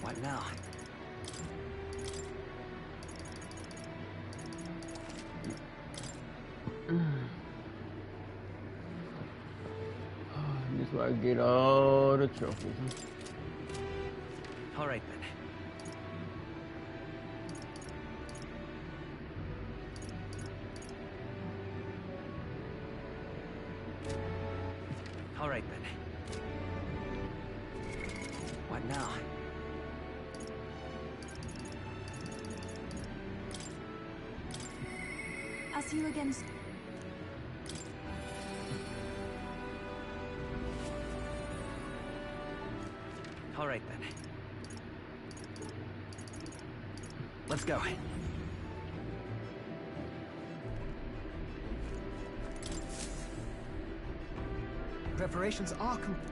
What now? This is where I get all the trophies. All right, then. All right, then. What now? I'll see you again. All right, then. Let's go. Preparations are complete.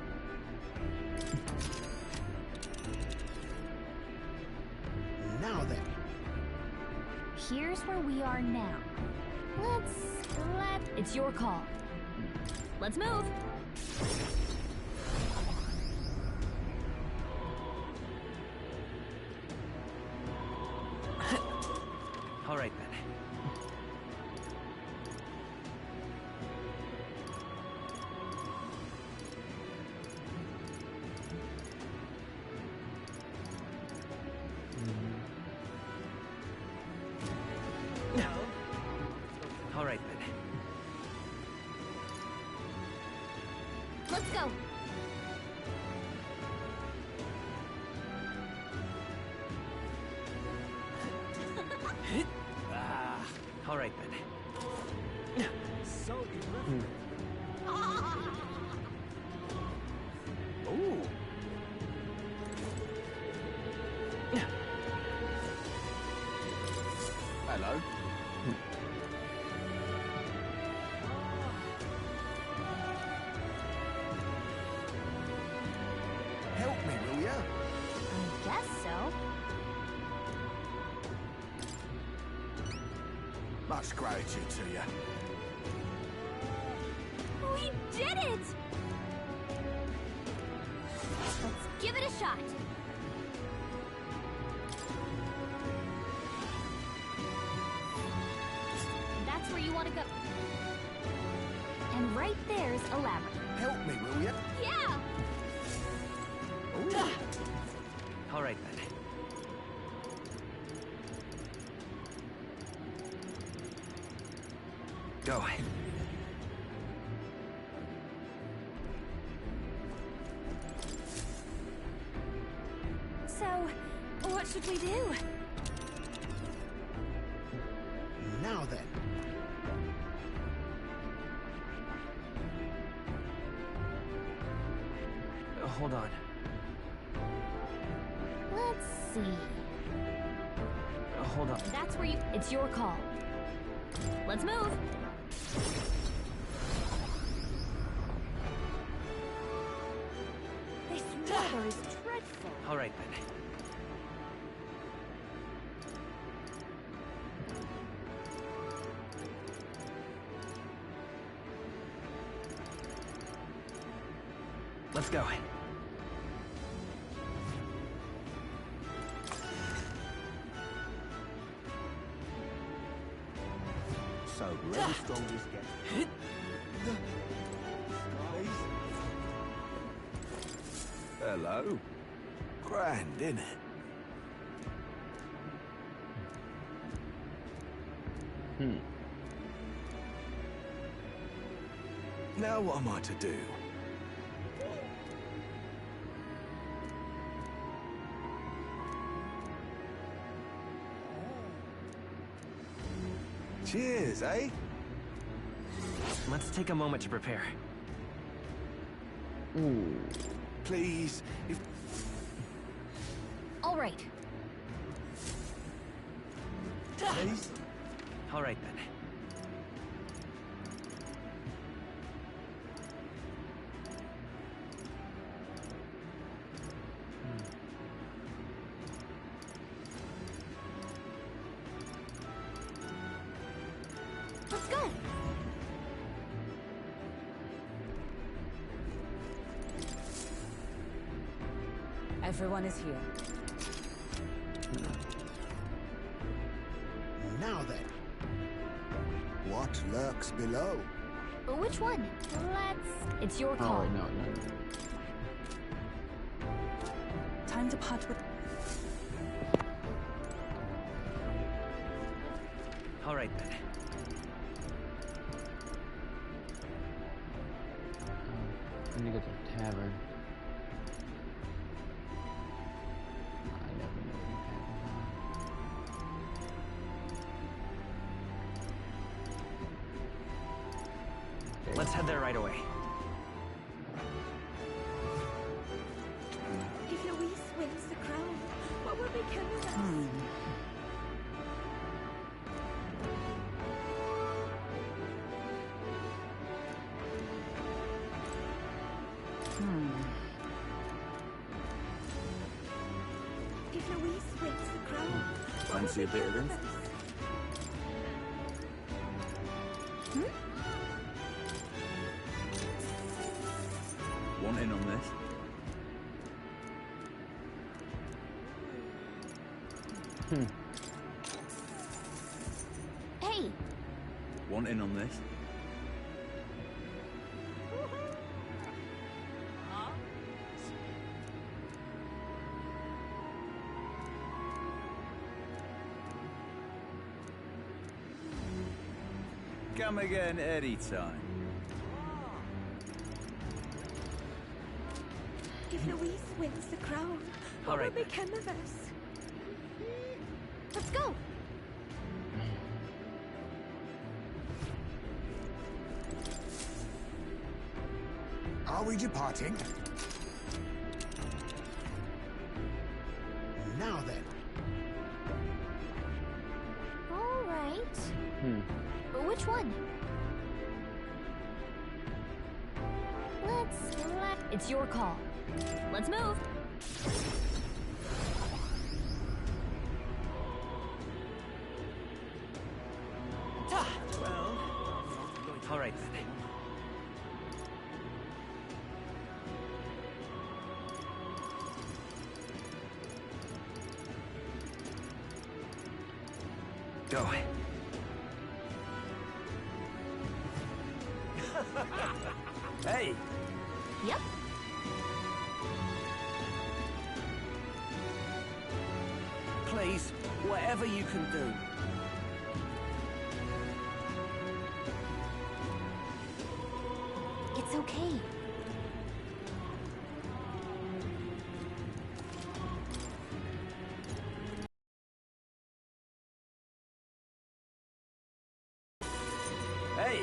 Now then. Here's where we are now. It's your call. Let's move! All right, then. All right, then. Let's go! All right, then. So irreverent. Ooh. Hello. Help me, will ya? I guess so. Much gratitude to you. We did it! Let's Give it a shot. That's where you want to go. And right there's a ladder. Help me, will you? Yeah! All right, then. Go. So, what should we do? Now then. Hold on. Let's see. Hold on. That's where you... It's your call. Let's move. This weather is dreadful. All right, then. Let's go. So, whoever strongest gets... Hello. Grand, innit? Now what am I to do? Cheers, eh? Let's take a moment to prepare. Ooh. Please, if... All right. Please? All right, then. Let's go. Everyone is here. Now then. What lurks below? Which one? Let's... It's your call. Oh, no. Time to part with... All right, then. I need to go to the tavern. Let's head there right away. If Luis wins the crown, what will become of us? If Luis wins the crown, what Fancy will a bit of become them? of us? Want in on this? Hey! Want in on this? Come again anytime. If Luis wins the crown, All what right, will then. become of us? Let's go! Are we departing? Now then. All right. Which one? It's your call. Let's move. Well... All right, then. Go. Hey! Yep. Please, whatever you can do. It's okay. Hey!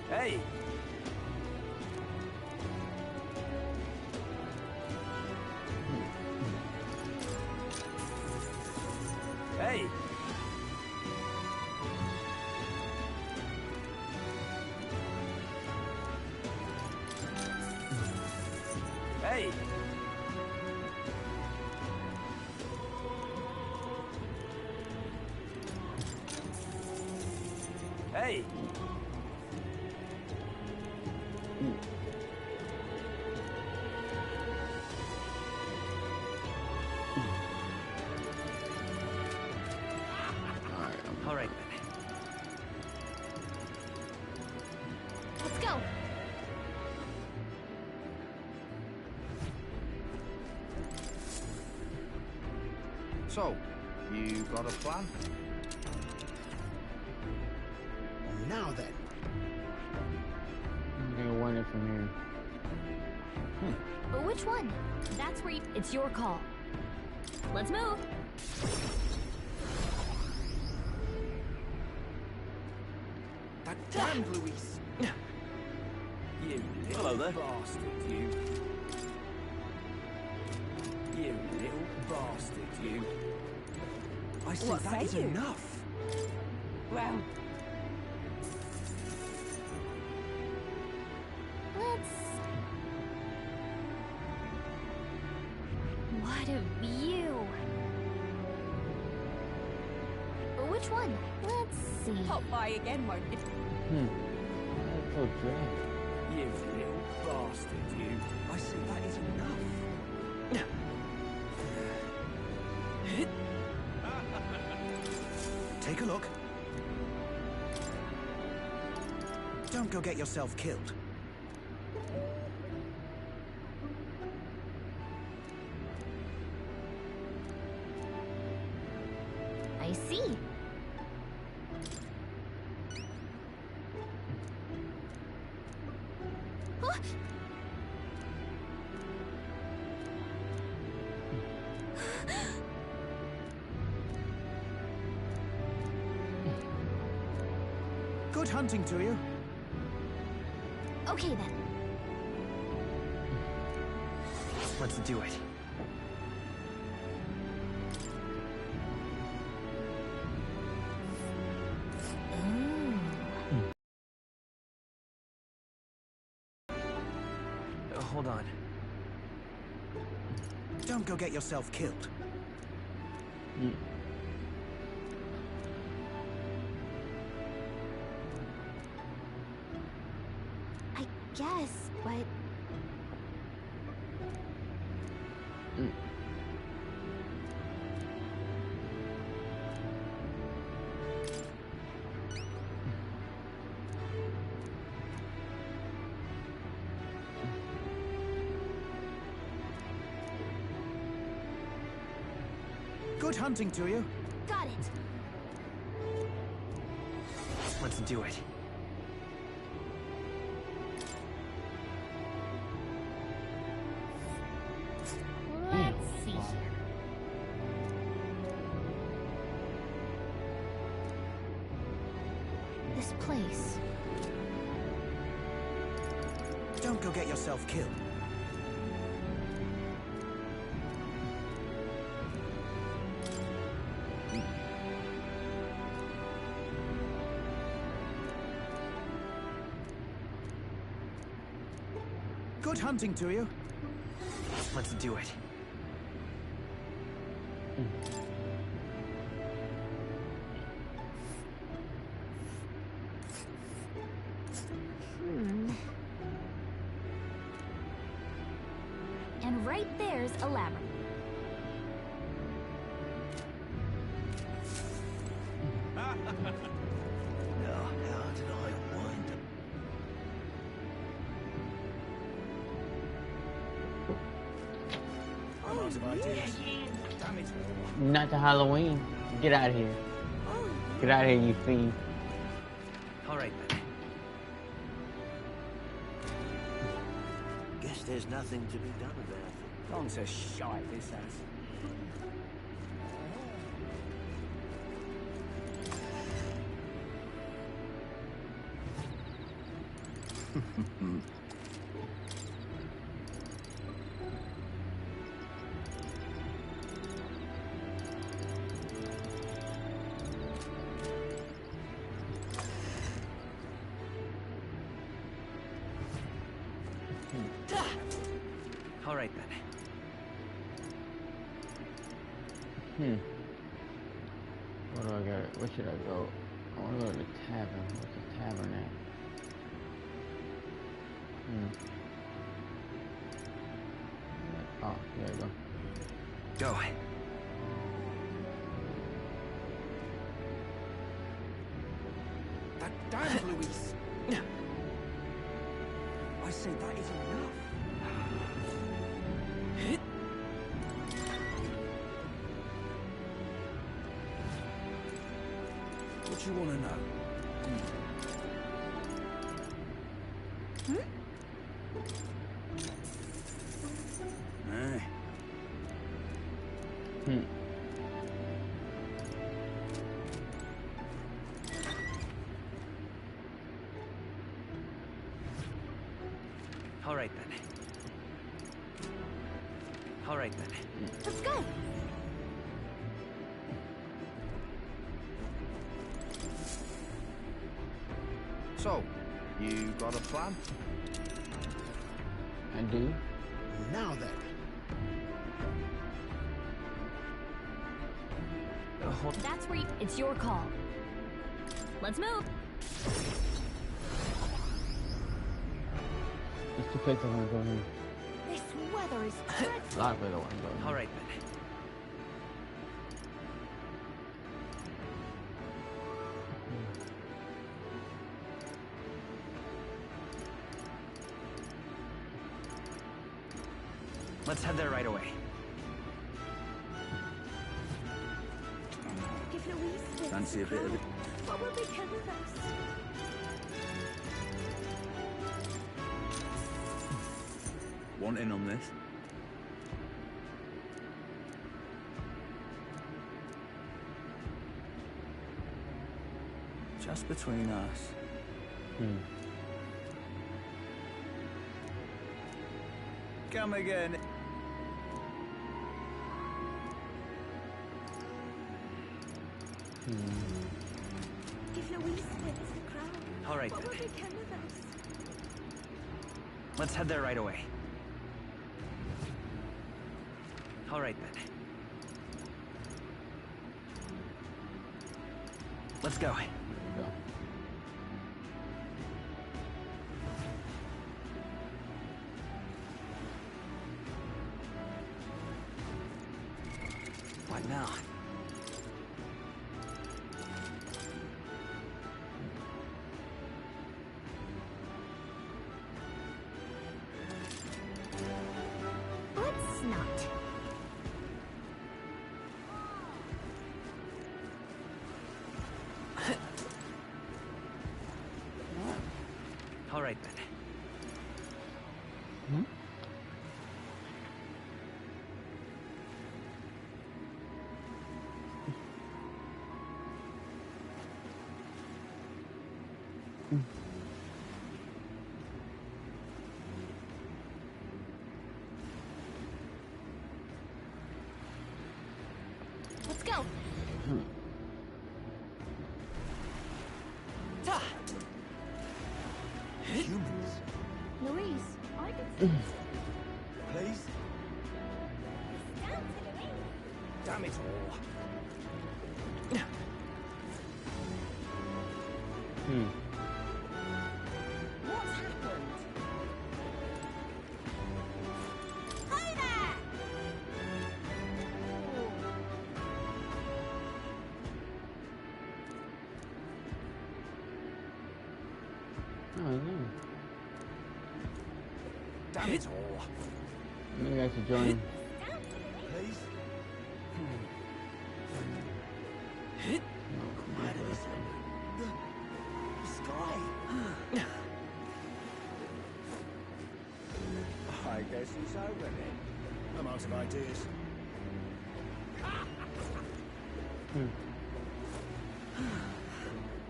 Hey! Hey! Hey! Hey! All right, then. Let's go. So, you got a plan? Now then. I'm gonna want it from here. But which one? That's where it's your call. Let's move. That damned Luis! You little bastard, you. You little bastard, you. I say What that say is you? enough. Well, Let's... What a view. But which one? Let's see. pop by again, won't it? That's so dry. You little bastard, you. I say that is enough. Take a look. Don't go get yourself killed. I see. Huh? Good hunting to you. Okay then. Let's do it. Hold on. Don't go get yourself killed. I guess, but... Good hunting to you. Got it. Let's do it. Let's see here. This place. Don't go get yourself killed. Good hunting to you. Let's do it. And right there's a labyrinth. Now, how did I wind up? Oh, not to Halloween. Get out of here. Get out of here, you fiend. All right, then. Guess there's nothing to be done about it. Gone to shite, this has. All right, then. Where do I go? Where should I go? I want to go to the tavern. What's the tavern at? Oh, there you go. Go. That damn Luis. I say that is enough. What you want to know? All right, then. All right, then. Let's go. So, you got a plan? I do. Now then. That's where it's your call. Let's move. There's two places I want to go here. This weather is A dreadful. lot of places I want to go here. All right, then. Let's head there right away. If Louise wins Fancy a the bit of crown, it? what will become of us? Want in on this? Just between us. Come again. If Louise wins the crown, All right, what then. will become of us? Let's head there right away. All right, then. Let's go. Go. What now? Let's not. All right, then. Let's go. Humans. Louise, I can see. Please? Damn it all. What's happened? Hi there! Oh, no. Damn it all. Maybe I should join. Please? I guess he's over it. I'm out of ideas.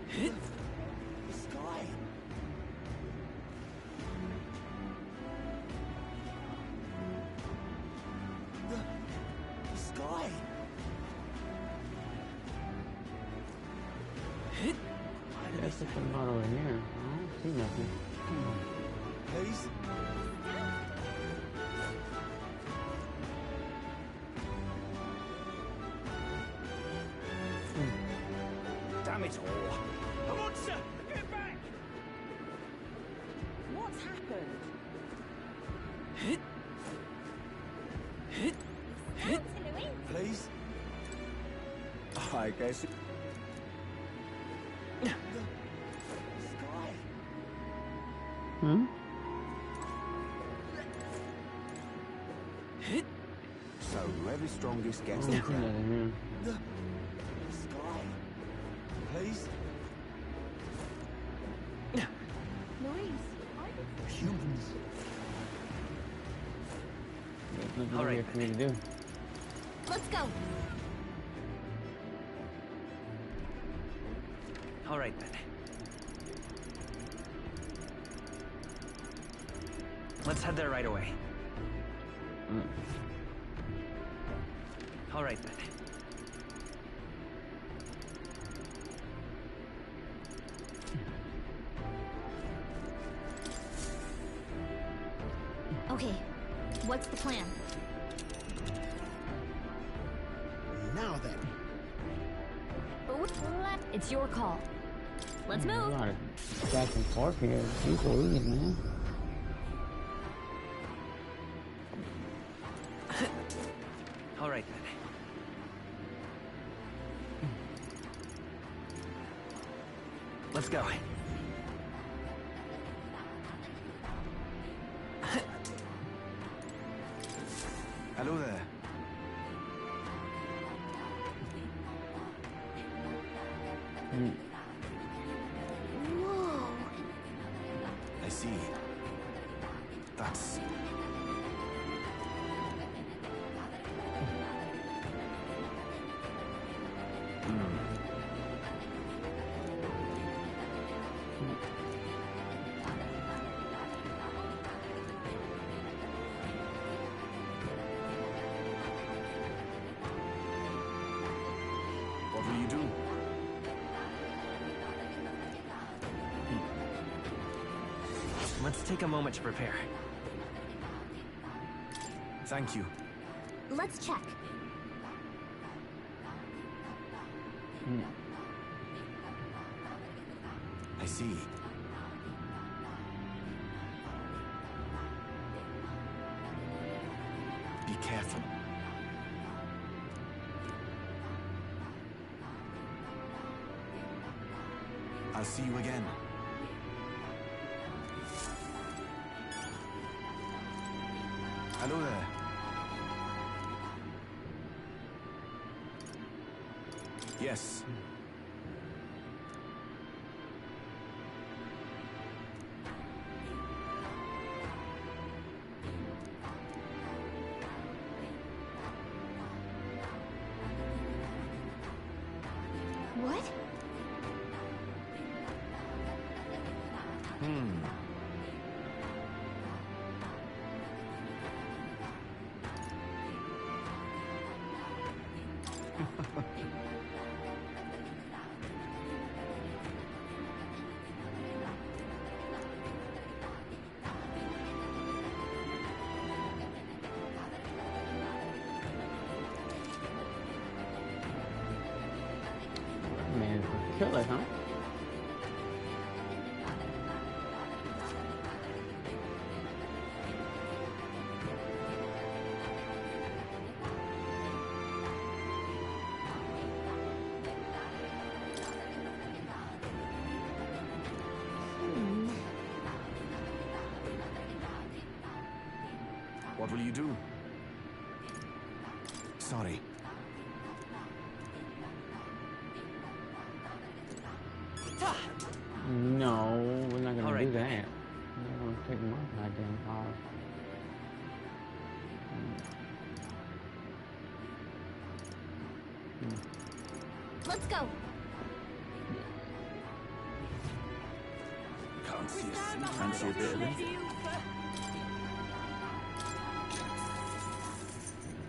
The sky. The sky. There's something about over here. I don't see nothing. Come on. Please? Damn it all. A monster! Get back! What's happened? Please? I guess. Hmm? So whoever's strongest gets Oh, the I see nothing here. The sky. Please? Louise, Humans. There's nothing here for me to do. let's go. All right then. Let's head there right away. All right then. Okay, what's the plan? Now then. It's your call. Let's There's move. a lot of back and forth here. People leave, man. All right then. Let's go. Hello there. Whoa. I see. That's... What will you do? Let's take a moment to prepare. Thank you. Let's check. I see. Be careful. I'll see you again. Hello there. Yes. What? kill us, huh? What will you do? Sorry. No, we're not gonna All right, do that. We're gonna take my goddamn power. Let's go. Fancy a bit of it?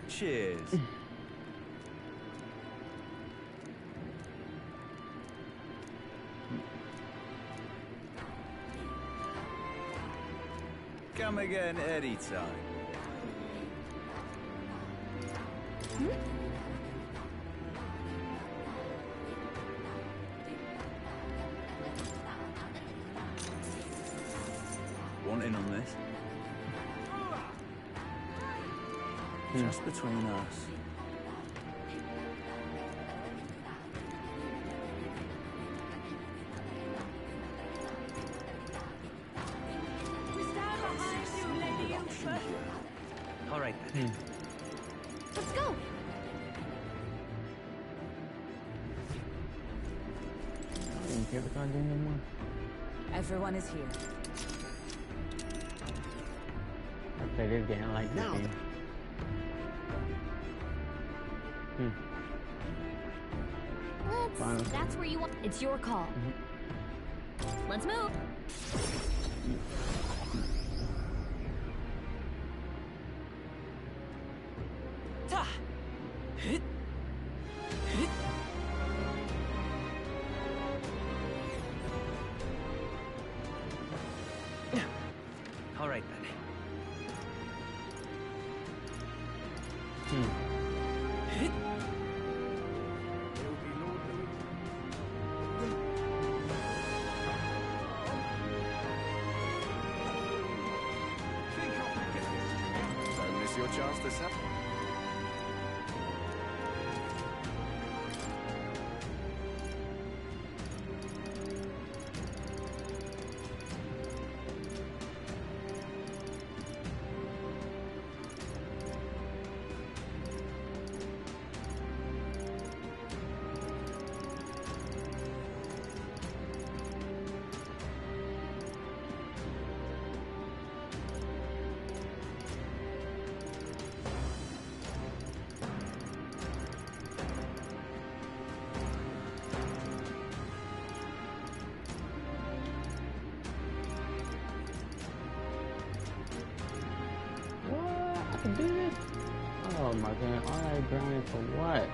Cheers. Come again anytime. Want in on this? Just between us. All right then. Let's go. I didn't care what I do anymore. Everyone is here. I play this game. I like this game. That's where you want. It's your call. Let's move. All right then. Don't miss your chance to settle. Do this? Oh my god, all that grinding for what?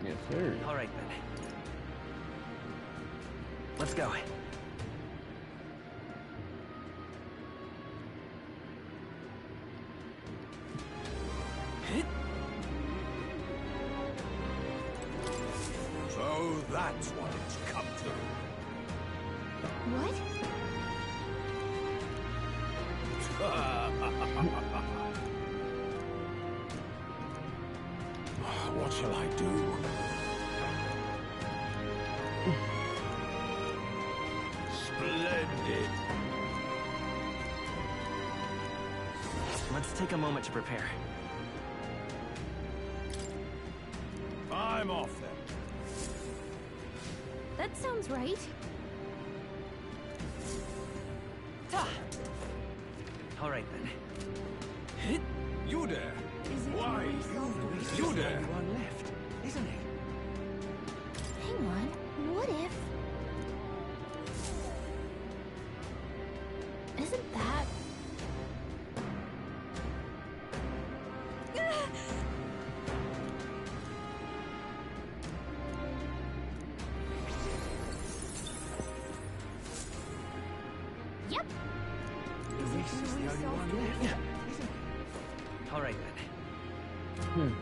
Yes, sir. All right then. Let's go. So that's what it's come to. What? What shall I do? Splendid. Let's take a moment to prepare. I'm off then. That sounds right. All right then. You there? Why you there? One left, isn't it? Hang on. What if... Isn't that... Luis is the only one left, isn't it? All right then.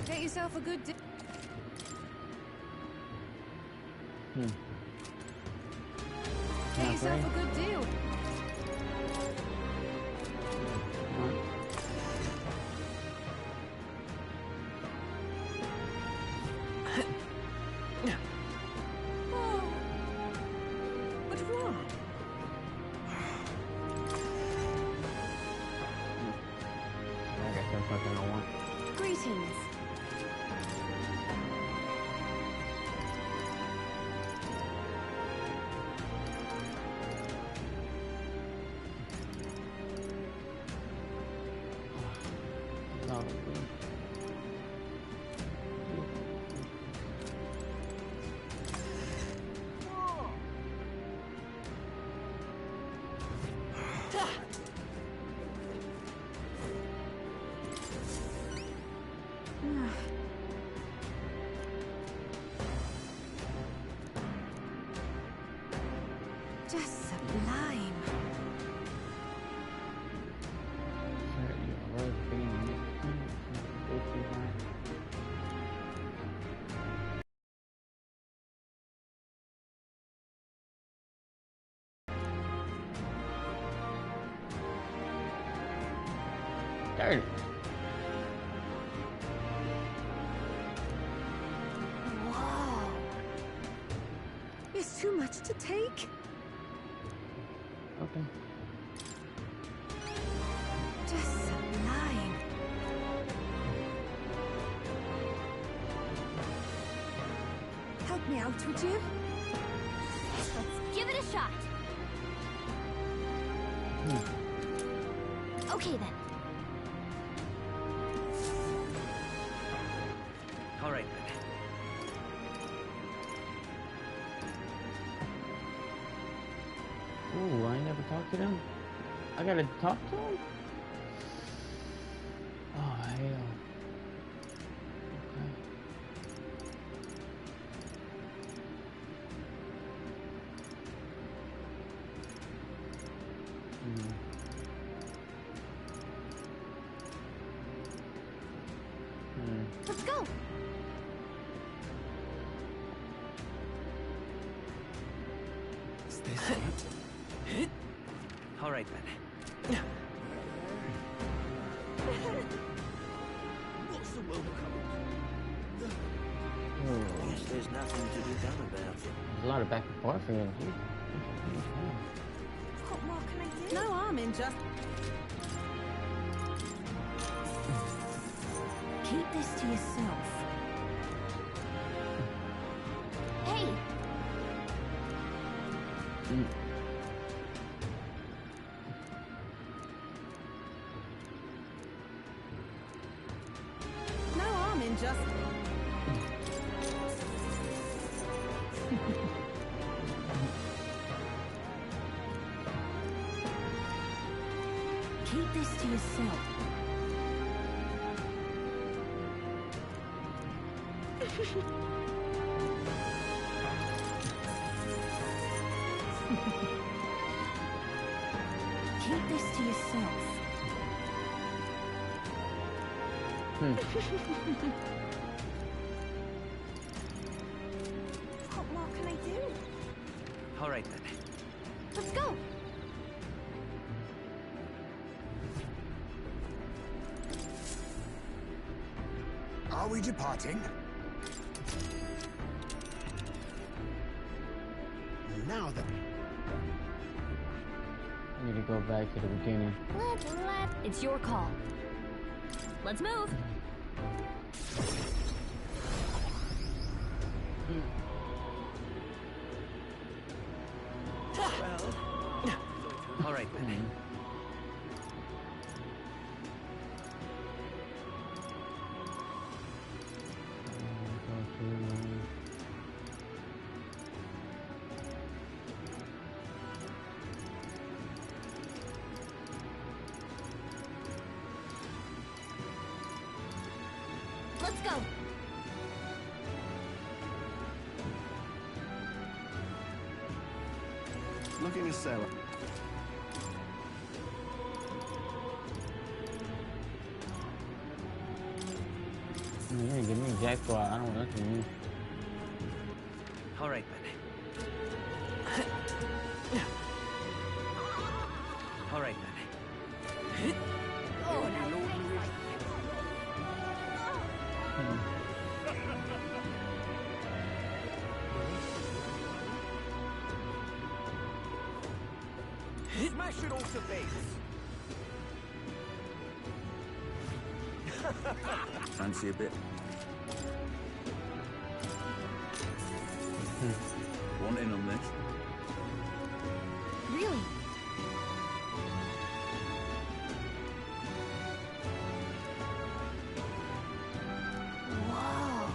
Get yourself a good Get yourself a good deal. What's wrong? I guess that's something I want. Greetings. No. Just sublime. Darn it. Whoa. It's too much to take. Okay. Just sublime. Help me out, would you? Let's give it a shot. Okay then. All right then. Ooh, I ain't never talked to them. I gotta talk to them? Oh, hell. Okay. Let's go. Is this it? All right then. What's the world coming? Guess there's nothing to be done about it. There's a lot of back and forth here. What more can I do? No harm in just... Keep this to yourself. Hey, No harm in just... Keep this to yourself. Keep this to yourself. What more can I do? All right then. let's go. Are we departing? Now then. I need to go back to the beginning. It's your call. Let's move. All right then. Let's go. Looking a sailor. You're gonna give me jack squad. I don't want nothing to use. All right then. All right then. Oh, no. Smash it all to bits. Fancy a bit? Want in on this? Really? Whoa.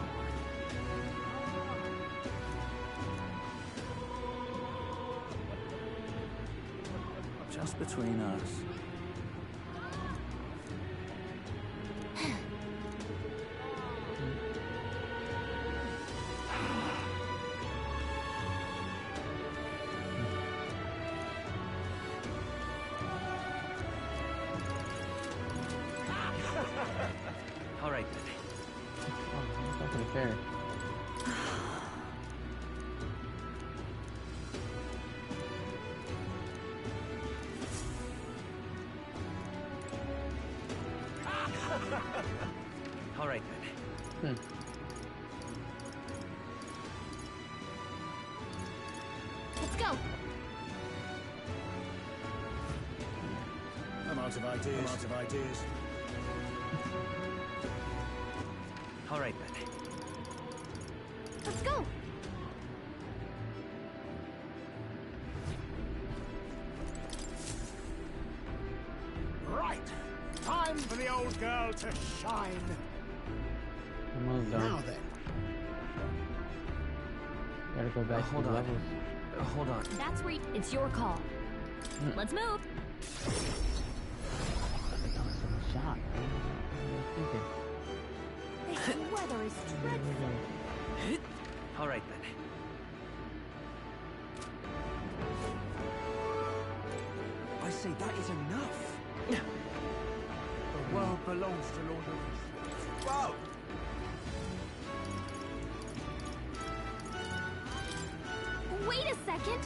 Just between us. All right then. Oh, that's not pretty fair. All right then. Let's go. I'm out of ideas. I'm out of ideas. All right then. Let's go. Right. Time for the old girl to shine. Almost done. Now then. Gotta go back to Hold the on. levels. Hold on. That's it's your call. Let's move. Shot. This weather is dreadful. All right then. I say that is enough. The world belongs to Lord Luis. Whoa! Wait a second.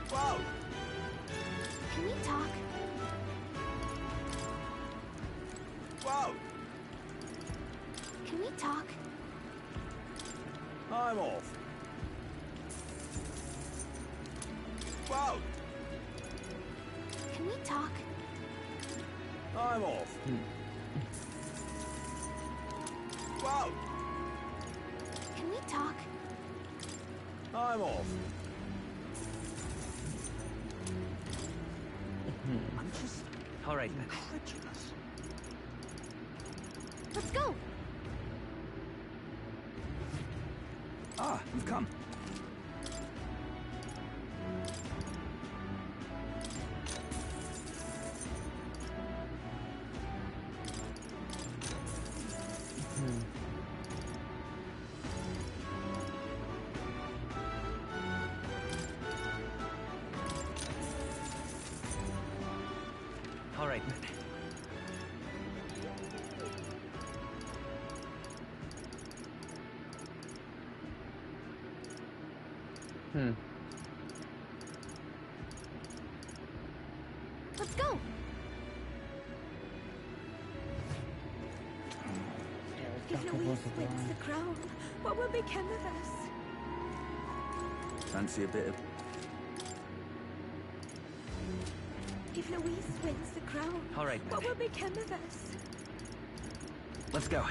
Whoa! Can we talk? Whoa! Can we talk? I'm off. Whoa! Can we talk? I'm off. Whoa! Can we talk? I'm off. I'm just All right then. incredulous. Let's go. Ah, you've come. All right then. Let's go. If Luis wins the crown, what will become of us? Fancy a bit of... If Luis wins the crown, All right what then. will become of us? Let's go.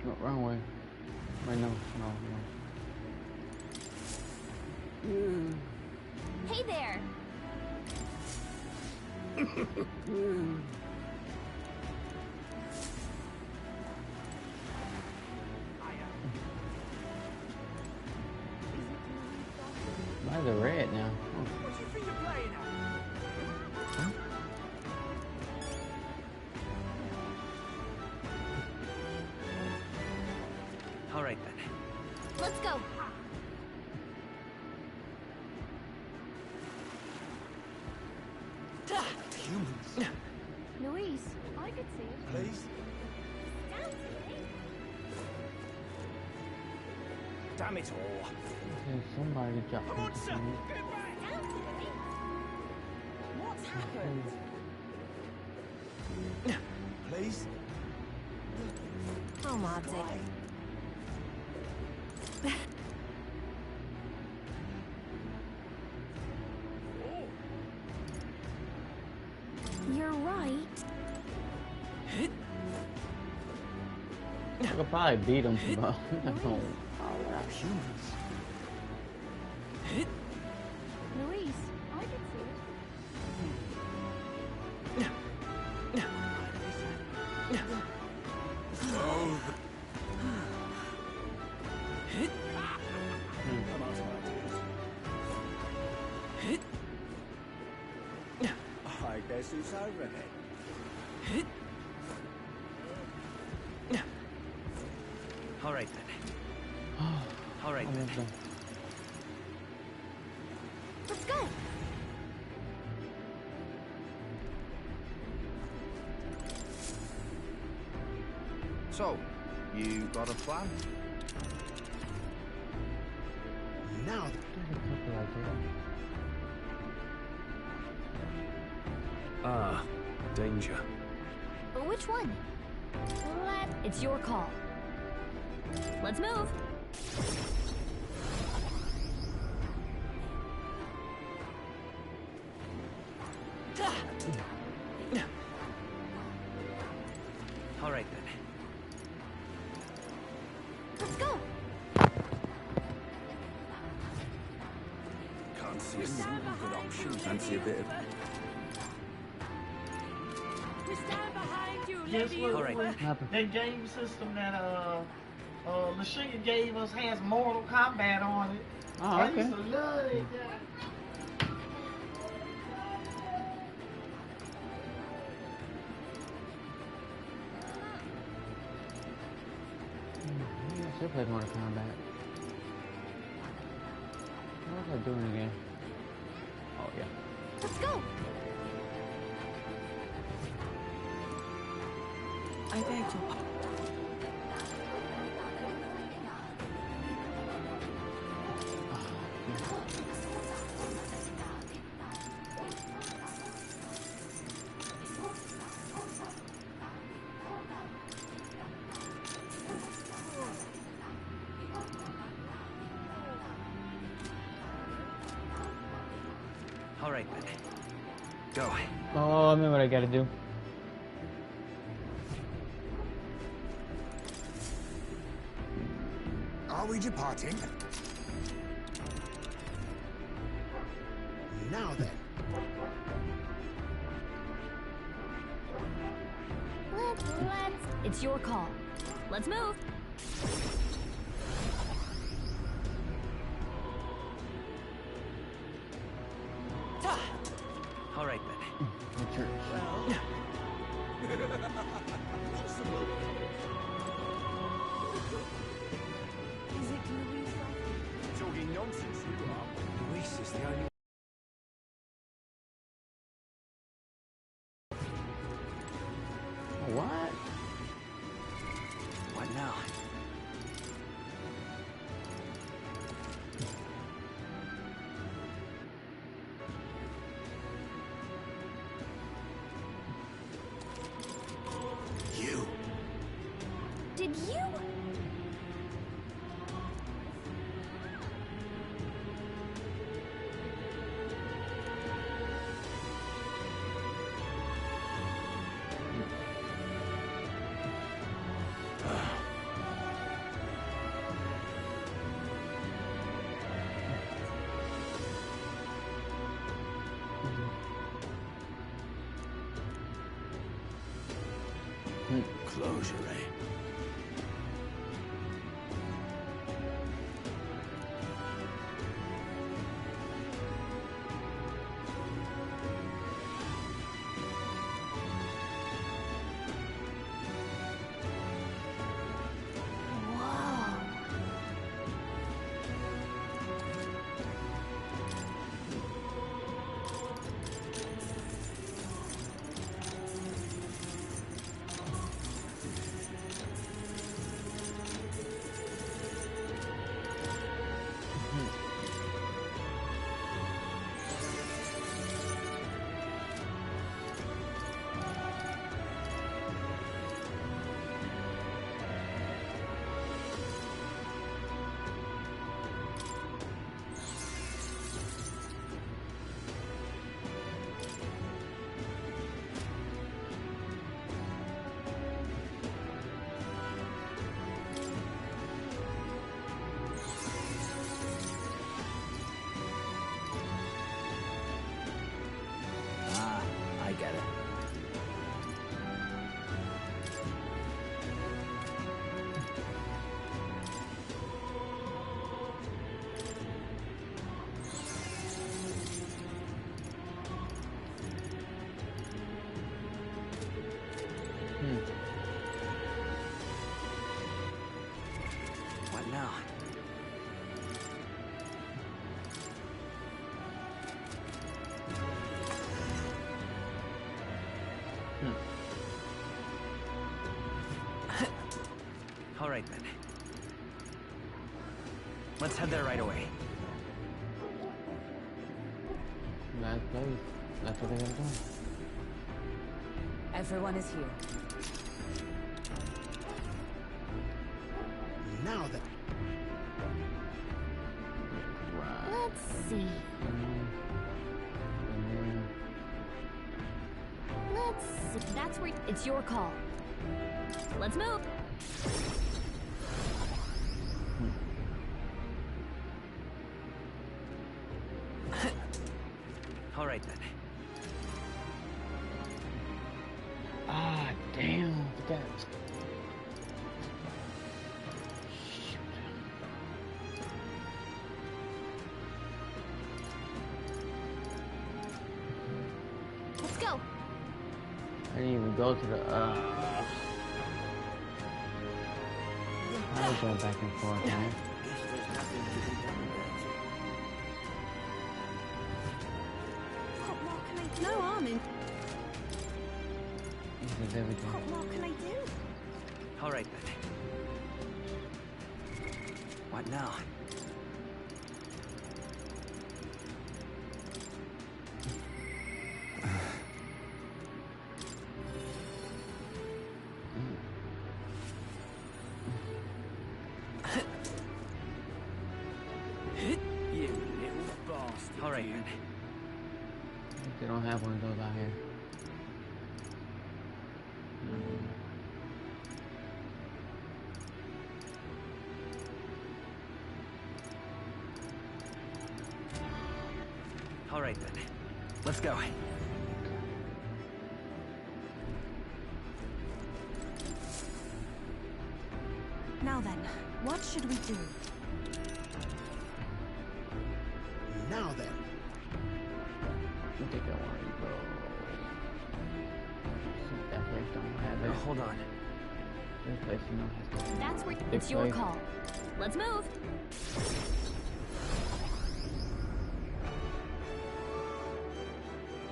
No, wrong way. Wait, no. Hey there. Why is it red now? What do you think you're playing at? All right then. Let's go. Louise, I could see it. Please? Damn it all. Okay, somebody dropped Come on, sir! me. Get back! What's happened? Please? Oh, Marty. You're right. I could probably beat him, but I'm not gonna power up humans. Louise, I could see it. I guess it's over then. All right then. All right then. Let's go. So, you got a plan? Now Ah, danger. Which one? It's your call. Let's move. All right then. Let's go. Can't see a single good option. Fancy a bit of... We stand behind you, Guess lady. what? That game system that Lashia gave us has Mortal Kombat on it. Oh, I okay. used to love it. I should play Mortal Kombat. What was I doing again? Oh, yeah. Let's go. I beg your pardon. All right then. Go. Oh, I remember what I gotta do. Are we departing? Now then. Let's. It's your call. Let's move. All right then. Is it Louise? Talking nonsense, you are. Luis is the only... What? What now? You. Did you? Closure, eh? What now? All right then. Let's head there right away. Nice place. That's what they're gonna do. Everyone is here. Now then. Let's see. Let's see. That's where it's your call. Let's move. All right then. Ah, damn. That. Let's go. I didn't even go to the. I was going back and forth, man. What more can I do? No harm in. This is everything. What more can I do? All right then. What now? You little bastard. All right then. They don't have one of those out here. All right then. Let's go. Now then, what should we do? Now then. I think I want to go. That place don't have it. Hold on. This place, you know, has to. That's where Big it's your place. call. Let's move.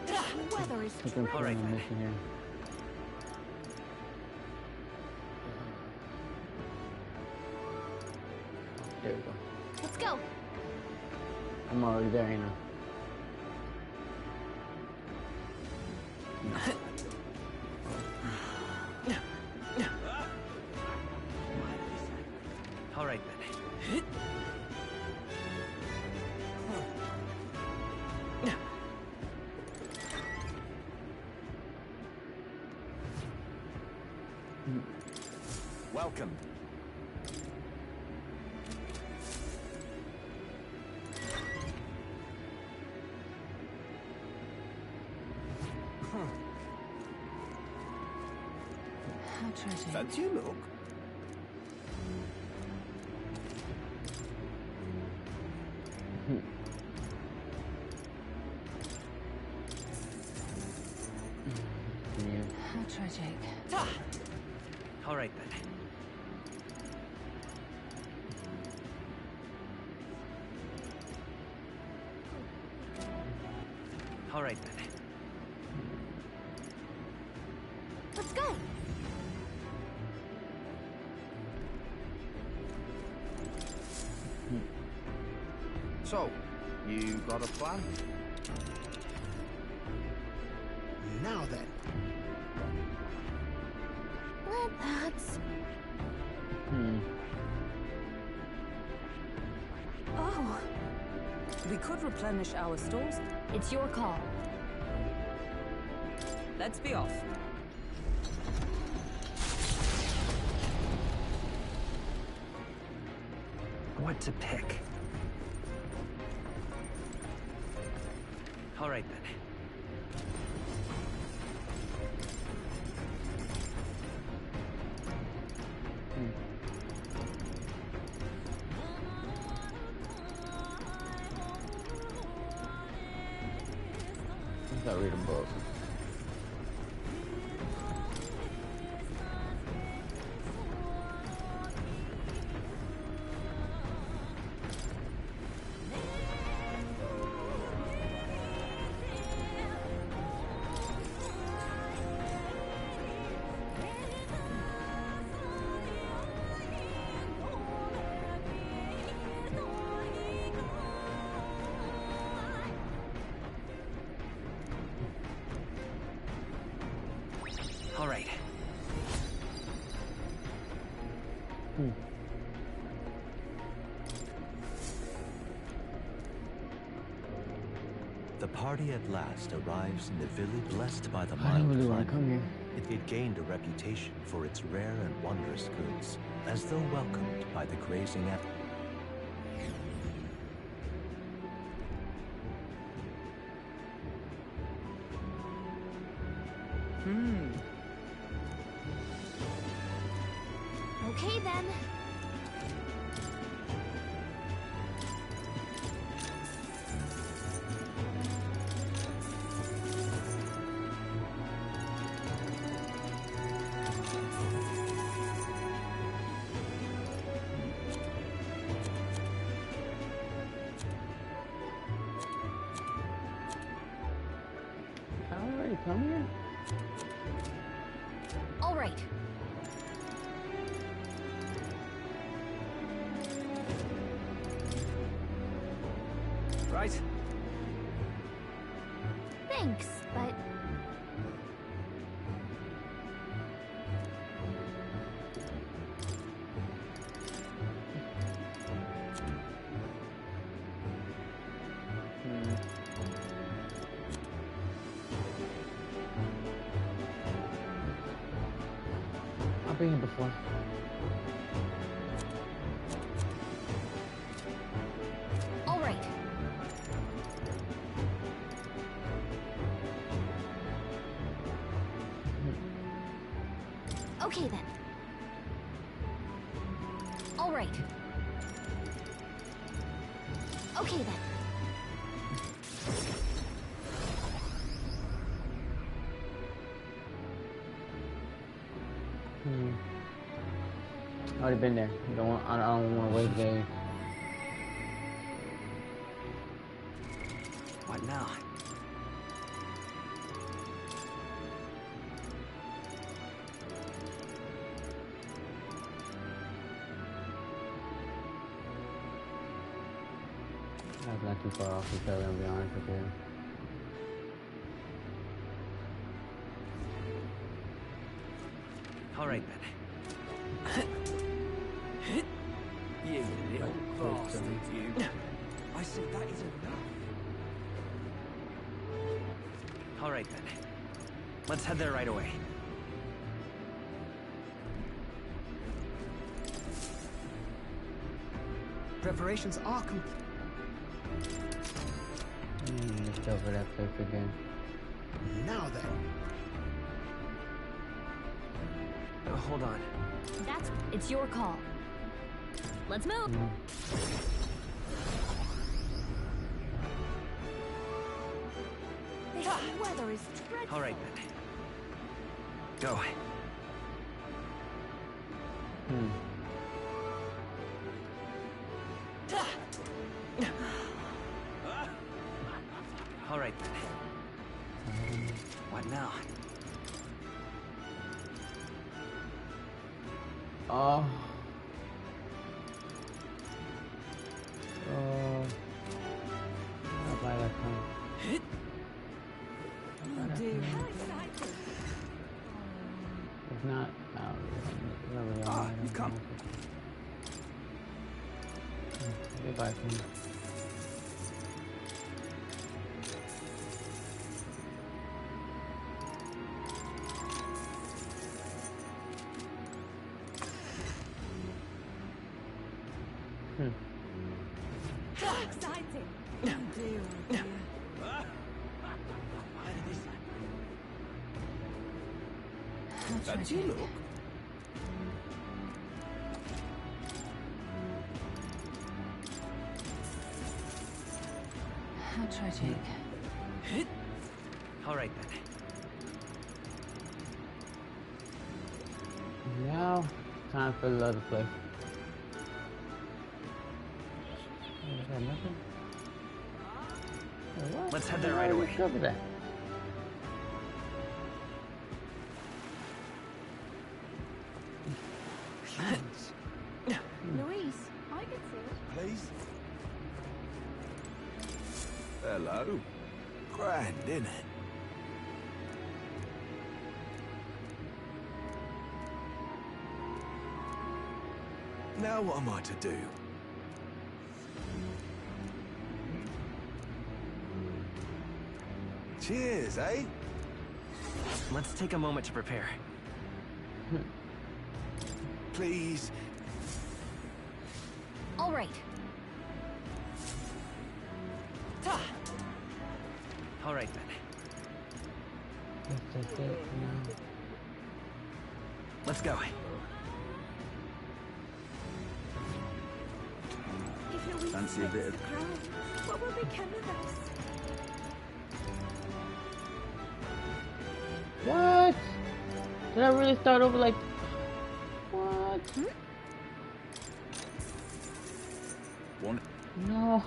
The weather is Looking for All right, a then. mission here. There we go. Let's go. I'm already there, you know. All right then. Welcome. How tragic. Fancy a look? How tragic. All right then. All right then. Let's go. So, you got a plan? Now then. Let's. Oh. We could replenish our stores. It's your call. Let's be off. What to pick? All right then. Let's not read a book. The party at last arrives in the village blessed by the I mild really want to come climate. here. It gained a reputation for its rare and wondrous goods, as though welcomed by the grazing animals. Okay then. I already come here? All right. Right? Thanks, but I've been here before. all right. Okay then. All right. Okay then. Already been there. I don't want to wait there. What now? That's not too far off each other, to be honest with you. All right then. You little bastard, you. I said that is enough. All right then. Let's head there right away. Preparations are complete. Just over that place again. Now then. Hold on. It's your call. Let's move. This weather is dreadful. All right then. Go. All right then. What now? Oh. How about that time? If not, You've come. Goodbye for me. Exciting. Oh dear, oh dear. Don't you look? How tragic. All right then. Now, time for the other place. Is that nothing? What? Let's head there right away. Cover that. Louise, I can see it. Please? Hello. Grand, isn't it? Now what am I to do? Cheers, eh? Let's take a moment to prepare. Please. All right. All right then. Let's go. Fancy a bit of what will become of us? What? Did I really start over like... What? One. No,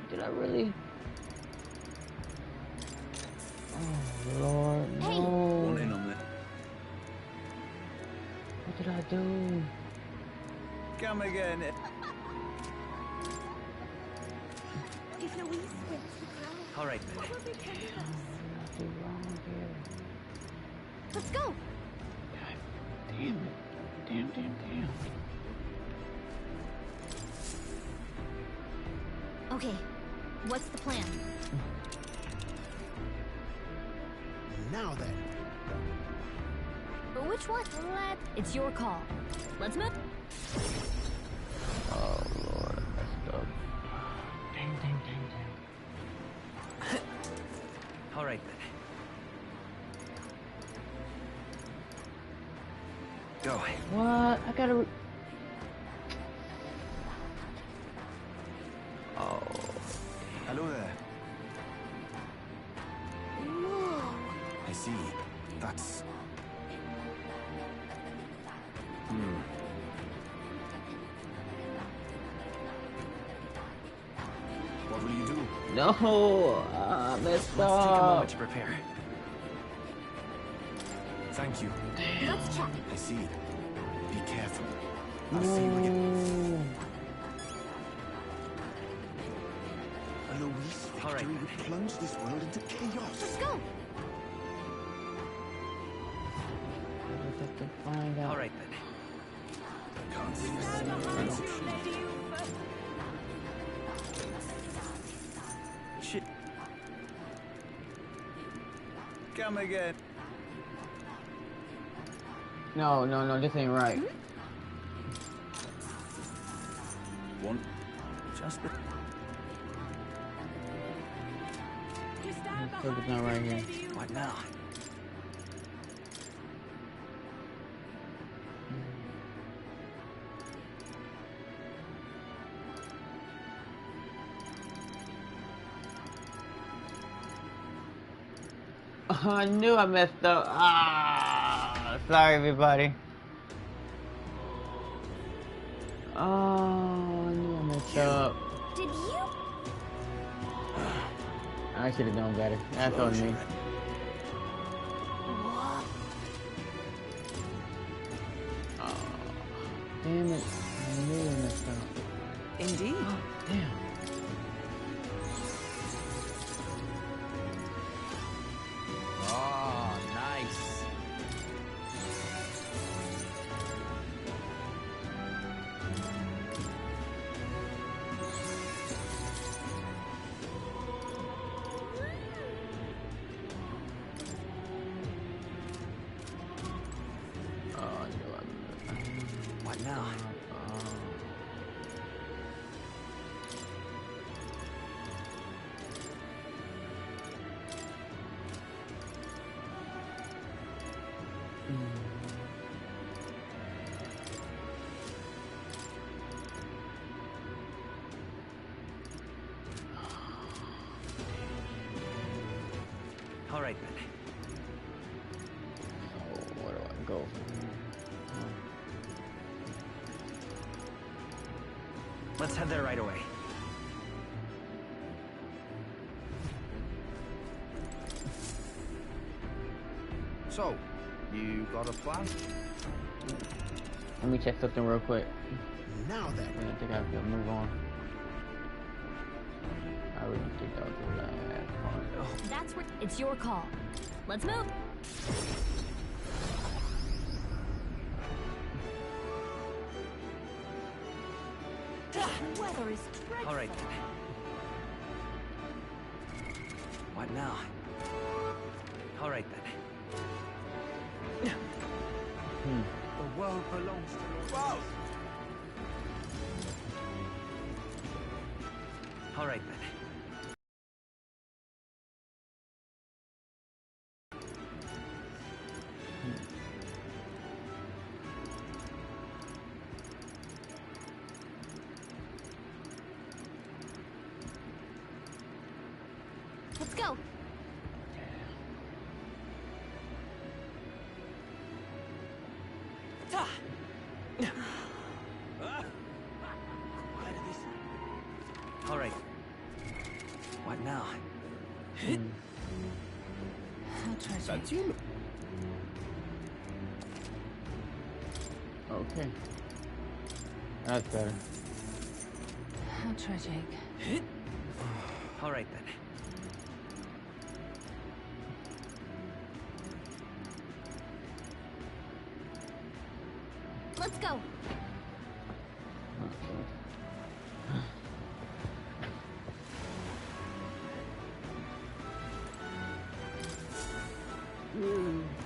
did I really? Oh Lord, no. One in on that. What did I do? Come again. If Louise wins the crown, All right then. what will become of us? What did I do wrong here? Let's go. Damn it. Damn. Okay, what's the plan? Now then. But which one? It's your call. Let's move. Oh Lord, I messed up. Damn. All right then. Go. What? I gotta... Oh. Hello there. Whoa. I see. That's... What will you do? No, I messed Let's take a up. moment to prepare. Thank you. Let's check. I see. Be careful. I'll see you again. A Louise victory would plunge this world into chaos. Let's go. I just have to find out. All right then. Shit. Come again. No, this ain't right. One. Just the... It's not right here. What now? I knew I messed up. Sorry everybody. Oh, I knew I messed up. Did you? I should have known better. That's on me. What? Oh, damn it. I knew I messed up. Indeed. Oh, damn. Oh, nice. What now? All right then. Oh, where do I go? Let's head there right away. So, you got a plan? Let me check something real quick. Now then. I think I have to move on. I really think that was the last part. Oh. That's where it's your call. Let's move. The weather is dreadful. All right then. What now? All right then. The world belongs to Lord. All right then. Let's go. All right. What now? How tragic. That's you. Okay. That's better. How tragic. All right then. Let's go.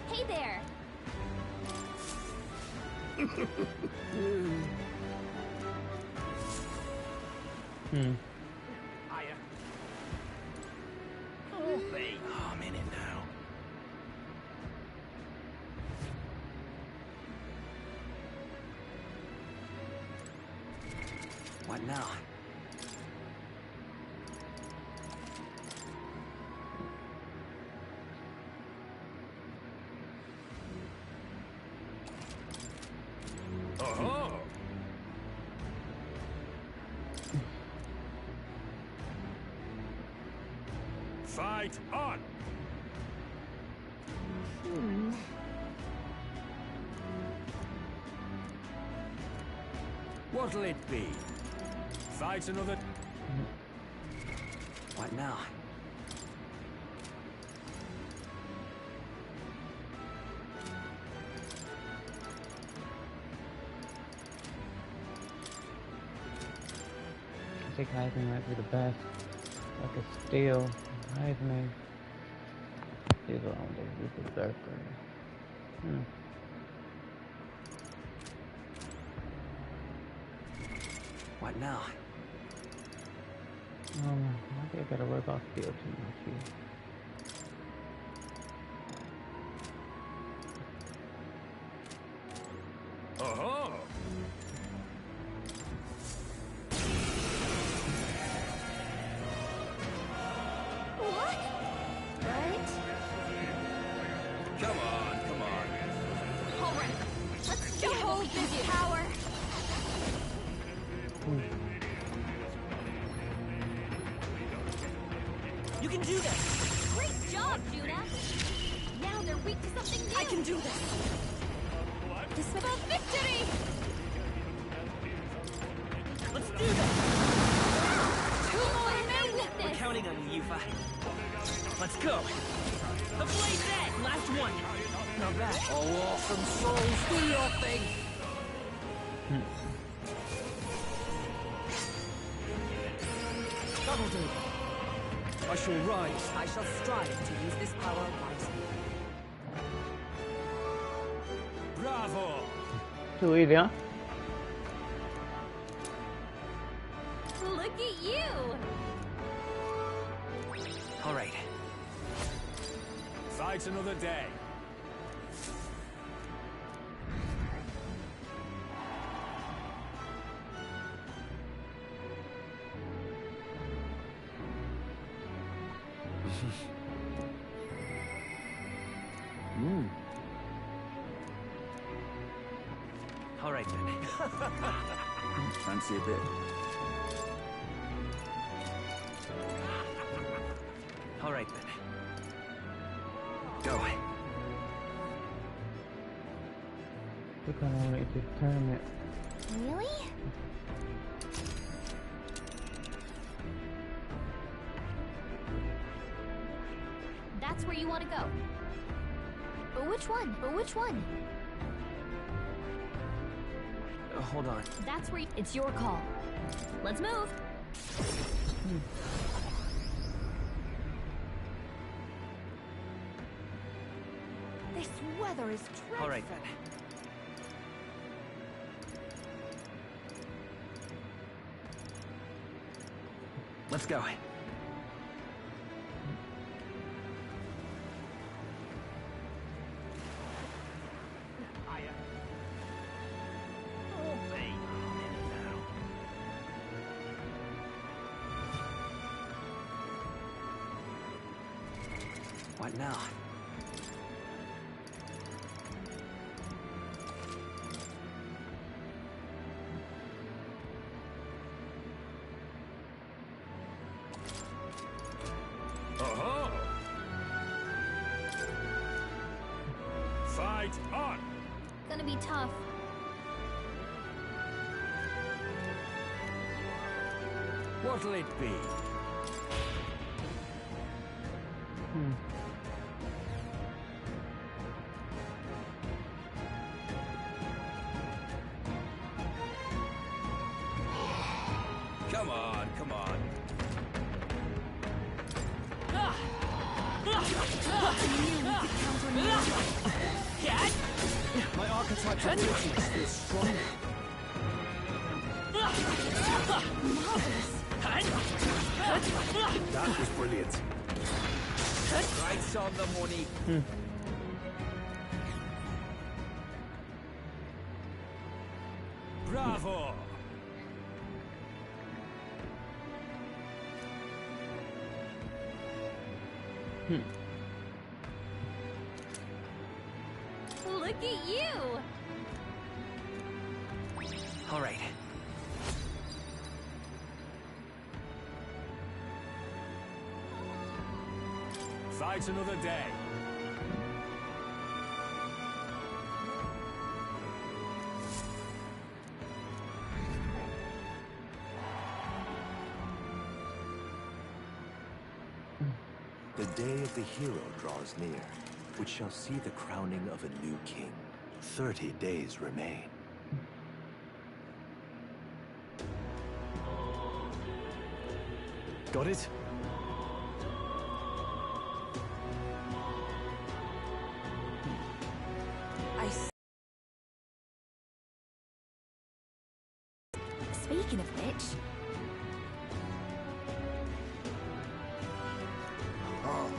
Hey there. Higher. Oh, I'm in it now. What now? Oh. Fight on! What'll it be? Fight another... What now? I think Heisman might be the best. Like a steal. Heisman. He's on the berserker. What now? I think I gotta work off field too much here. Oh. What? Right? Come on, come on. All right. Let's show hold this power. You can do this! Great job, Juna. Now they're weak to something new. I can do this. This is a victory. Let's do this! Two more men with We're this. counting on you, Yufa. Let's go! The blade's dead! Last one! Not bad. Oh, awesome souls, do your thing! That'll do. I shall rise. I shall strive to use this power wisely. Bravo! Too easy, huh? Look at you. All right. Fight another day. All right then. Fancy a bit? All right then. Go. We're gonna make this tournament. Really? That's where you want to go. But which one? Hold on. That's where it's your call. Let's move. This weather is dreadful. All right then. Let's go. What now? Oh-ho! Fight on! Gonna be tough. What'll it be? Come on, come on. My archetype's abilities feel stronger. That was brilliant. Right on the money. Bravo! Look at you! All right. Fight another day. The day of the hero draws near, which shall see the crowning of a new king. 30 days remain. Got it? Speaking of which... Oh.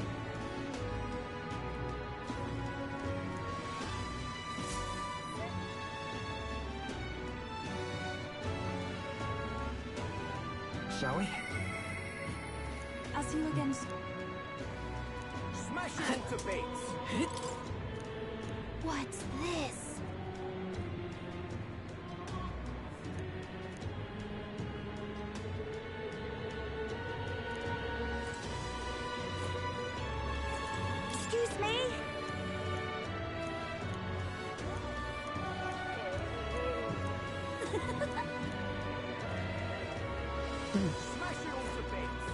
Shall we? I'll see you again. Smash it all to bits. What's this? Excuse me? Smash it all to bits.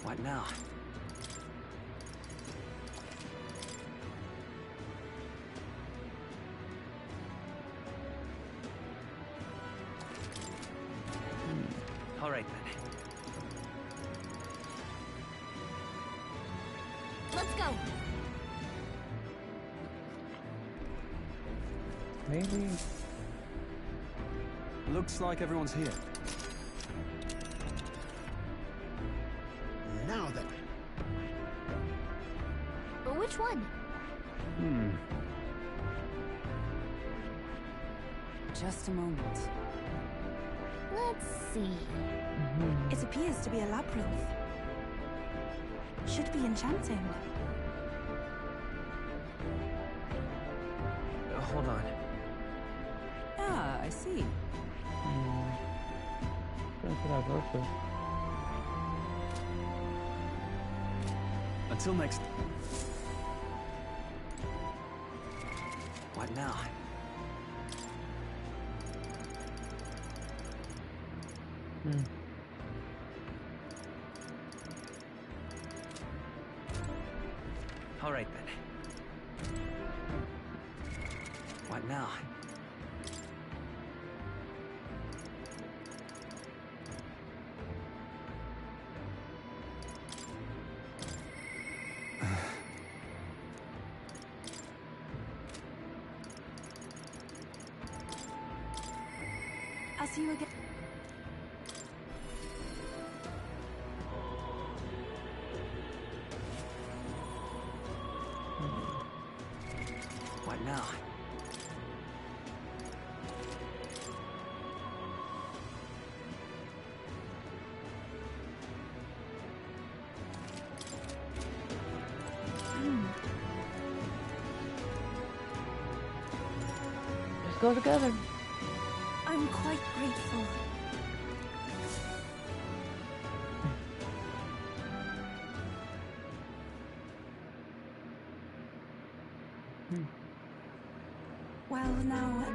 What now? All right then. Let's go. Maybe. Looks like everyone's here. Now then. But which one? Just a moment. Let's see. It appears to be a labyrinth. Should be enchanting. Hold on. Ah, I see. Until next. What now? All right then. What now? I'll see you again. What now? Let's go together. I'm quite grateful. Well, now,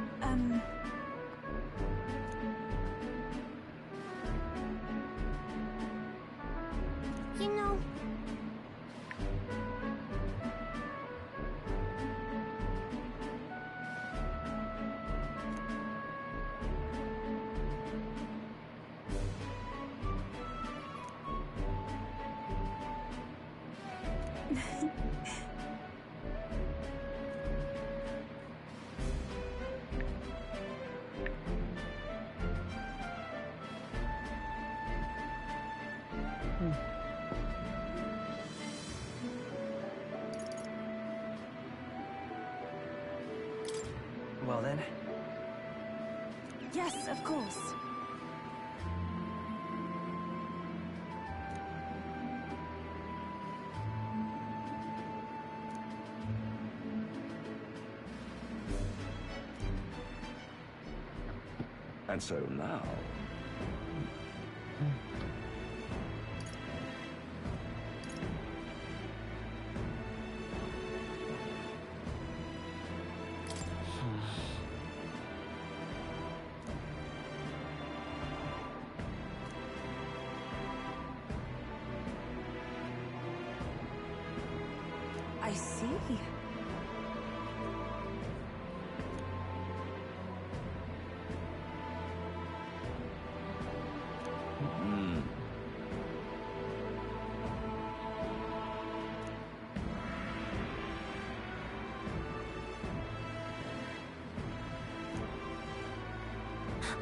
You know, Well then. yes, of course. And so now... I see.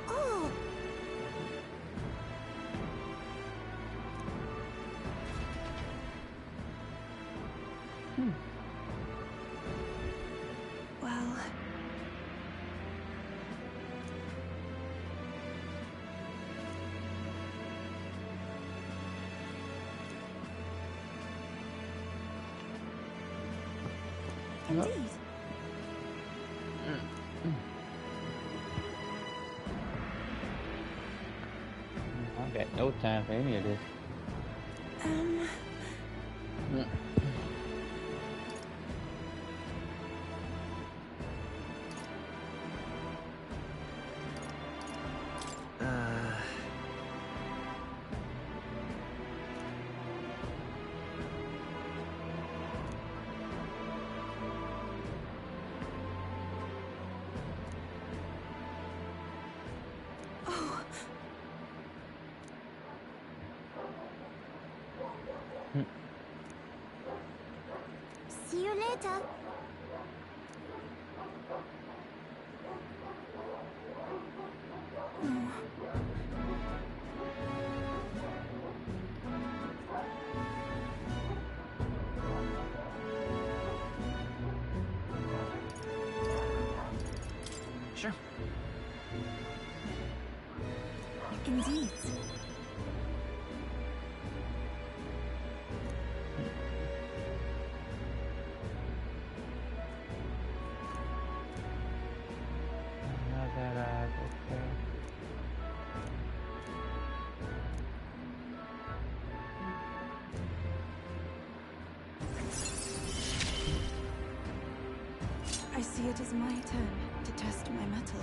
oh, Well, indeed. I got no time for any of this. Oh, see you later. Sure. indeed. I see it is my turn to test my mettle.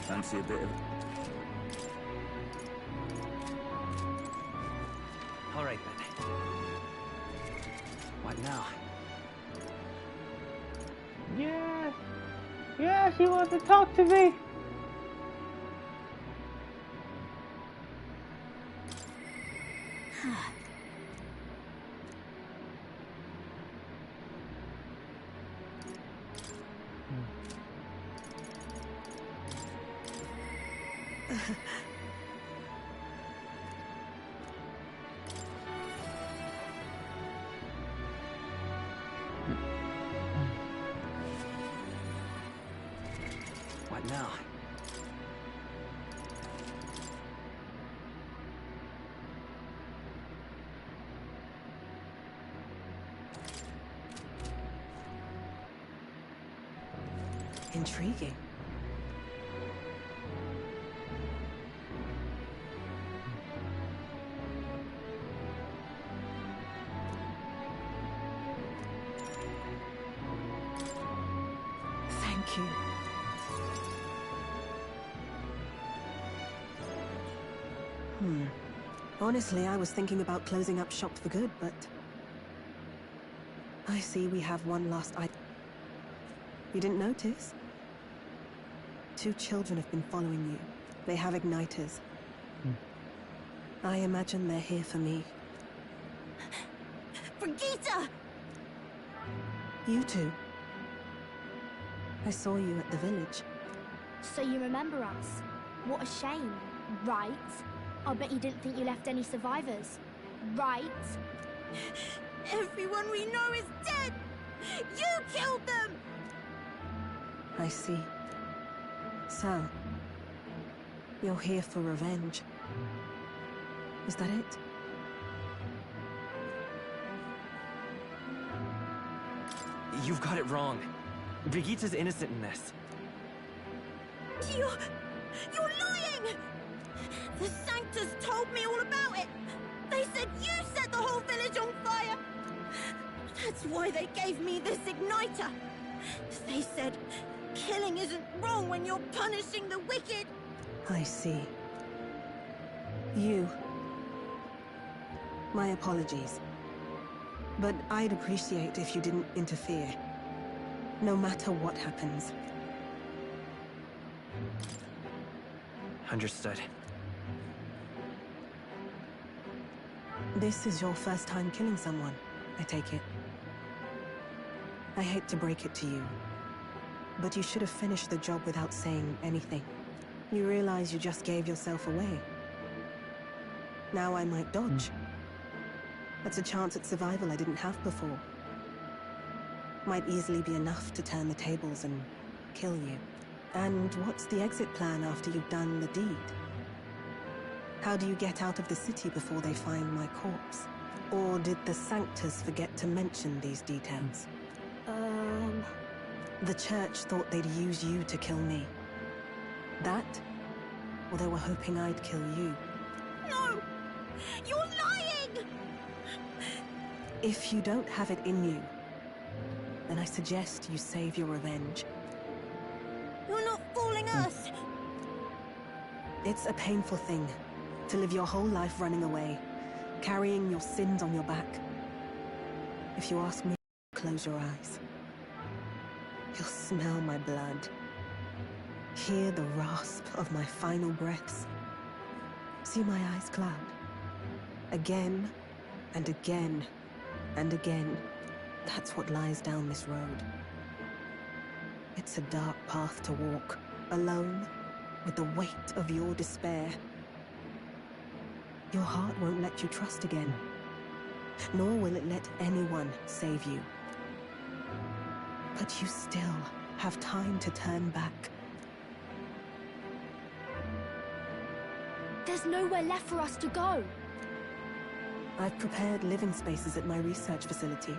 Fancy a bit of... All right, then. What now? Yes! Yes, he wants to talk to me! What now? Intriguing. Thank you. Honestly, I was thinking about closing up shop for good, but... I see we have one last item. You didn't notice? 2 children have been following you. They have igniters. I imagine they're here for me. Brigitte! You two. I saw you at the village. So you remember us? What a shame, right? I bet you didn't think you left any survivors, right? Everyone we know is dead! You killed them! I see. So, you're here for revenge. Is that it? You've got it wrong. Brigitte's innocent in this. You're lying! The Sanctus told me all about it! They said you set the whole village on fire! That's why they gave me this igniter! They said, killing isn't wrong when you're punishing the wicked! I see. You. My apologies. But I'd appreciate if you didn't interfere. No matter what happens. Understood. This is your first time killing someone, I take it. I hate to break it to you, but you should have finished the job without saying anything. You realize you just gave yourself away. Now I might dodge. That's a chance at survival I didn't have before. Might easily be enough to turn the tables and kill you. And what's the exit plan after you've done the deed? How do you get out of the city before they find my corpse? Or did the Sanctus forget to mention these details? The church thought they'd use you to kill me. That? Or they were hoping I'd kill you? No! You're lying! If you don't have it in you, then I suggest you save your revenge. You're not fooling us! It's a painful thing, to live your whole life running away, carrying your sins on your back. If you ask me, close your eyes. You'll smell my blood. Hear the rasp of my final breaths. See my eyes cloud. Again, and again, and again. That's what lies down this road. It's a dark path to walk, alone, with the weight of your despair. Your heart won't let you trust again, nor will it let anyone save you. But you still have time to turn back. There's nowhere left for us to go. I've prepared living spaces at my research facility.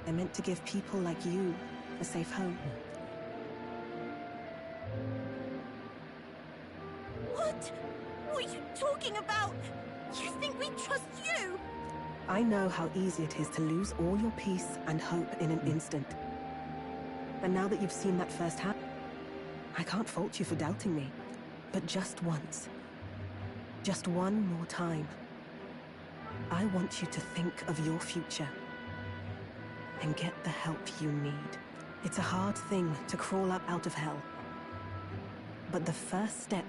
They're meant to give people like you a safe home. What? What are you talking about? You think we trust you? I know how easy it is to lose all your peace and hope in an instant. And now that you've seen that firsthand, I can't fault you for doubting me, but just once. Just one more time. I want you to think of your future and get the help you need. It's a hard thing to crawl up out of hell, but the first step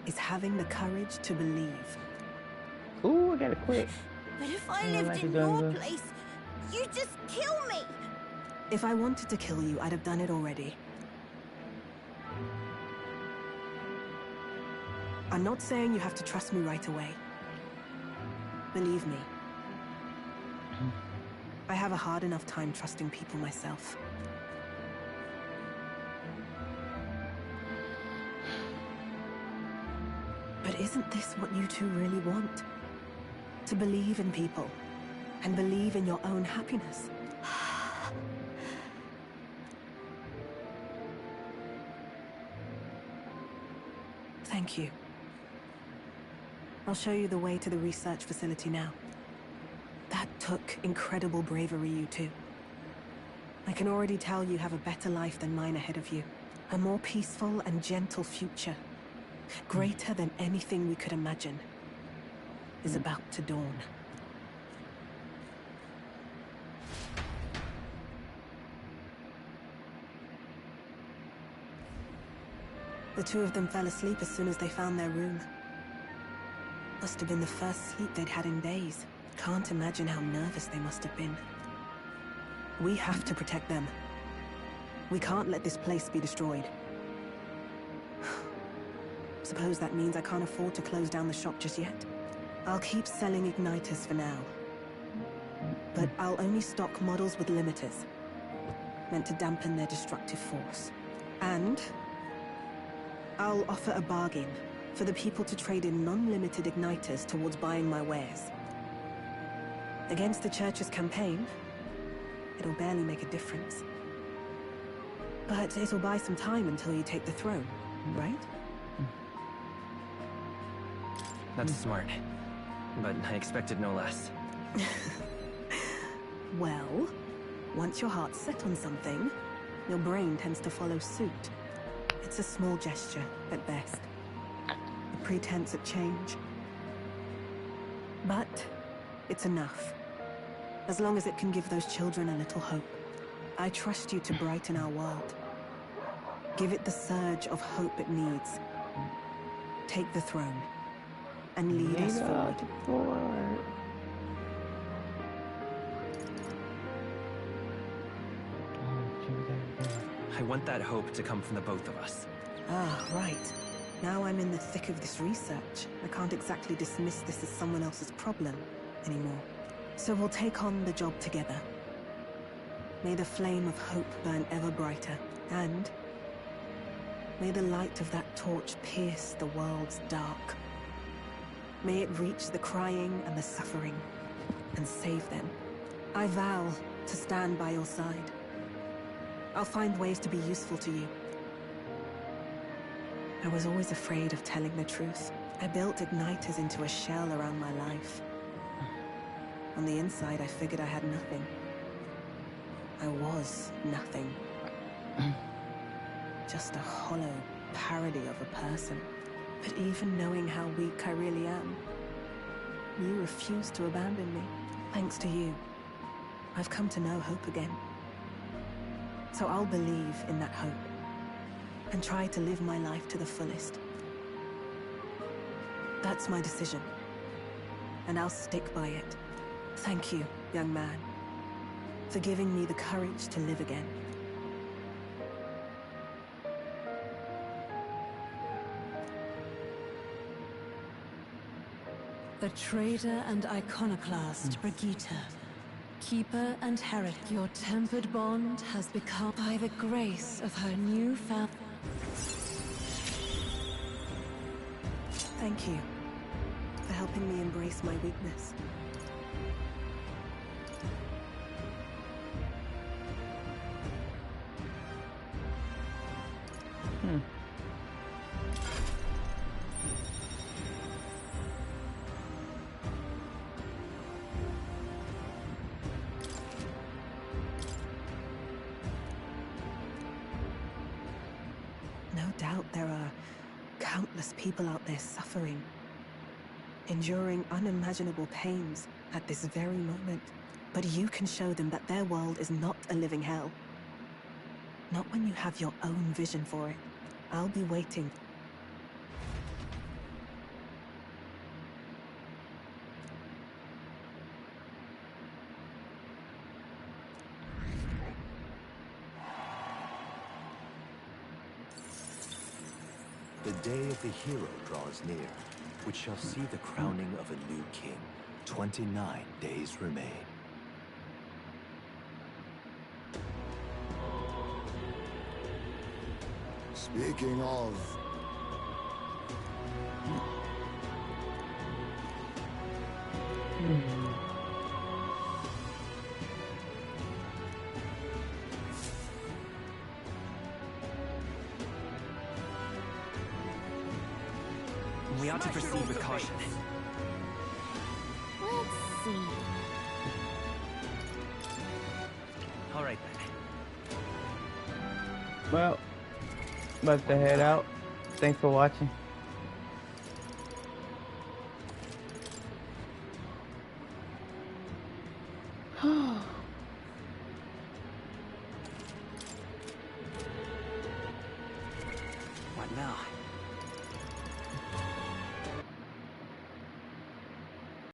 is having the courage to believe. Ooh, I gotta quit. But if I don't lived like in the your jungle. place, you'd just kill me! If I wanted to kill you, I'd have done it already. I'm not saying you have to trust me right away. Believe me. I have a hard enough time trusting people myself. But isn't this what you two really want? To believe in people, and believe in your own happiness. Thank you. I'll show you the way to the research facility now. That took incredible bravery, you two. I can already tell you have a better life than mine ahead of you. A more peaceful and gentle future, greater than anything we could imagine, is about to dawn. The two of them fell asleep as soon as they found their room. Must have been the first sleep they'd had in days. Can't imagine how nervous they must have been. We have to protect them. We can't let this place be destroyed. Suppose that means I can't afford to close down the shop just yet. I'll keep selling igniters for now. But I'll only stock models with limiters, meant to dampen their destructive force. And I'll offer a bargain for the people to trade in non-limited igniters towards buying my wares. Against the Church's campaign, it'll barely make a difference. But it'll buy some time until you take the throne, right? That's smart. But I expected no less. Well, once your heart's set on something, your brain tends to follow suit. It's a small gesture, at best. A pretense at change. But it's enough. As long as it can give those children a little hope. I trust you to brighten our world. Give it the surge of hope it needs. Take the throne, and lead us forward. I want that hope to come from the both of us. Ah, right. Now I'm in the thick of this research. I can't exactly dismiss this as someone else's problem anymore. So we'll take on the job together. May the flame of hope burn ever brighter, and may the light of that torch pierce the world's dark. May it reach the crying and the suffering, and save them. I vow to stand by your side. I'll find ways to be useful to you. I was always afraid of telling the truth. I built igniters into a shell around my life. On the inside, I figured I had nothing. I was nothing. Just a hollow parody of a person. But even knowing how weak I really am, you refused to abandon me. Thanks to you, I've come to know hope again. So I'll believe in that hope, and try to live my life to the fullest. That's my decision, and I'll stick by it. Thank you, young man, for giving me the courage to live again. The traitor and iconoclast, Brigitte. Keeper and heretic, your tempered bond has become by the grace of her newfound. Thank you for helping me embrace my weakness. No doubt there are countless people out there suffering, enduring unimaginable pains at this very moment. But you can show them that their world is not a living hell. Not when you have your own vision for it. I'll be waiting. The day of the hero draws near, which shall see the crowning of a new king. 29 days remain. Speaking of... We ought to proceed with caution. Let's see. All right then. Well, about to head out. Thanks for watching. What now?